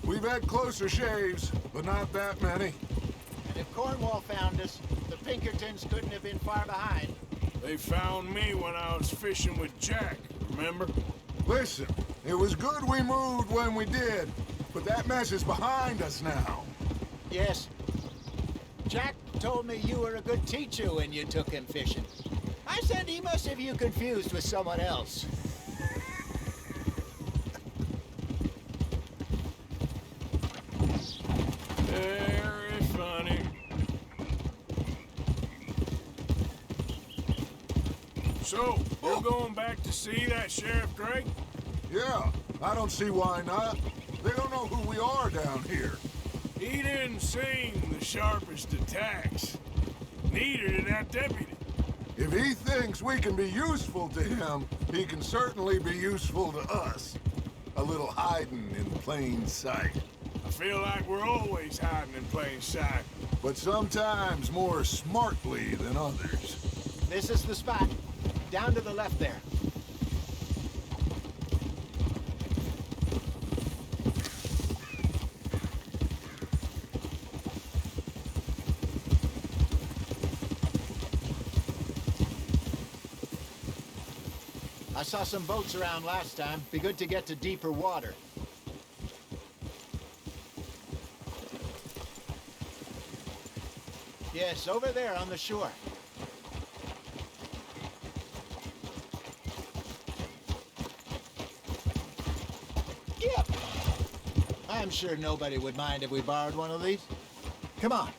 We've had closer shaves, but not that many. And if Cornwall found us, the Pinkertons couldn't have been far behind. They found me when I was fishing with Jack, remember? Listen, it was good we moved when we did, but that mess is behind us now. Yes. Jack told me you were a good teacher when you took him fishing. I said he must have you confused with someone else. Very funny. So, you're going back to see that Sheriff Gray? Yeah, I don't see why not. They don't know who we are down here. He didn't seem the sharpest attacks. Neither did that deputy. If he thinks we can be useful to him, he can certainly be useful to us. A little hiding in plain sight. I feel like we're always hiding in plain sight. But sometimes more smartly than others. This is the spot. Down to the left there. I saw some boats around last time. Be good to get to deeper water. Yes, over there on the shore. Yep. I'm sure nobody would mind if we borrowed one of these. Come on.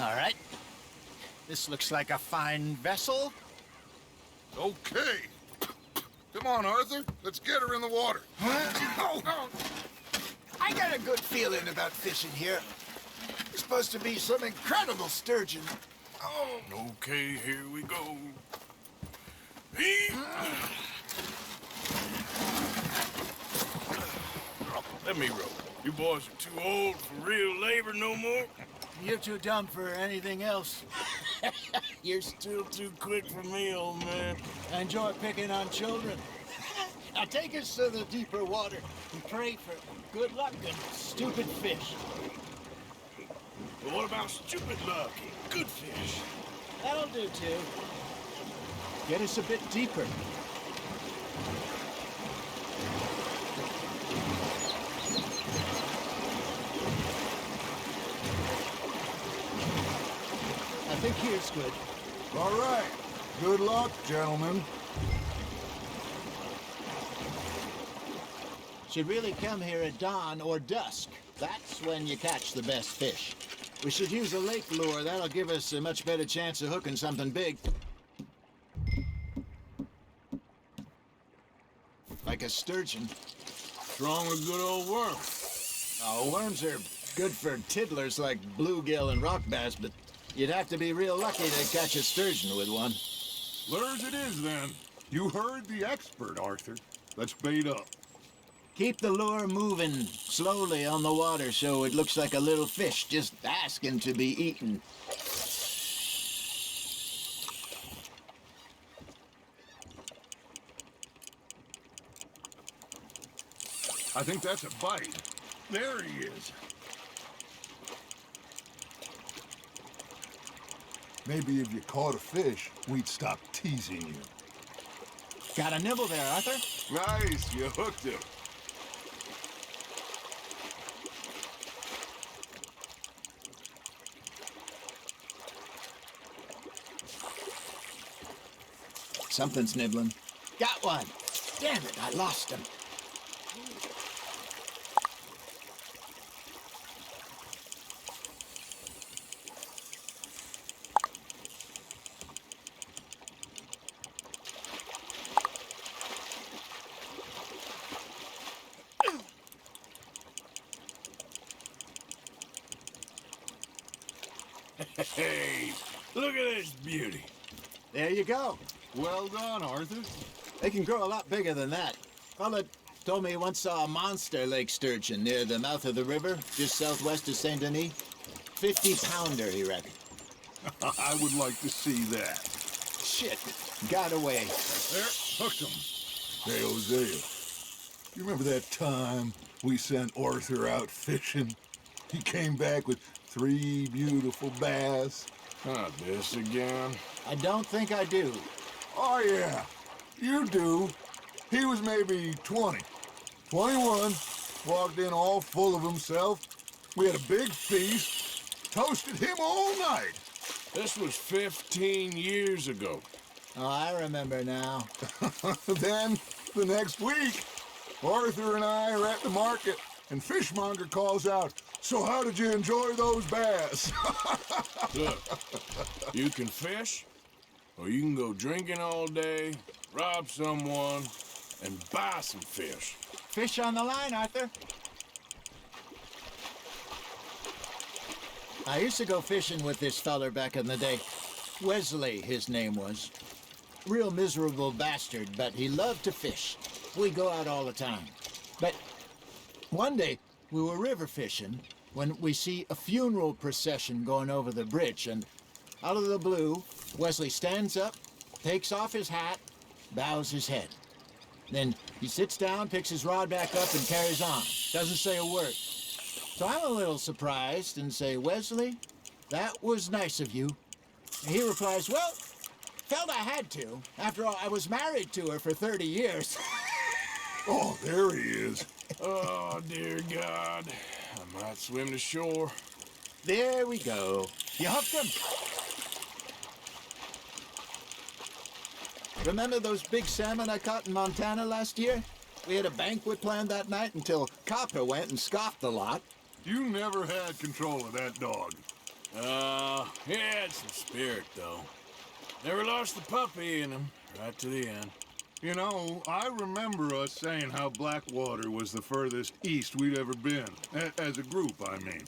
All right. This looks like a fine vessel. Okay. Come on, Arthur. Let's get her in the water. I got a good feeling about fishing here. There's supposed to be some incredible sturgeon. Oh. Okay, here we go. Let me row. You boys are too old for real labor no more. You're too dumb for anything else. You're still too quick for me, old man. I enjoy picking on children. Now take us to the deeper water and pray for good luck and stupid fish. But what about stupid luck and good fish? That'll do, too. Get us a bit deeper. I think here's good. All right. Good luck, gentlemen. Should really come here at dawn or dusk. That's when you catch the best fish. We should use a lake lure. That'll give us a much better chance of hooking something big. Like a sturgeon. What's wrong with good old worms? Oh, worms are good for tiddlers like bluegill and rock bass, but you'd have to be real lucky to catch a sturgeon with one. Lures it is, then. You heard the expert, Arthur. Let's bait up. Keep the lure moving slowly on the water so it looks like a little fish just asking to be eaten. I think that's a bite. There he is. Maybe if you caught a fish, we'd stop teasing you. Got a nibble there, Arthur? Nice, you hooked him. Something's nibbling. Got one. Damn it, I lost him. Hey, look at this beauty. There you go. Well done, Arthur. They can grow a lot bigger than that. Fella told me he once saw a monster lake sturgeon near the mouth of the river, just southwest of Saint Denis. 50-pounder, he reckoned. I would like to see that. Shit, got away. There, hooked him. Hey, Hosea, you remember that time we sent Arthur out fishing? He came back with 3 beautiful bass. Not this again. I don't think I do. Oh, yeah, you do. He was maybe 20, 21, walked in all full of himself. We had a big feast, toasted him all night. This was 15 years ago. Oh, I remember now. Then, the next week, Arthur and I are at the market, and Fishmonger calls out, "So how did you enjoy those bass?" Look, you can fish, or you can go drinking all day, rob someone, and buy some fish. Fish on the line, Arthur. I used to go fishing with this feller back in the day. Wesley, his name was. Real miserable bastard, but he loved to fish. We'd go out all the time. But one day, we were river fishing when we see a funeral procession going over the bridge, and out of the blue, Wesley stands up, takes off his hat, bows his head. Then he sits down, picks his rod back up, and carries on. Doesn't say a word. So I'm a little surprised and say, "Wesley, that was nice of you." And he replies, "Well, felt I had to. After all, I was married to her for 30 years. Oh, there he is. Oh, dear God. I might swim to shore. There we go. You hooked him. Remember those big salmon I caught in Montana last year? We had a banquet planned that night until Copper went and scoffed the lot. You never had control of that dog. He had some spirit, though. Never lost the puppy in him, right to the end. You know, I remember us saying how Blackwater was the furthest east we'd ever been. As a group, I mean.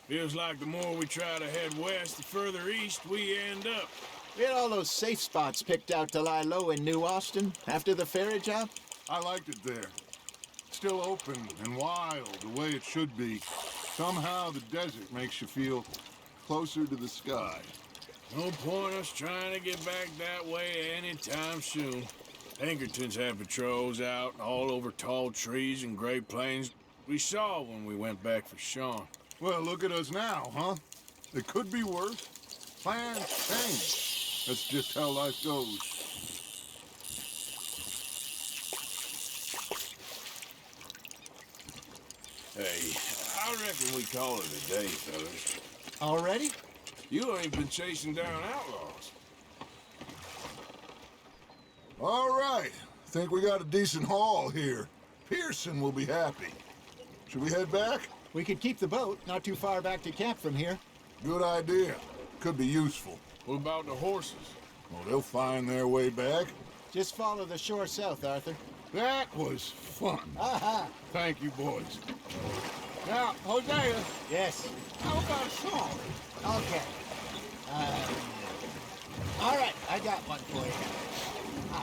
Feels like the more we try to head west, the further east we end up. We had all those safe spots picked out to lie low in New Austin after the ferry job. I liked it there. Still open and wild, the way it should be. Somehow the desert makes you feel closer to the sky. No point us trying to get back that way anytime soon. Pinkertons had patrols out all over tall trees and Great Plains. We saw when we went back for Sean. Well, look at us now, huh? It could be worse. Plans change. That's just how life goes. Hey, I reckon we call it a day, fellas. Already? You ain't been chasing down outlaws. All right. Think we got a decent haul here. Pearson will be happy. Should we head back? We could keep the boat not too far back to camp from here. Good idea. Could be useful. What about the horses? Well, they'll find their way back. Just follow the shore south, Arthur. That was fun. Aha! Thank you, boys. Now, Hosea. Yes. How about a song? Okay. All right, I got one for you. I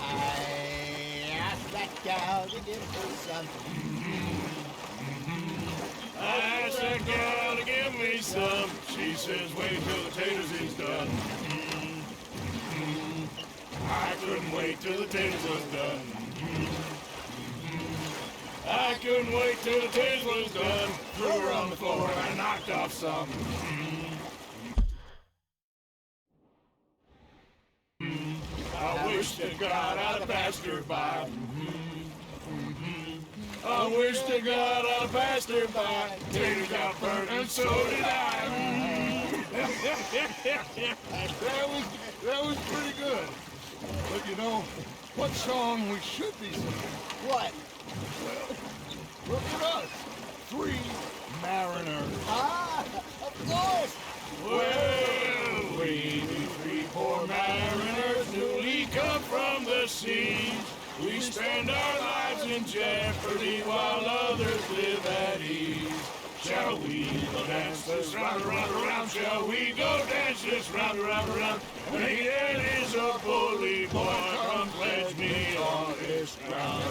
asked that gal to give me some. I asked that gal to give me some. She says, wait till the taters is done. I couldn't wait till the taters was done. I couldn't wait till the taters was done. Threw her on the floor and I knocked off some. I wish to God I'd passed her by. I wish to God I'd passed her by. Taters got burnt and so did I. That was pretty good. But you know, what song we should be singing? What? Well, look at us. 3 mariners. Ah, of course. Well, we 3 poor mariners newly come from the seas. We spend our lives in jeopardy while others live at ease. Shall we go dance this round, round, around? Shall we go dance this round, round, around? It is a bully boy, come pledge me on this ground.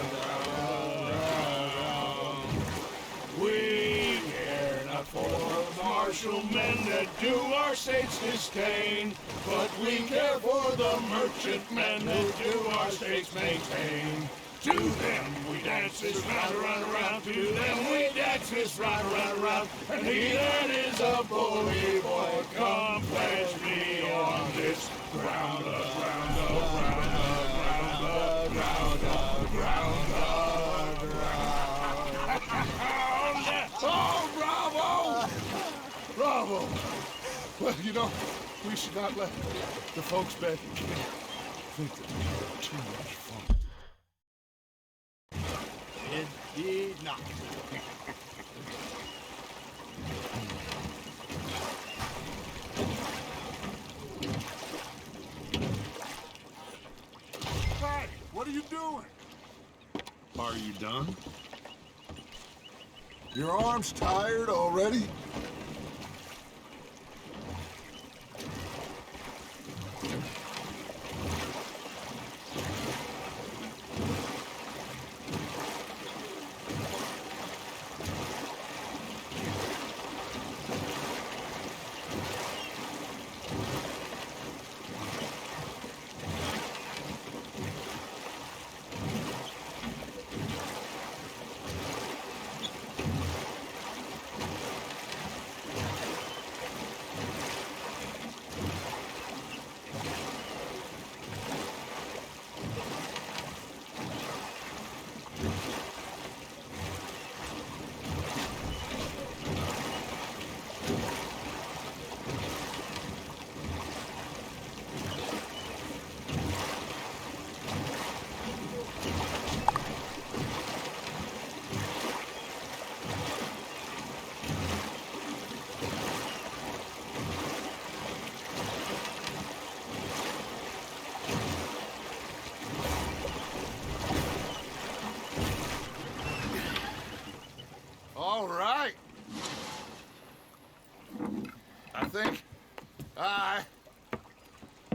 We care not for the martial men that do our states disdain, but we care for the merchant men who do our states maintain. To them we dance this round, around, around. To them we dance this round, around, around. And he that is a bully boy, come pledge me on this ground, ground, ground, ground, ground, ground, ground. Oh, bravo! Bravo! Well, you know, we should not let the folks back in camp think that we had too much fun. Indeed not. Hey, what are you doing? Are you done? Your arm's tired already?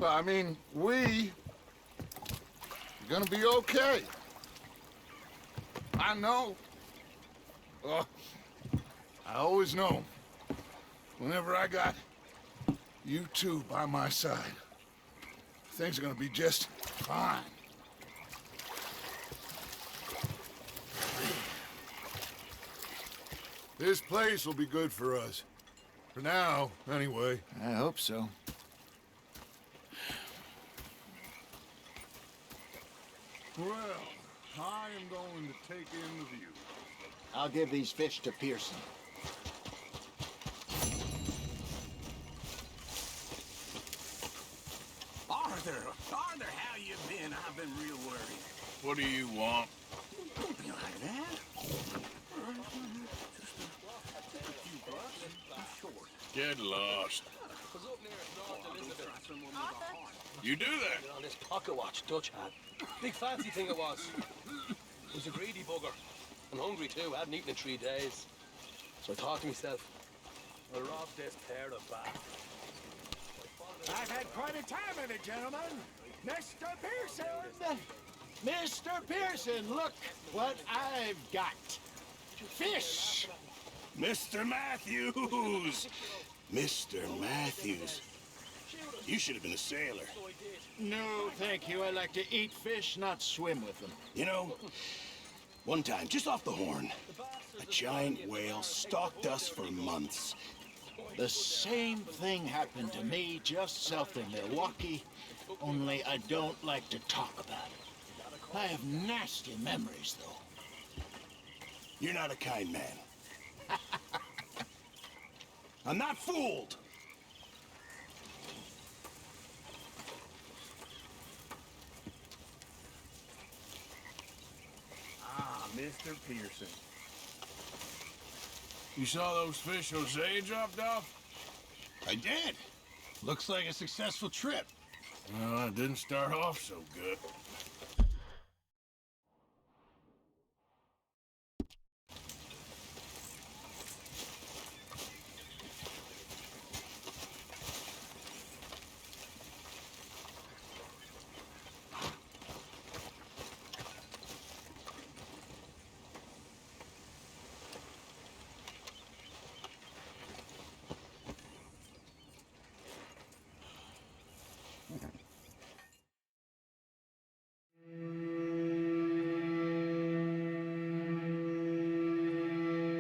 Well, I mean, we are gonna be okay. I know. Oh, I always know. Whenever I got you two by my side, things are gonna be just fine. This place will be good for us. For now, anyway. I hope so. Well, I am going to take in the view. I'll give these fish to Pearson. Arthur, how you been? I've been real worried. What do you want? Don't be like that. Get lost. You do that? On this pocket watch Dutch had. Big fancy thing it was. It was a greedy bugger. And hungry too. Hadn't eaten in 3 days. So I thought to myself, I'll rob this pair of back. I've had quite a time in it, gentlemen. Mr. Pearson! Mr. Pearson, look what I've got. Fish! Mr. Matthews! Mr. Matthews. You should have been a sailor. No, thank you. I like to eat fish, not swim with them. You know, one time, just off the Horn, a giant whale stalked us for months. The same thing happened to me just south of Milwaukee, only I don't like to talk about it. I have nasty memories, though. You're not a kind man. I'm not fooled. Ah, Mr. Pearson. You saw those fish Jose dropped off? I did. Looks like a successful trip. Well, it didn't start off so good.